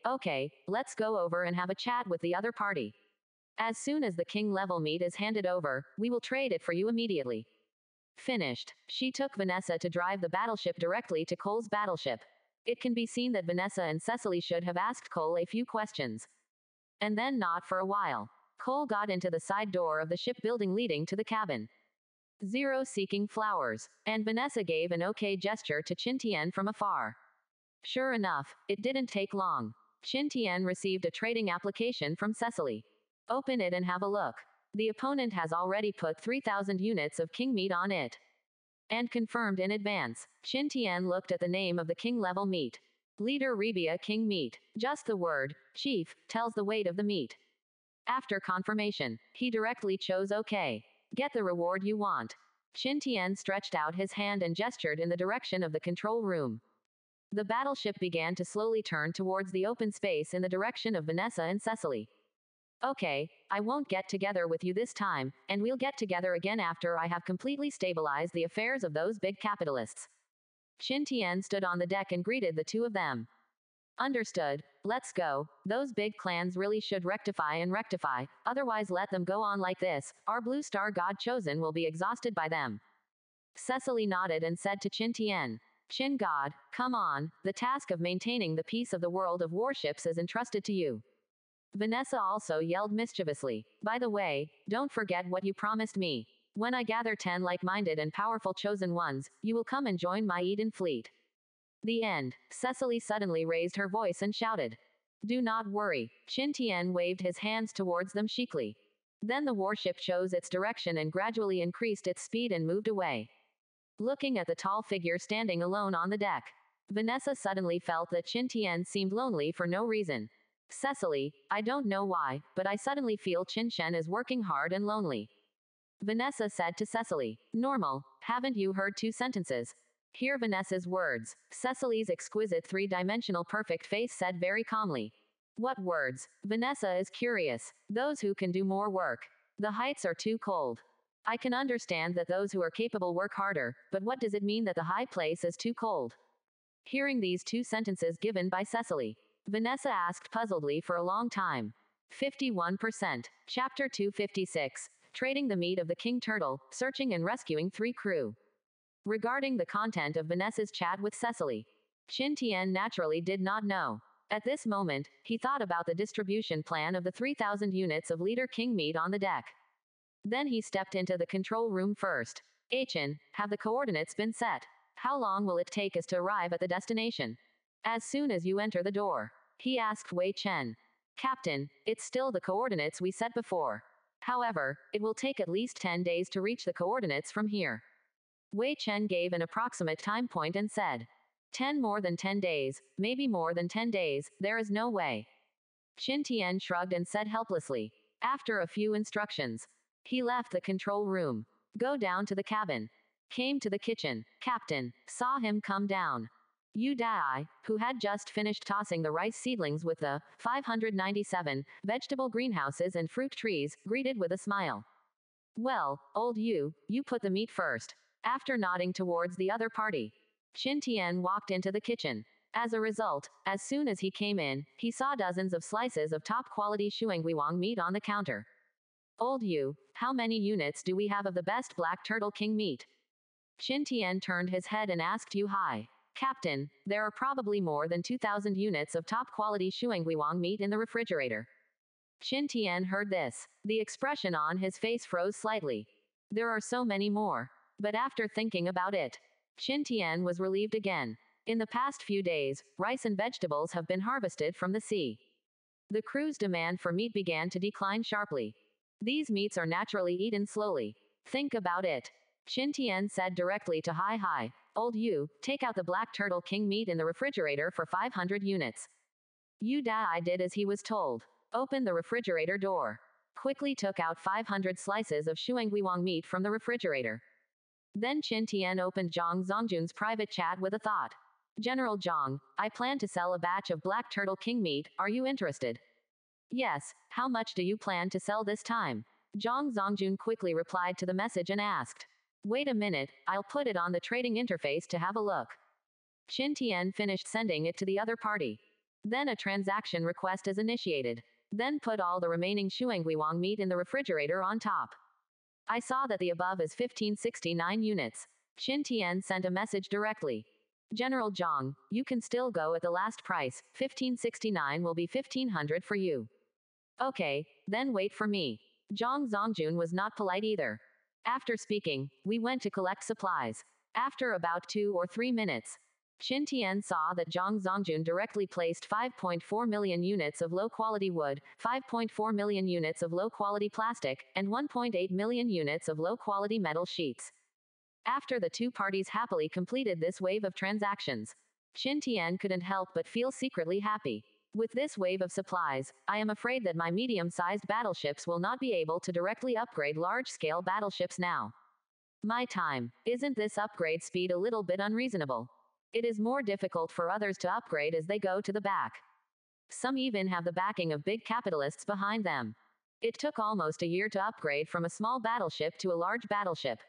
let's go over and have a chat with the other party. As soon as the king level meat is handed over, we will trade it for you immediately. Finished. She took Vanessa to drive the battleship directly to Cole's battleship. It can be seen that Vanessa and Cecily should have asked Cole a few questions. And then not for a while. Cole got into the side door of the shipbuilding leading to the cabin. Zero seeking flowers, and Vanessa gave an okay gesture to Chin Tian from afar. Sure enough, it didn't take long. Chin Tian received a trading application from Cecily. Open it and have a look. The opponent has already put 3,000 units of king meat on it. And confirmed in advance. Chin Tian looked at the name of the king level meat. Leader Rebia King Meat. Just the word, chief, tells the weight of the meat. After confirmation, he directly chose OK. Get the reward you want. Chin Tian stretched out his hand and gestured in the direction of the control room. The battleship began to slowly turn towards the open space in the direction of Vanessa and Cecily. Okay, I won't get together with you this time, and we'll get together again after I have completely stabilized the affairs of those big capitalists. Chin Tian stood on the deck and greeted the 2 of them. Understood, let's go. Those big clans really should rectify, otherwise let them go on like this, our Blue Star God chosen will be exhausted by them. Cecily nodded and said to Chin Tian, Chin God, come on, the task of maintaining the peace of the world of warships is entrusted to you. Vanessa also yelled mischievously, by the way, don't forget what you promised me. When I gather 10 like-minded and powerful chosen ones, you will come and join my Eden fleet. The end. Cecily suddenly raised her voice and shouted. Do not worry. Chin Tian waved his hands towards them chicly. Then the warship chose its direction and gradually increased its speed and moved away. Looking at the tall figure standing alone on the deck, Vanessa suddenly felt that Chin Tian seemed lonely for no reason. Cecily, I don't know why, but I suddenly feel Chin Shen is working hard and lonely. Vanessa said to Cecily, normal, haven't you heard 2 sentences? Hear Vanessa's words. Cecily's exquisite 3-dimensional perfect face said very calmly. What words? Vanessa is curious. Those who can do more work. The heights are too cold. I can understand that those who are capable work harder, but what does it mean that the high place is too cold? Hearing these 2 sentences given by Cecily, Vanessa asked puzzledly for a long time. 51%. Chapter 256. Trading the meat of the king turtle, searching and rescuing 3 crew. Regarding the content of Vanessa's chat with Cecily, Chin Tian naturally did not know. At this moment, he thought about the distribution plan of the 3,000 units of Leader King meat on the deck. Then he stepped into the control room first. Achin, have the coordinates been set? How long will it take us to arrive at the destination? As soon as you enter the door, he asked Wei Chen. Captain, it's still the coordinates we set before. However, it will take at least 10 days to reach the coordinates from here. Wei Chen gave an approximate time point and said, 10 more than 10 days, maybe more than 10 days, there is no way. Chin Tian shrugged and said helplessly. After a few instructions, he left the control room. Go down to the cabin. Came to the kitchen. Captain, saw him come down. Yu Dai, who had just finished tossing the rice seedlings with the 597 vegetable greenhouses and fruit trees, greeted with a smile. Well, old you put the meat first. After nodding towards the other party, Qin Tian walked into the kitchen. As a result, as soon as he came in, he saw dozens of slices of top-quality shuangguiwang meat on the counter. Old you, how many units do we have of the best black turtle king meat? Qin Tian turned his head and asked Yu Hai. Captain, there are probably more than 2,000 units of top-quality shuangguiwang meat in the refrigerator. Qin Tian heard this. The expression on his face froze slightly. There are so many more. But after thinking about it, Qin Tian was relieved again. In the past few days, rice and vegetables have been harvested from the sea. The crew's demand for meat began to decline sharply. These meats are naturally eaten slowly. Think about it. Qin Tian said directly to Hai Hai. Old Yu, take out the black turtle king meat in the refrigerator for 500 units. Yu Dai did as he was told. Opened the refrigerator door. Quickly took out 500 slices of shuangguiwang meat from the refrigerator. Then Qin Tian opened Zhang Zongjun's private chat with a thought. General Zhang, I plan to sell a batch of black turtle king meat, are you interested? Yes, how much do you plan to sell this time? Zhang Zongjun quickly replied to the message and asked. Wait a minute, I'll put it on the trading interface to have a look. Qin Tian finished sending it to the other party. Then a transaction request is initiated. Then put all the remaining shuangguiwang meat in the refrigerator on top. I saw that the above is 1569 units. Qin Tian sent a message directly. General Zhang, you can still go at the last price, 1569 will be 1500 for you. Okay, then wait for me. Zhang Zongjun was not polite either. After speaking, we went to collect supplies. After about 2 or 3 minutes, Qin Tian saw that Zhang Zongjun directly placed 5.4 million units of low-quality wood, 5.4 million units of low-quality plastic, and 1.8 million units of low-quality metal sheets. After the two parties happily completed this wave of transactions, Qin Tian couldn't help but feel secretly happy. With this wave of supplies, I am afraid that my medium-sized battleships will not be able to directly upgrade large-scale battleships now. My time, isn't this upgrade speed a little bit unreasonable? It is more difficult for others to upgrade as they go to the back. Some even have the backing of big capitalists behind them. It took almost a year to upgrade from a small battleship to a large battleship.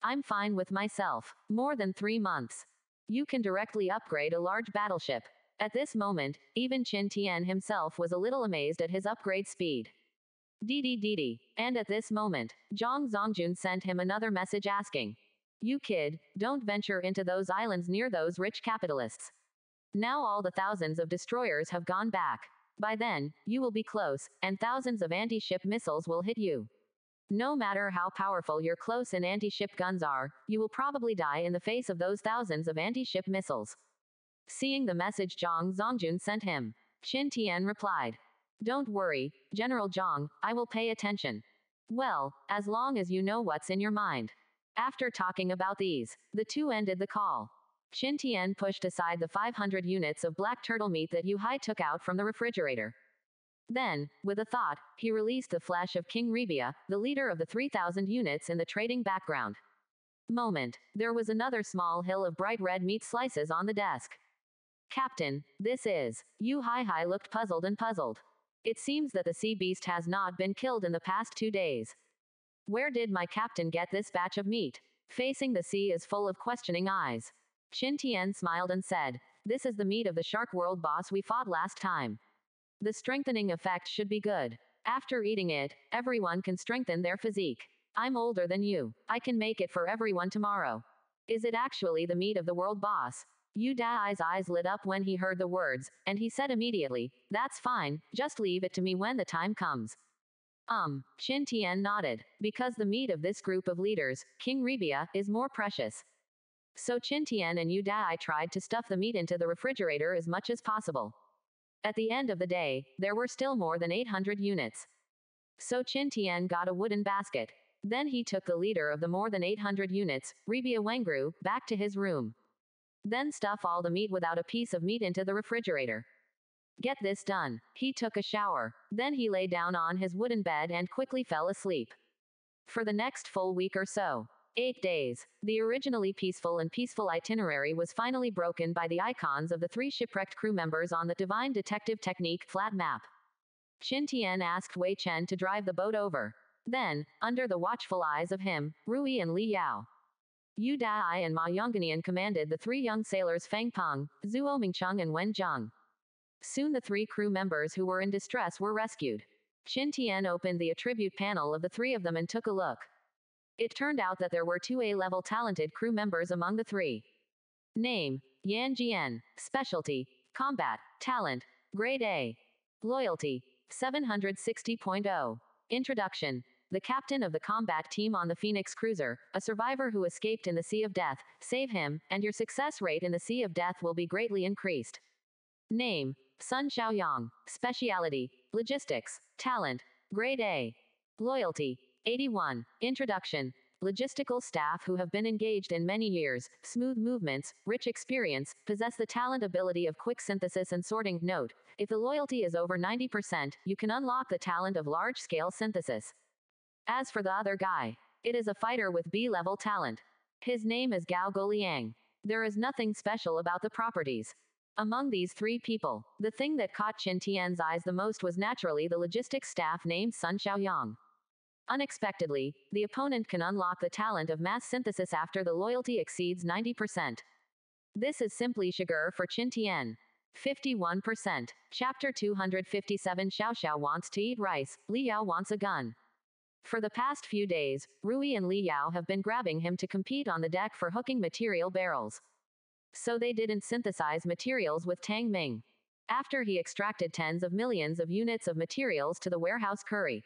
I'm fine with myself. More than 3 months. You can directly upgrade a large battleship. At this moment, even Qin Tian himself was a little amazed at his upgrade speed. Didi. And at this moment, Zhang Zongjun sent him another message asking. You kid, don't venture into those islands near those rich capitalists. Now all the thousands of destroyers have gone back. By then, you will be close, and thousands of anti-ship missiles will hit you. No matter how powerful your close and anti-ship guns are, you will probably die in the face of those thousands of anti-ship missiles. Seeing the message Zhang Zongjun sent him, Qin Tian replied. Don't worry, General Zhang, I will pay attention. Well, as long as you know what's in your mind. After talking about these, the two ended the call. Qin Tian pushed aside the 500 units of black turtle meat that Yu Hai took out from the refrigerator. Then, with a thought, he released the flesh of King Rebia, the leader of the 3,000 units in the trading background. Moment, there was another small hill of bright red meat slices on the desk. Captain, this is. Yu Hai looked puzzled. It seems that the sea beast has not been killed in the past 2 days. Where did my captain get this batch of meat? Facing the sea is full of questioning eyes. Qin Tian smiled and said, this is the meat of the Shark World boss we fought last time. The strengthening effect should be good. After eating it, everyone can strengthen their physique. I'm older than you. I can make it for everyone tomorrow. Is it actually the meat of the world boss? Yu Dai's eyes lit up when he heard the words, and he said immediately, that's fine, just leave it to me when the time comes. Qin Tian nodded. Because the meat of this group of leaders, King Rebia, is more precious. So Qin Tian and Yu Dai tried to stuff the meat into the refrigerator as much as possible. At the end of the day, there were still more than 800 units. So Qin Tian got a wooden basket. Then he took the leader of the more than 800 units, Rebia Wengru, back to his room. Then stuff all the meat without a piece of meat into the refrigerator. Get this done. He took a shower. Then he lay down on his wooden bed and quickly fell asleep. For the next full week or so, 8 days. The originally peaceful itinerary was finally broken by the icons of the 3 shipwrecked crew members on the divine detective technique flat map. Qin Tian asked Wei Chen to drive the boat over. Then, under the watchful eyes of him, Rui and Li Yao, Yu Dai and Ma Yongganian commanded the 3 young sailors Feng Peng, Zhuo Mingcheng and Wen Zheng. Soon the 3 crew members who were in distress were rescued. Qin Tian opened the attribute panel of the 3 of them and took a look. It turned out that there were 2 A-level talented crew members among the 3. Name: Yan Jian. Specialty: Combat. Talent: Grade A. Loyalty: 760.0. Introduction. The captain of the combat team on the Phoenix cruiser, a survivor who escaped in the Sea of Death, save him, and your success rate in the Sea of Death will be greatly increased. Name: Sun Xiaoyang. Speciality: Logistics. Talent: Grade A. Loyalty: 81. Introduction. Logistical staff who have been engaged in many years, smooth movements, rich experience, possess the talent ability of quick synthesis and sorting. Note: if the loyalty is over 90%, you can unlock the talent of large-scale synthesis. As for the other guy, it is a fighter with B-level talent. His name is Gao Goliang. There is nothing special about the properties. Among these 3 people, the thing that caught Qin Tian's eyes the most was naturally the logistics staff named Sun Xiaoyang. Unexpectedly, the opponent can unlock the talent of mass synthesis after the loyalty exceeds 90%. This is simply sugar for Qin Tian. 51%. Chapter 257. Xiao Xiao wants to eat rice, Li Yao wants a gun. For the past few days, Rui and Li Yao have been grabbing him to compete on the deck for hooking material barrels. So they didn't synthesize materials with Tang Ming. After he extracted tens of millions of units of materials to the warehouse curry.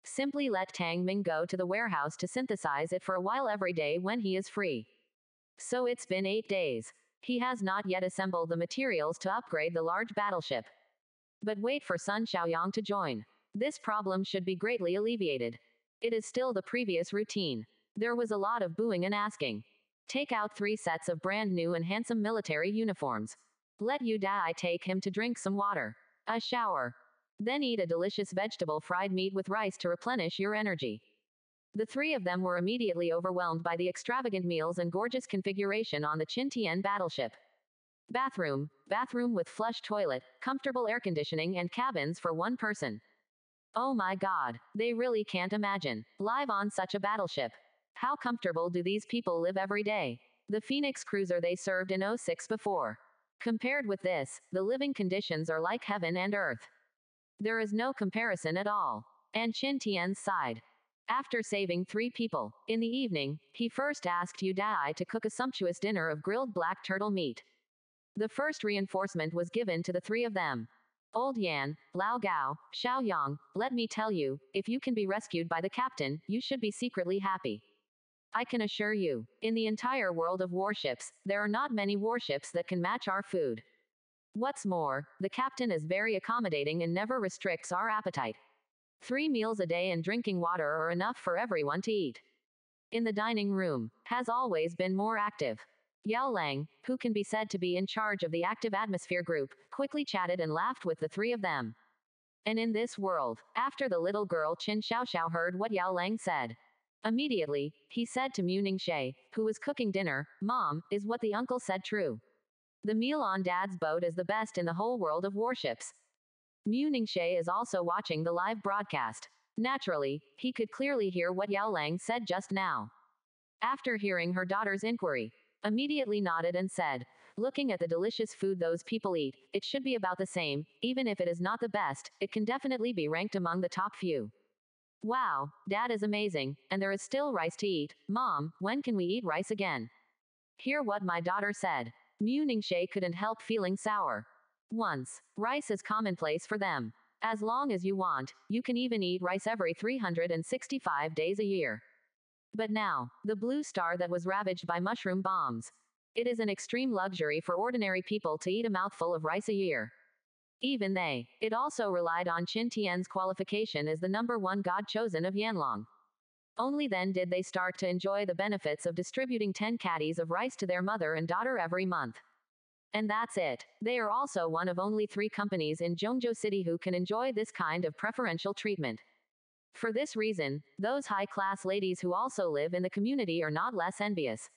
Simply let Tang Ming go to the warehouse to synthesize it for a while every day when he is free. So it's been 8 days. He has not yet assembled the materials to upgrade the large battleship. But wait for Sun Xiaoyang to join. This problem should be greatly alleviated. It is still the previous routine. There was a lot of booing and asking. Take out 3 sets of brand new and handsome military uniforms. Let Yu Dai take him to drink some water. A shower. Then eat a delicious vegetable fried meat with rice to replenish your energy. The 3 of them were immediately overwhelmed by the extravagant meals and gorgeous configuration on the Qin Tian battleship. Bathroom with flush toilet, comfortable air conditioning and cabins for 1 person. Oh my god, they really can't imagine live on such a battleship. How comfortable do these people live every day? The Phoenix cruiser they served in 06 before. Compared with this, the living conditions are like heaven and earth. There is no comparison at all. And Qin Tian's sighed. After saving 3 people, in the evening, he first asked Yu Dai to cook a sumptuous dinner of grilled black turtle meat. The first reinforcement was given to the 3 of them. Old Yan, Lao Gao, Xiao Yang, let me tell you, if you can be rescued by the captain, you should be secretly happy. I can assure you, in the entire world of warships, there are not many warships that can match our food. What's more, the captain is very accommodating and never restricts our appetite. 3 meals a day and drinking water are enough for everyone to eat. In the dining room, has always been more active. Yao Lang, who can be said to be in charge of the active atmosphere group, quickly chatted and laughed with the 3 of them. And in this world, after the little girl Qin Xiaoxiao heard what Yao Lang said, immediately, he said to Mu Ningxie, who was cooking dinner, "Mom, is what the uncle said true? The meal on Dad's boat is the best in the whole world of warships." Mu Ningxie is also watching the live broadcast. Naturally, he could clearly hear what Yao Lang said just now. After hearing her daughter's inquiry, immediately nodded and said, "Looking at the delicious food those people eat, it should be about the same. Even if it is not the best, it can definitely be ranked among the top few." Wow, Dad is amazing, and there is still rice to eat. Mom, when can we eat rice again? Hear what my daughter said. Mu Ningxie couldn't help feeling sour. Once, rice is commonplace for them. As long as you want, you can even eat rice every 365 days a year. But now, the blue star that was ravaged by mushroom bombs. It is an extreme luxury for ordinary people to eat a mouthful of rice a year. Even they. It also relied on Qin Tian's qualification as the #1 god chosen of Yanlong. Only then did they start to enjoy the benefits of distributing 10 caddies of rice to their mother and daughter every month. And that's it. They are also one of only 3 companies in Zhongzhou City who can enjoy this kind of preferential treatment. For this reason, those high-class ladies who also live in the community are not less envious.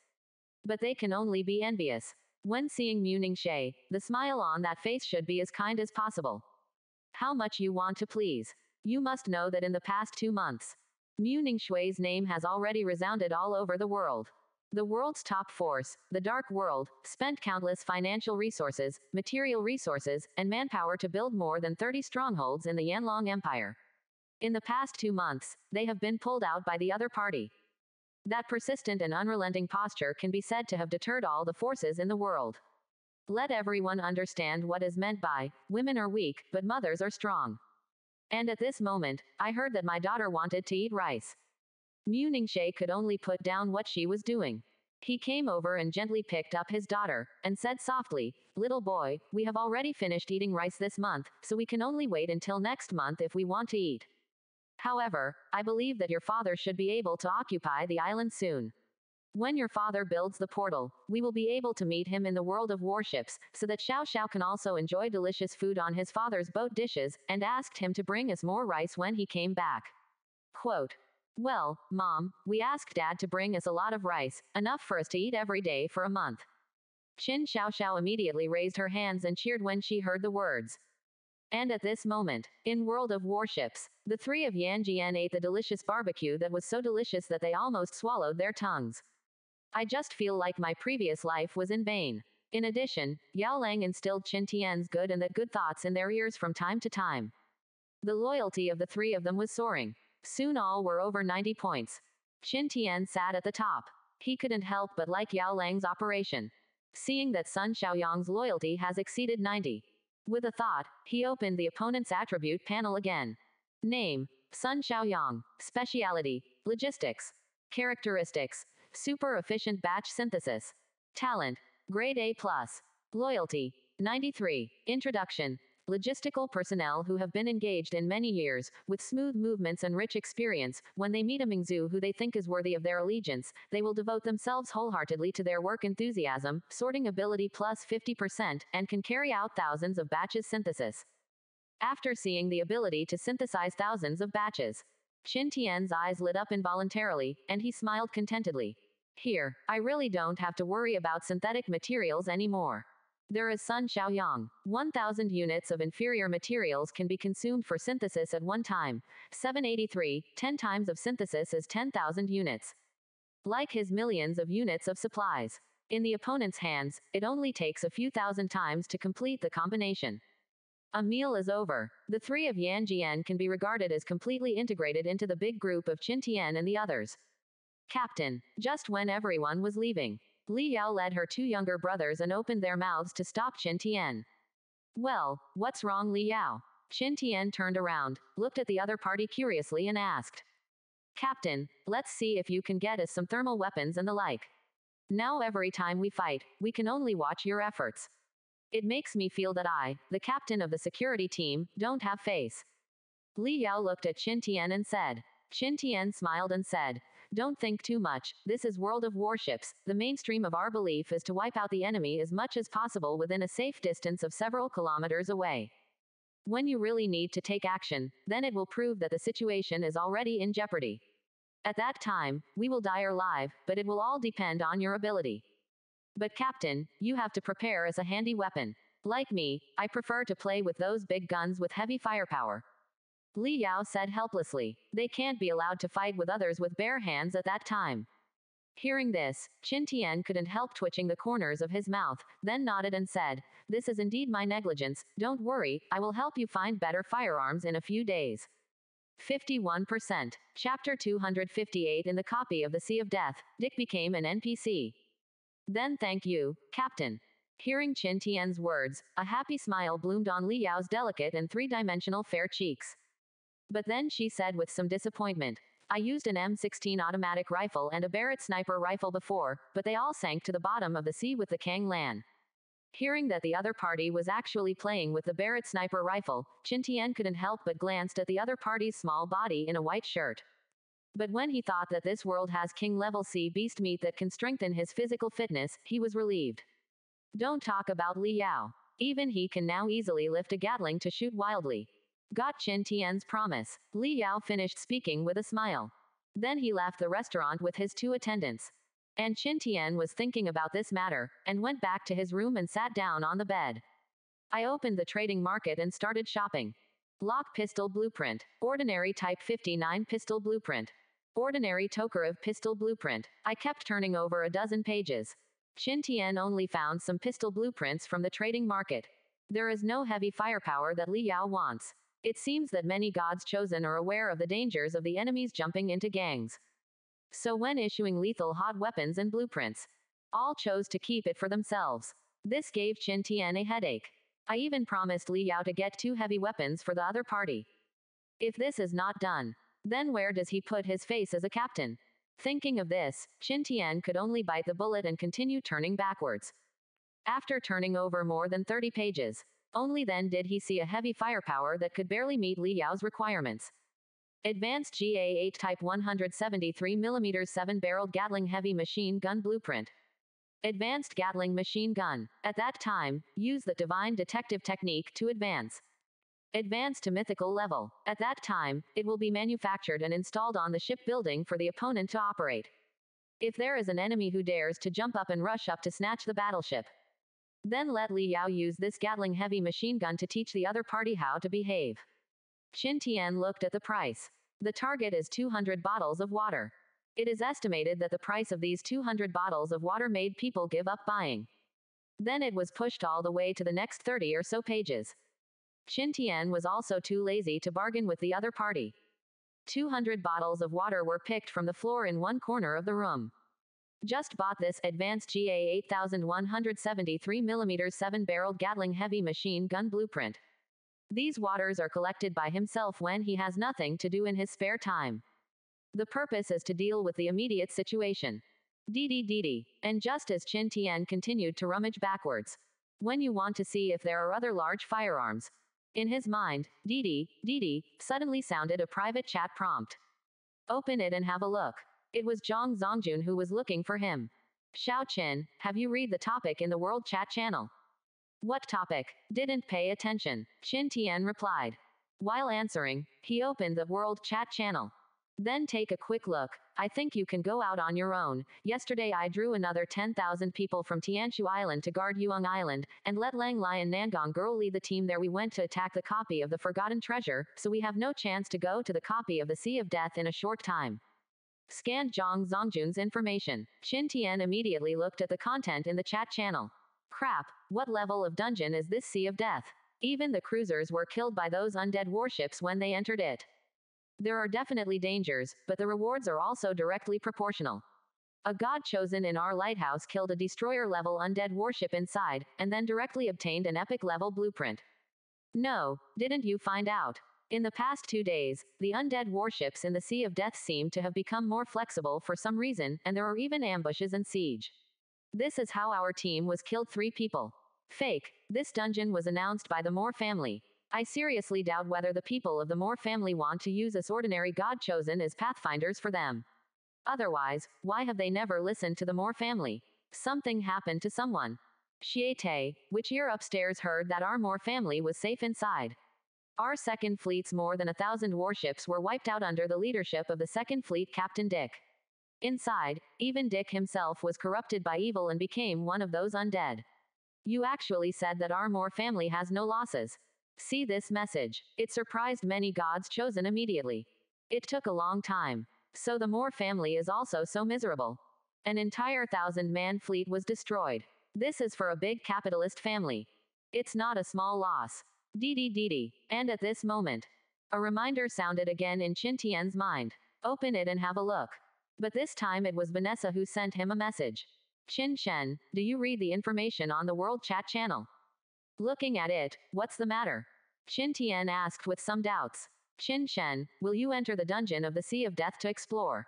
But they can only be envious when seeing Mu Ningxie. The smile on that face should be as kind as possible. How much you want to please. You must know that in the past 2 months, Mu Ningxui's name has already resounded all over the world. The world's top force, the Dark World, spent countless financial resources, material resources, and manpower to build more than 30 strongholds in the Yanlong Empire. In the past 2 months, they have been pulled out by the other party. That persistent and unrelenting posture can be said to have deterred all the forces in the world. Let everyone understand what is meant by, women are weak, but mothers are strong. And at this moment, I heard that my daughter wanted to eat rice. Mu Ningxie could only put down what she was doing. He came over and gently picked up his daughter, and said softly, "Little boy, we have already finished eating rice this month, so we can only wait until next month if we want to eat. However, I believe that your father should be able to occupy the island soon. When your father builds the portal, we will be able to meet him in the world of warships, so that Xiao Xiao can also enjoy delicious food on his father's boat dishes," and asked him to bring us more rice when he came back. Quote, "Well, Mom, we asked Dad to bring us a lot of rice, enough for us to eat every day for a month." Qin Xiao Xiao immediately raised her hands and cheered when she heard the words. And at this moment, in World of Warships, the three of Yan Jian ate the delicious barbecue that was so delicious that they almost swallowed their tongues. I just feel like my previous life was in vain. In addition, Yao Lang instilled Qin Tian's good and that good thoughts in their ears from time to time. The loyalty of the three of them was soaring. Soon all were over 90 points. Qin Tian sat at the top. He couldn't help but like Yao Lang's operation. Seeing that Sun Xiaoyang's loyalty has exceeded 90. With a thought, he opened the opponent's attribute panel again. Name, Sun Xiaoyang. Speciality, logistics. Characteristics, super efficient batch synthesis. Talent, grade A+. Loyalty, 93. Introduction. Logistical personnel who have been engaged in many years, with smooth movements and rich experience, when they meet a Mingzhu who they think is worthy of their allegiance, they will devote themselves wholeheartedly to their work enthusiasm, sorting ability plus 50%, and can carry out thousands of batches synthesis. After seeing the ability to synthesize thousands of batches, Qin Tian's eyes lit up involuntarily, and he smiled contentedly. Here, I really don't have to worry about synthetic materials anymore. There is Sun Xiaoyang. 1,000 units of inferior materials can be consumed for synthesis at one time. 783, 10 times of synthesis is 10,000 units. Like his millions of units of supplies. In the opponent's hands, it only takes a few thousand times to complete the combination. A meal is over. The three of Yan Jian can be regarded as completely integrated into the big group of Qin Tian and the others. Captain, just when everyone was leaving, Li Yao led her two younger brothers and opened their mouths to stop Qin Tian. "Well, what's wrong, Li Yao?" Qin Tian turned around, looked at the other party curiously and asked. "Captain, let's see if you can get us some thermal weapons and the like. Now every time we fight, we can only watch your efforts. It makes me feel that I, the captain of the security team, don't have face." Li Yao looked at Qin Tian and said. Qin Tian smiled and said, "Don't think too much, this is World of Warships, the mainstream of our belief is to wipe out the enemy as much as possible within a safe distance of several kilometers away. When you really need to take action, then it will prove that the situation is already in jeopardy. At that time, we will die or live, but it will all depend on your ability. But Captain, you have to prepare as a handy weapon. Like me, I prefer to play with those big guns with heavy firepower." Li Yao said helplessly. They can't be allowed to fight with others with bare hands at that time. Hearing this, Qin Tian couldn't help twitching the corners of his mouth, then nodded and said, "This is indeed my negligence, don't worry, I will help you find better firearms in a few days." 51%. Chapter 258. In the copy of the Sea of Death, Dick became an NPC. "Then thank you, Captain." Hearing Qin Tian's words, a happy smile bloomed on Li Yao's delicate and three-dimensional fair cheeks. But then she said with some disappointment, "I used an M16 automatic rifle and a Barrett sniper rifle before, but they all sank to the bottom of the sea with the Kang Lan." Hearing that the other party was actually playing with the Barrett sniper rifle, Qin Tian couldn't help but glanced at the other party's small body in a white shirt. But when he thought that this world has king-level sea beast meat that can strengthen his physical fitness, he was relieved. Don't talk about Li Yao. Even he can now easily lift a Gatling to shoot wildly. Got Qin Tian's promise. Li Yao finished speaking with a smile. Then he left the restaurant with his two attendants. And Qin Tian was thinking about this matter, and went back to his room and sat down on the bed. I opened the trading market and started shopping. Lock pistol blueprint. Ordinary type 59 pistol blueprint. Ordinary Tokarev pistol blueprint. I kept turning over a dozen pages. Qin Tian only found some pistol blueprints from the trading market. There is no heavy firepower that Li Yao wants. It seems that many gods chosen are aware of the dangers of the enemies jumping into gangs. So when issuing lethal hot weapons and blueprints, all chose to keep it for themselves. This gave Qin Tian a headache. I even promised Li Yao to get 2 heavy weapons for the other party. If this is not done, then where does he put his face as a captain? Thinking of this, Qin Tian could only bite the bullet and continue turning backwards. After turning over more than 30 pages, only then did he see a heavy firepower that could barely meet Li Yao's requirements. Advanced GA-8 Type 173mm 7-barreled Gatling heavy machine gun blueprint. Advanced Gatling machine gun. At that time, use the divine detective technique to advance. Advance to mythical level. At that time, it will be manufactured and installed on the shipbuilding for the opponent to operate. If there is an enemy who dares to jump up and rush up to snatch the battleship, then let Li Yao use this Gatling heavy machine gun to teach the other party how to behave. Qin Tian looked at the price. The target is 200 bottles of water. It is estimated that the price of these 200 bottles of water made people give up buying. Then it was pushed all the way to the next 30 or so pages. Qin Tian was also too lazy to bargain with the other party. 200 bottles of water were picked from the floor in one corner of the room. Just bought this advanced GA 8173mm 7-barreled Gatling heavy machine gun blueprint. These waters are collected by himself when he has nothing to do in his spare time. The purpose is to deal with the immediate situation. Didi. And just as Qin Tian continued to rummage backwards, when you want to see if there are other large firearms, in his mind, Didi, suddenly sounded a private chat prompt. Open it and have a look. It was Zhang Zongjun who was looking for him. Xiao Qin, have you read the topic in the world chat channel? What topic? Didn't pay attention. Qin Tian replied. While answering, he opened the world chat channel. Then take a quick look. I think you can go out on your own. Yesterday I drew another 10,000 people from Tianshu Island to guard Yuang Island, and let Lang Lai and Nangong Girl lead the team there. We went to attack the copy of the Forgotten Treasure, so we have no chance to go to the copy of the Sea of Death in a short time. Scanned Zhang Zongjun's information. Qin Tian immediately looked at the content in the chat channel. Crap, what level of dungeon is this Sea of Death? Even the cruisers were killed by those undead warships when they entered it. There are definitely dangers, but the rewards are also directly proportional. A god chosen in our lighthouse killed a destroyer-level undead warship inside, and then directly obtained an epic-level blueprint. No, didn't you find out? In the past 2 days, the undead warships in the Sea of Death seem to have become more flexible for some reason, and there are even ambushes and siege. This is how our team was killed. 3 people. Fake. This dungeon was announced by the Moore family. I seriously doubt whether the people of the Moore family want to use us ordinary god chosen as pathfinders for them. Otherwise, why have they never listened to the Moore family? Something happened to someone. Xiete, which ear upstairs heard that our Moore family was safe inside. Our second fleet's more than 1,000 warships were wiped out under the leadership of the second fleet Captain Dick. Inside, even Dick himself was corrupted by evil and became one of those undead. You actually said that our Moore family has no losses. See this message. It surprised many gods chosen immediately. It took a long time. So the Moore family is also so miserable. An entire 1,000-man fleet was destroyed. This is for a big capitalist family. It's not a small loss. Didi. And at this moment, a reminder sounded again in Qin Tian's mind. Open it and have a look. But this time it was Vanessa who sent him a message. Qin Shen, do you read the information on the world chat channel? Looking at it, what's the matter? Qin Tian asked with some doubts. Qin Shen, will you enter the dungeon of the Sea of Death to explore?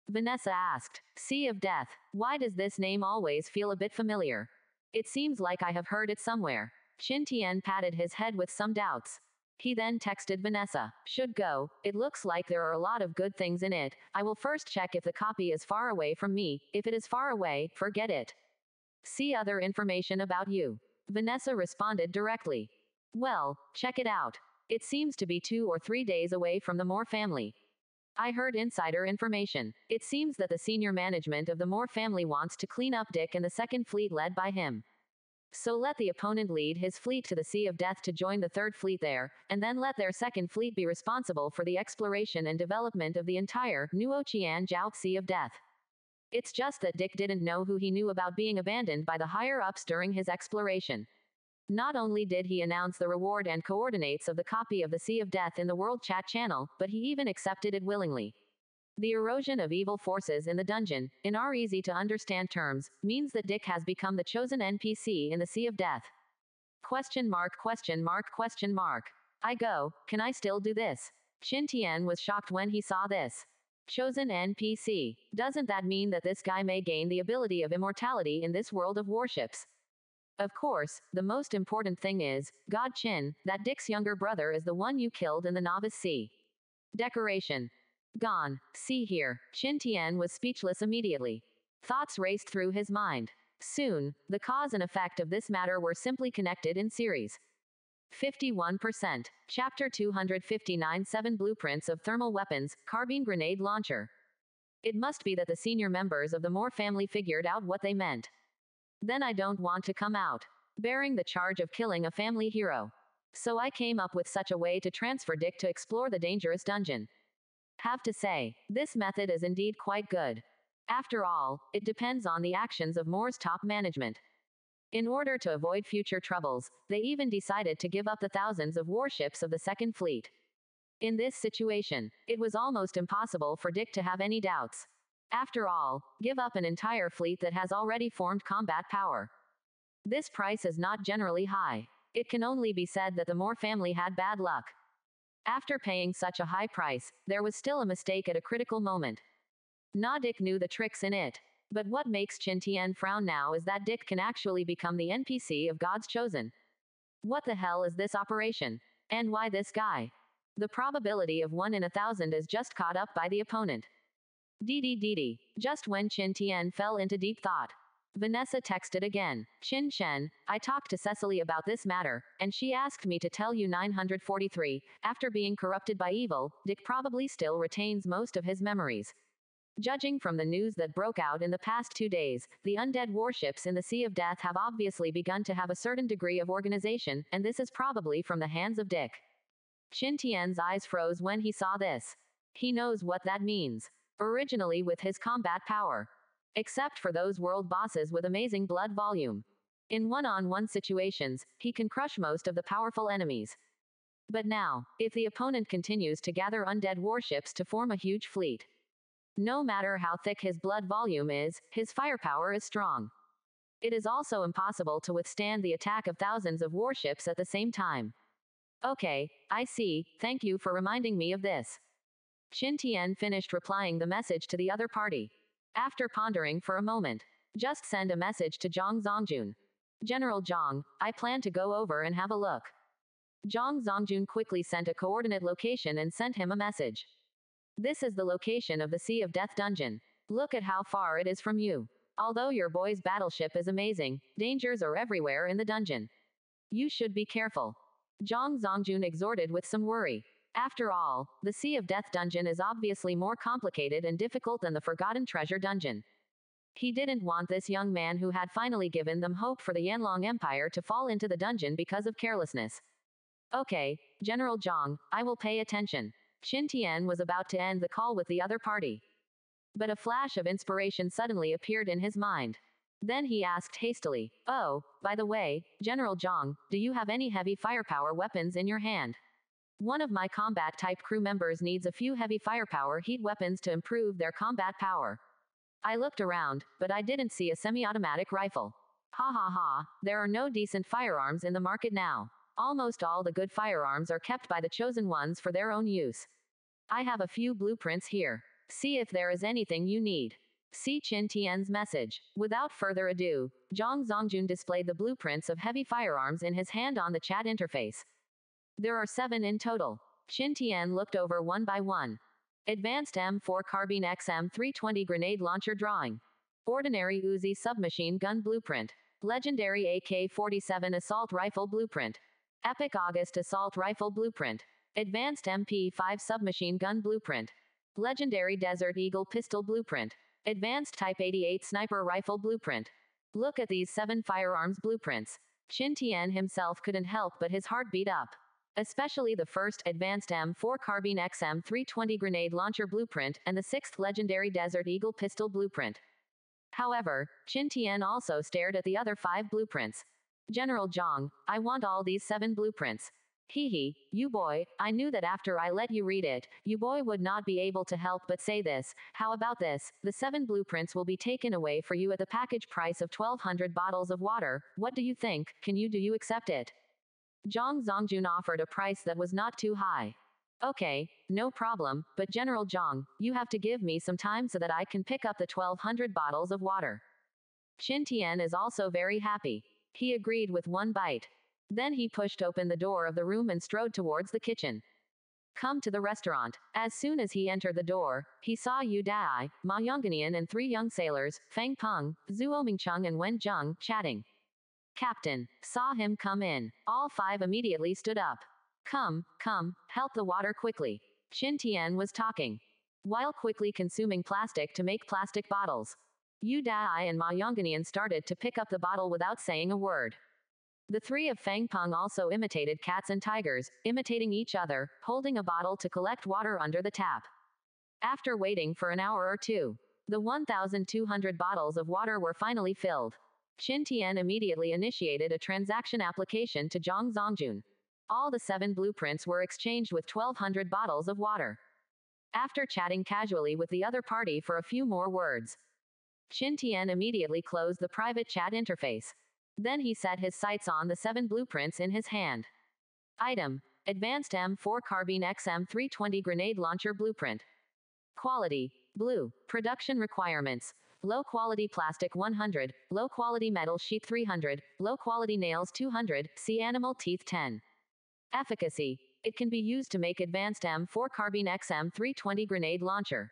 Vanessa asked. Sea of Death. Why does this name always feel a bit familiar? It seems like I have heard it somewhere. Qin Tian patted his head with some doubts. He then texted Vanessa. Should go. It looks like there are a lot of good things in it. I will first check if the copy is far away from me. If it is far away, forget it. See other information about you. Vanessa responded directly. Well, check it out. It seems to be 2 or 3 days away from the Moore family. I heard insider information. It seems that the senior management of the Moore family wants to clean up Dick and the second fleet led by him. So let the opponent lead his fleet to the Sea of Death to join the third fleet there, and then let their second fleet be responsible for the exploration and development of the entire New Ocean Jiao Sea of Death. It's just that Dick didn't know who he knew about being abandoned by the higher-ups during his exploration. Not only did he announce the reward and coordinates of the copy of the Sea of Death in the World Chat channel, but he even accepted it willingly. The erosion of evil forces in the dungeon, in our easy-to-understand terms, means that Dick has become the chosen NPC in the Sea of Death. Question mark, question mark, question mark. I go, can I still do this? Qin Tian was shocked when he saw this. Chosen NPC. Doesn't that mean that this guy may gain the ability of immortality in this world of warships? Of course, the most important thing is, God Qin, that Dick's younger brother is the one you killed in the Novice Sea. Decoration. Gone. See here. Qin Tian was speechless immediately. Thoughts raced through his mind. Soon, the cause and effect of this matter were simply connected in series. 51%. Chapter 259 7 Blueprints of Thermal Weapons, Carbine Grenade Launcher. It must be that the senior members of the Moore family figured out what they meant. Then I don't want to come out bearing the charge of killing a family hero. So I came up with such a way to transfer Dick to explore the dangerous dungeon. Have to say, this method is indeed quite good. After all, it depends on the actions of Moore's top management. In order to avoid future troubles, they even decided to give up the thousands of warships of the Second Fleet. In this situation, it was almost impossible for Dick to have any doubts. After all, give up an entire fleet that has already formed combat power. This price is not generally high. It can only be said that the Moore family had bad luck. After paying such a high price, there was still a mistake at a critical moment. Dick knew the tricks in it. But what makes Qin Tian frown now is that Dick can actually become the NPC of God's chosen. What the hell is this operation? And why this guy? The probability of 1 in 1,000 is just caught up by the opponent. DDDD. Just when Qin Tian fell into deep thought, Vanessa texted again. Qin Shen, I talked to Cecily about this matter, and she asked me to tell you 943, after being corrupted by evil, Dick probably still retains most of his memories. Judging from the news that broke out in the past 2 days, the undead warships in the Sea of Death have obviously begun to have a certain degree of organization, and this is probably from the hands of Dick. Qin Tian's eyes froze when he saw this. He knows what that means. Originally with his combat power. Except for those world bosses with amazing blood volume. In one-on-one situations, he can crush most of the powerful enemies. But now, if the opponent continues to gather undead warships to form a huge fleet, no matter how thick his blood volume is, his firepower is strong. It is also impossible to withstand the attack of thousands of warships at the same time. Okay, I see, thank you for reminding me of this. Qin Tian finished replying the message to the other party. After pondering for a moment, just send a message to Zhang Zongjun. General Zhang, I plan to go over and have a look. Zhang Zongjun quickly sent a coordinate location and sent him a message. This is the location of the Sea of Death dungeon. Look at how far it is from you. Although your boy's battleship is amazing, dangers are everywhere in the dungeon. You should be careful. Zhang Zongjun exhorted with some worry. After all, the Sea of Death dungeon is obviously more complicated and difficult than the Forgotten Treasure dungeon. He didn't want this young man who had finally given them hope for the Yanlong Empire to fall into the dungeon because of carelessness. Okay, General Zhang, I will pay attention. Qin Tian was about to end the call with the other party. But a flash of inspiration suddenly appeared in his mind. Then he asked hastily, oh, by the way, General Zhang, do you have any heavy firepower weapons in your hand? One of my combat-type crew members needs a few heavy firepower heat weapons to improve their combat power. I looked around, but I didn't see a semi-automatic rifle. Ha ha ha, there are no decent firearms in the market now. Almost all the good firearms are kept by the chosen ones for their own use. I have a few blueprints here. See if there is anything you need. See Qin Tian's message. Without further ado, Zhang Zongjun displayed the blueprints of heavy firearms in his hand on the chat interface. There are 7 in total. Qin Tian looked over one by one. Advanced M4 Carbine XM320 Grenade Launcher Drawing. Ordinary Uzi Submachine Gun Blueprint. Legendary AK-47 Assault Rifle Blueprint. Epic August Assault Rifle Blueprint. Advanced MP5 Submachine Gun Blueprint. Legendary Desert Eagle Pistol Blueprint. Advanced Type 88 Sniper Rifle Blueprint. Look at these 7 firearms blueprints. Qin Tian himself couldn't help but his heart beat up. Especially the first Advanced M4 Carbine XM320 Grenade Launcher Blueprint and the 6th Legendary Desert Eagle Pistol Blueprint. However, Qin Tian also stared at the other 5 blueprints. General Zhang, I want all these 7 blueprints. Hee, you boy, I knew that after I let you read it, you boy would not be able to help but say this. How about this? The 7 blueprints will be taken away for you at the package price of 1200 bottles of water. What do you think? Do you accept it? Zhang Zongjun offered a price that was not too high. Okay, no problem, but General Zhang, you have to give me some time so that I can pick up the 1200 bottles of water. Qin Tian is also very happy. He agreed with one bite. Then he pushed open the door of the room and strode towards the kitchen. Come to the restaurant. As soon as he entered the door, he saw Yu Dai, Ma Yongganian and 3 young sailors, Feng Peng, Zhuo Mingcheng and Wen Zheng, chatting. Captain saw him come in. All 5 immediately stood up. Come, help the water quickly. Qin Tian was talking, while quickly consuming plastic to make plastic bottles. Yu Dai and Ma Yongganian started to pick up the bottle without saying a word. The 3 of Feng Peng also imitated cats and tigers, imitating each other, holding a bottle to collect water under the tap. After waiting for an hour or two, the 1,200 bottles of water were finally filled. Qin Tian immediately initiated a transaction application to Zhang Zongjun. All the 7 blueprints were exchanged with 1,200 bottles of water. After chatting casually with the other party for a few more words, Qin Tian immediately closed the private chat interface. Then he set his sights on the 7 blueprints in his hand. Item: Advanced M4 Carbine XM320 Grenade Launcher Blueprint. Quality: Blue. Production requirements: low quality plastic 100, low quality metal sheet 300, low quality nails 200, see animal teeth 10. Efficacy: it can be used to make Advanced M4 Carbine XM320 Grenade Launcher.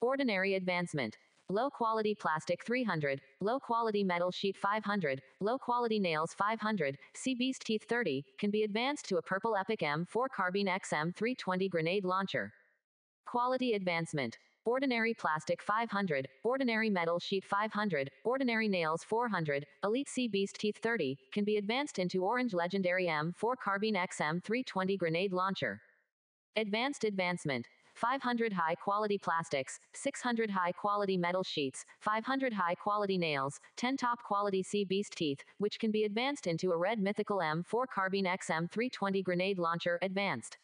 Ordinary advancement: low quality plastic 300, low quality metal sheet 500, low quality nails 500, see beast teeth 30, can be advanced to a purple epic M4 Carbine XM320 Grenade Launcher. Quality advancement: ordinary plastic 500, ordinary metal sheet 500, ordinary nails 400, elite sea beast teeth 30, can be advanced into orange legendary M4 Carbine XM320 Grenade Launcher. Advanced advancement: 500 high-quality plastics, 600 high-quality metal sheets, 500 high-quality nails, 10 top-quality sea beast teeth, which can be advanced into a red mythical M4 Carbine XM320 Grenade Launcher Advanced.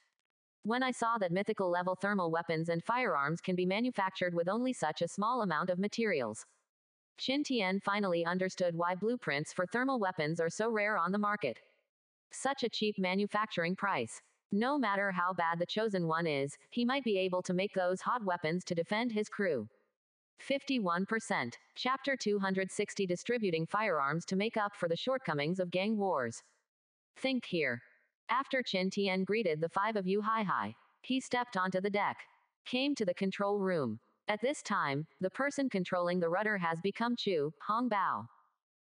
When I saw that mythical level thermal weapons and firearms can be manufactured with only such a small amount of materials, Qin Tian finally understood why blueprints for thermal weapons are so rare on the market. Such a cheap manufacturing price. No matter how bad the chosen one is, he might be able to make those hot weapons to defend his crew. 51%. Chapter 260: Distributing firearms to make up for the shortcomings of gang wars. Think here. After Qin Tian greeted the 5 of Yu Hai, he stepped onto the deck, came to the control room. At this time, the person controlling the rudder has become Chu Hongbao.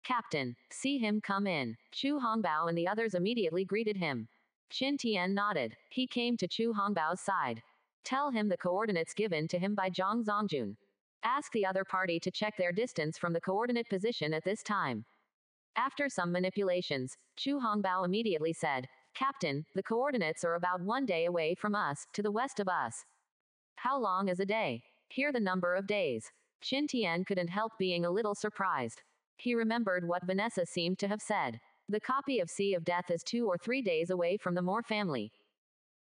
Captain, see him come in. Chu Hongbao and the others immediately greeted him. Qin Tian nodded. He came to Chu Hongbao's side. Tell him the coordinates given to him by Zhang Zongjun. Ask the other party to check their distance from the coordinate position at this time. After some manipulations, Chu Hongbao immediately said, Captain, the coordinates are about 1 day away from us, to the west of us. How long is a day? Hear the number of days. Qin Tian couldn't help being a little surprised. He remembered what Vanessa seemed to have said. The copy of Sea of Death is 2 or 3 days away from the Moore family.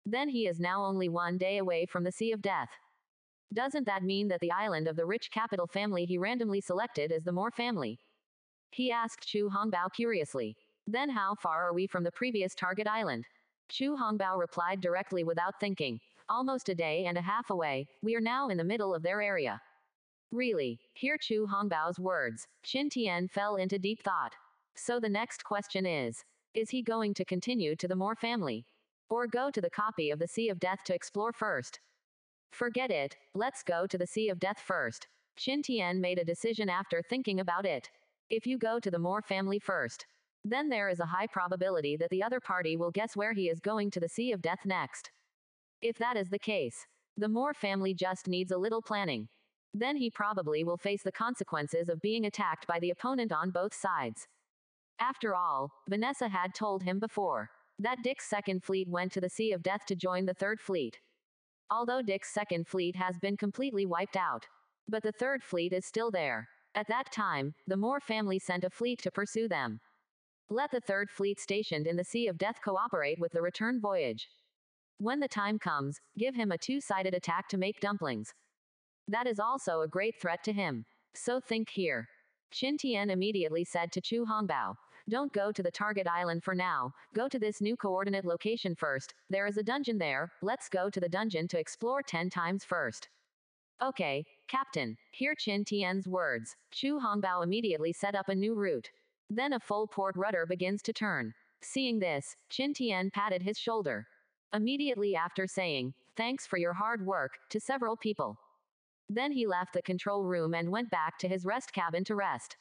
Then he is now only 1 day away from the Sea of Death. Doesn't that mean that the island of the rich capital family he randomly selected is the Moore family? He asked Chu Hongbao curiously. Then how far are we from the previous target island? Chu Hongbao replied directly without thinking. Almost a day and a half away. We are now in the middle of their area. Really? Hear Chu Hongbao's words. Qin Tian fell into deep thought. So the next question is he going to continue to the Moore family? Or go to the copy of the Sea of Death to explore first? Forget it, let's go to the Sea of Death first. Qin Tian made a decision after thinking about it. If you go to the Moore family first, then there is a high probability that the other party will guess where he is going to the Sea of Death next. If that is the case, the Moore family just needs a little planning. Then he probably will face the consequences of being attacked by the opponent on both sides. After all, Vanessa had told him before that Dick's second fleet went to the Sea of Death to join the third fleet. Although Dick's second fleet has been completely wiped out, but the third fleet is still there. At that time, the Moore family sent a fleet to pursue them. Let the third fleet stationed in the Sea of Death cooperate with the return voyage. When the time comes, give him a two-sided attack to make dumplings. That is also a great threat to him. So think here. Qin Tian immediately said to Chu Hongbao, don't go to the target island for now, go to this new coordinate location first, there is a dungeon there, let's go to the dungeon to explore 10 times first. Okay, Captain. Hear Qin Tian's words. Chu Hongbao immediately set up a new route. Then a full port rudder begins to turn. Seeing this, Qin Tian patted his shoulder. Immediately after saying, thanks for your hard work, to several people. Then he left the control room and went back to his rest cabin to rest.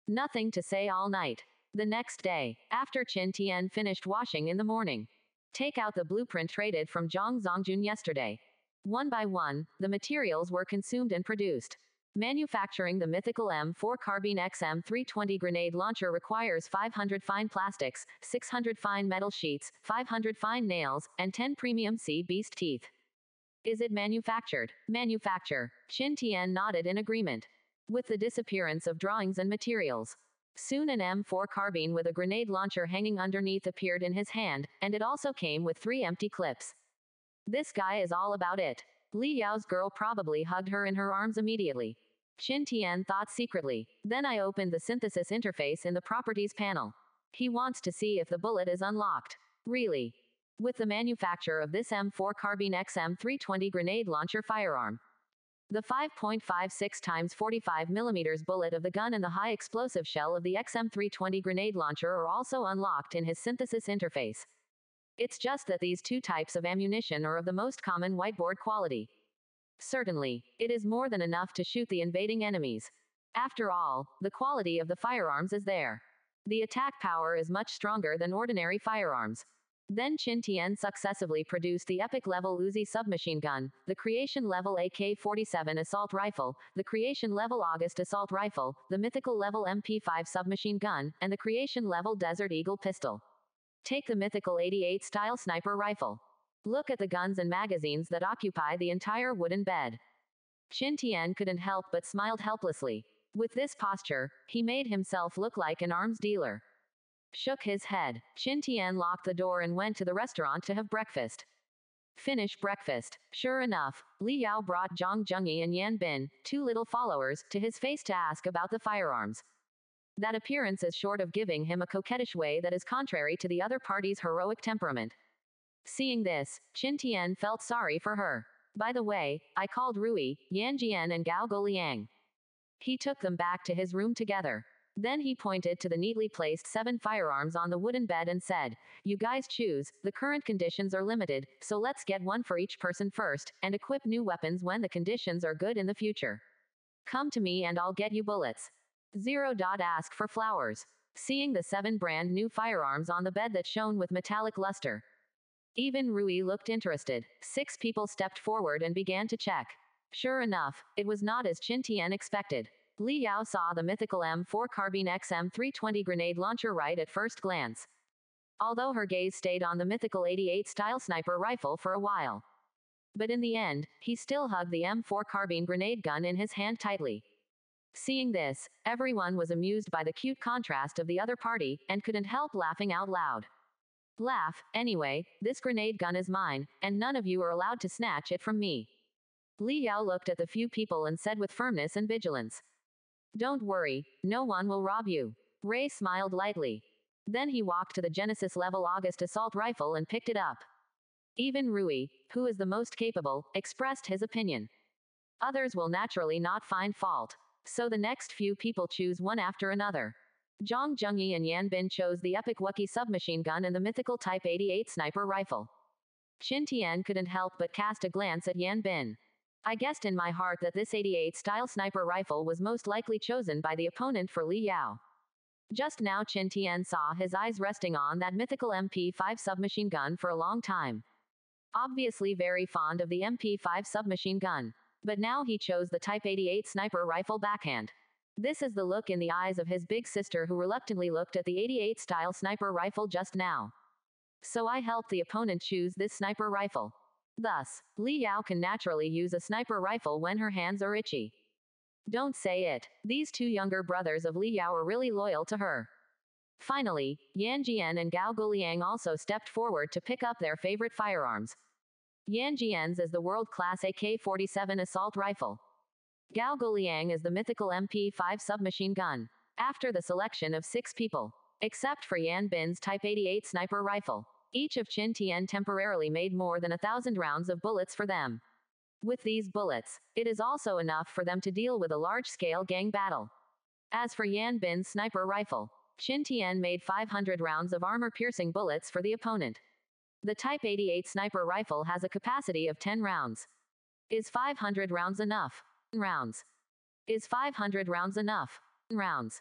Nothing to say all night. The next day, after Qin Tian finished washing in the morning, take out the blueprint traded from Zhang Zongjun yesterday. One by one, the materials were consumed and produced. Manufacturing the mythical M4 carbine XM320 grenade launcher requires 500 fine plastics, 600 fine metal sheets, 500 fine nails, and 10 premium sea beast teeth. Is it manufactured? Manufacture. Qin Tian nodded in agreement. With the disappearance of drawings and materials, soon an M4 carbine with a grenade launcher hanging underneath appeared in his hand, and it also came with 3 empty clips. This guy is all about it. Li Yao's girl probably hugged her in her arms immediately. Qin Tian thought secretly. Then I opened the synthesis interface in the properties panel. He wants to see if the bullet is unlocked. Really? With the manufacture of this M4 carbine XM320 grenade launcher firearm, the 5.56 x 45 mm bullet of the gun and the high explosive shell of the XM320 grenade launcher are also unlocked in his synthesis interface. It's just that these two types of ammunition are of the most common whiteboard quality. Certainly, it is more than enough to shoot the invading enemies. After all, the quality of the firearms is there. The attack power is much stronger than ordinary firearms. Then Qin Tian successively produced the epic-level Uzi submachine gun, the creation-level AK-47 assault rifle, the creation-level August assault rifle, the mythical-level MP5 submachine gun, and the creation-level Desert Eagle pistol. Take the mythical 88 style sniper rifle. Look at the guns and magazines that occupy the entire wooden bed. Qin Tian couldn't help but smiled helplessly. With this posture, he made himself look like an arms dealer. Shook his head. Qin Tian locked the door and went to the restaurant to have breakfast. Finish breakfast. Sure enough, Li Yao brought Zhang Zhengyi and Yan Bin, 2 little followers, to his face to ask about the firearms. That appearance is short of giving him a coquettish way that is contrary to the other party's heroic temperament. Seeing this, Qin Tian felt sorry for her. By the way, I called Rui, Yan Jian and Gao Goliang. He took them back to his room together. Then he pointed to the neatly placed 7 firearms on the wooden bed and said, you guys choose, the current conditions are limited, so let's get one for each person first, and equip new weapons when the conditions are good in the future. Come to me and I'll get you bullets. Ask for flowers. Seeing the 7 brand new firearms on the bed that shone with metallic luster, even Rui looked interested. 6 people stepped forward and began to check. Sure enough, it was not as Qin Tian expected. Li Yao saw the mythical M4 carbine XM320 grenade launcher right at first glance, although her gaze stayed on the mythical 88 style sniper rifle for a while. But in the end, he still hugged the M4 carbine grenade gun in his hand tightly. Seeing this, everyone was amused by the cute contrast of the other party, and couldn't help laughing out loud. Laugh, anyway, this grenade gun is mine, and none of you are allowed to snatch it from me. Li Yao looked at the few people and said with firmness and vigilance, don't worry, no one will rob you. Ray smiled lightly. Then he walked to the Genesis-level August assault rifle and picked it up. Even Rui, who is the most capable, expressed his opinion. Others will naturally not find fault. So the next few people choose one after another. Zhang Zhengyi and Yan Bin chose the epic Wookiee submachine gun and the mythical Type 88 sniper rifle. Qin Tian couldn't help but cast a glance at Yan Bin. I guessed in my heart that this 88 style sniper rifle was most likely chosen by the opponent for Li Yao. Just now Qin Tian saw his eyes resting on that mythical MP5 submachine gun for a long time. Obviously very fond of the MP5 submachine gun. But now he chose the Type 88 sniper rifle backhand. This is the look in the eyes of his big sister, who reluctantly looked at the 88 style sniper rifle just now. So I helped the opponent choose this sniper rifle. Thus, Li Yao can naturally use a sniper rifle when her hands are itchy. Don't say it. These two younger brothers of Li Yao are really loyal to her. Finally, Yan Jian and Gao Guoliang also stepped forward to pick up their favorite firearms. Yan Jian's is the world-class AK-47 assault rifle. Gao Guoliang is the mythical MP5 submachine gun. After the selection of 6 people, except for Yan Bin's Type 88 sniper rifle, each of Qin Tian temporarily made more than 1,000 rounds of bullets for them. With these bullets, it is also enough for them to deal with a large-scale gang battle. As for Yan Bin's sniper rifle, Qin Tian made 500 rounds of armor-piercing bullets for the opponent. The Type 88 sniper rifle has a capacity of 10 rounds. Is 500 rounds enough? Rounds. Is 500 rounds enough? Rounds.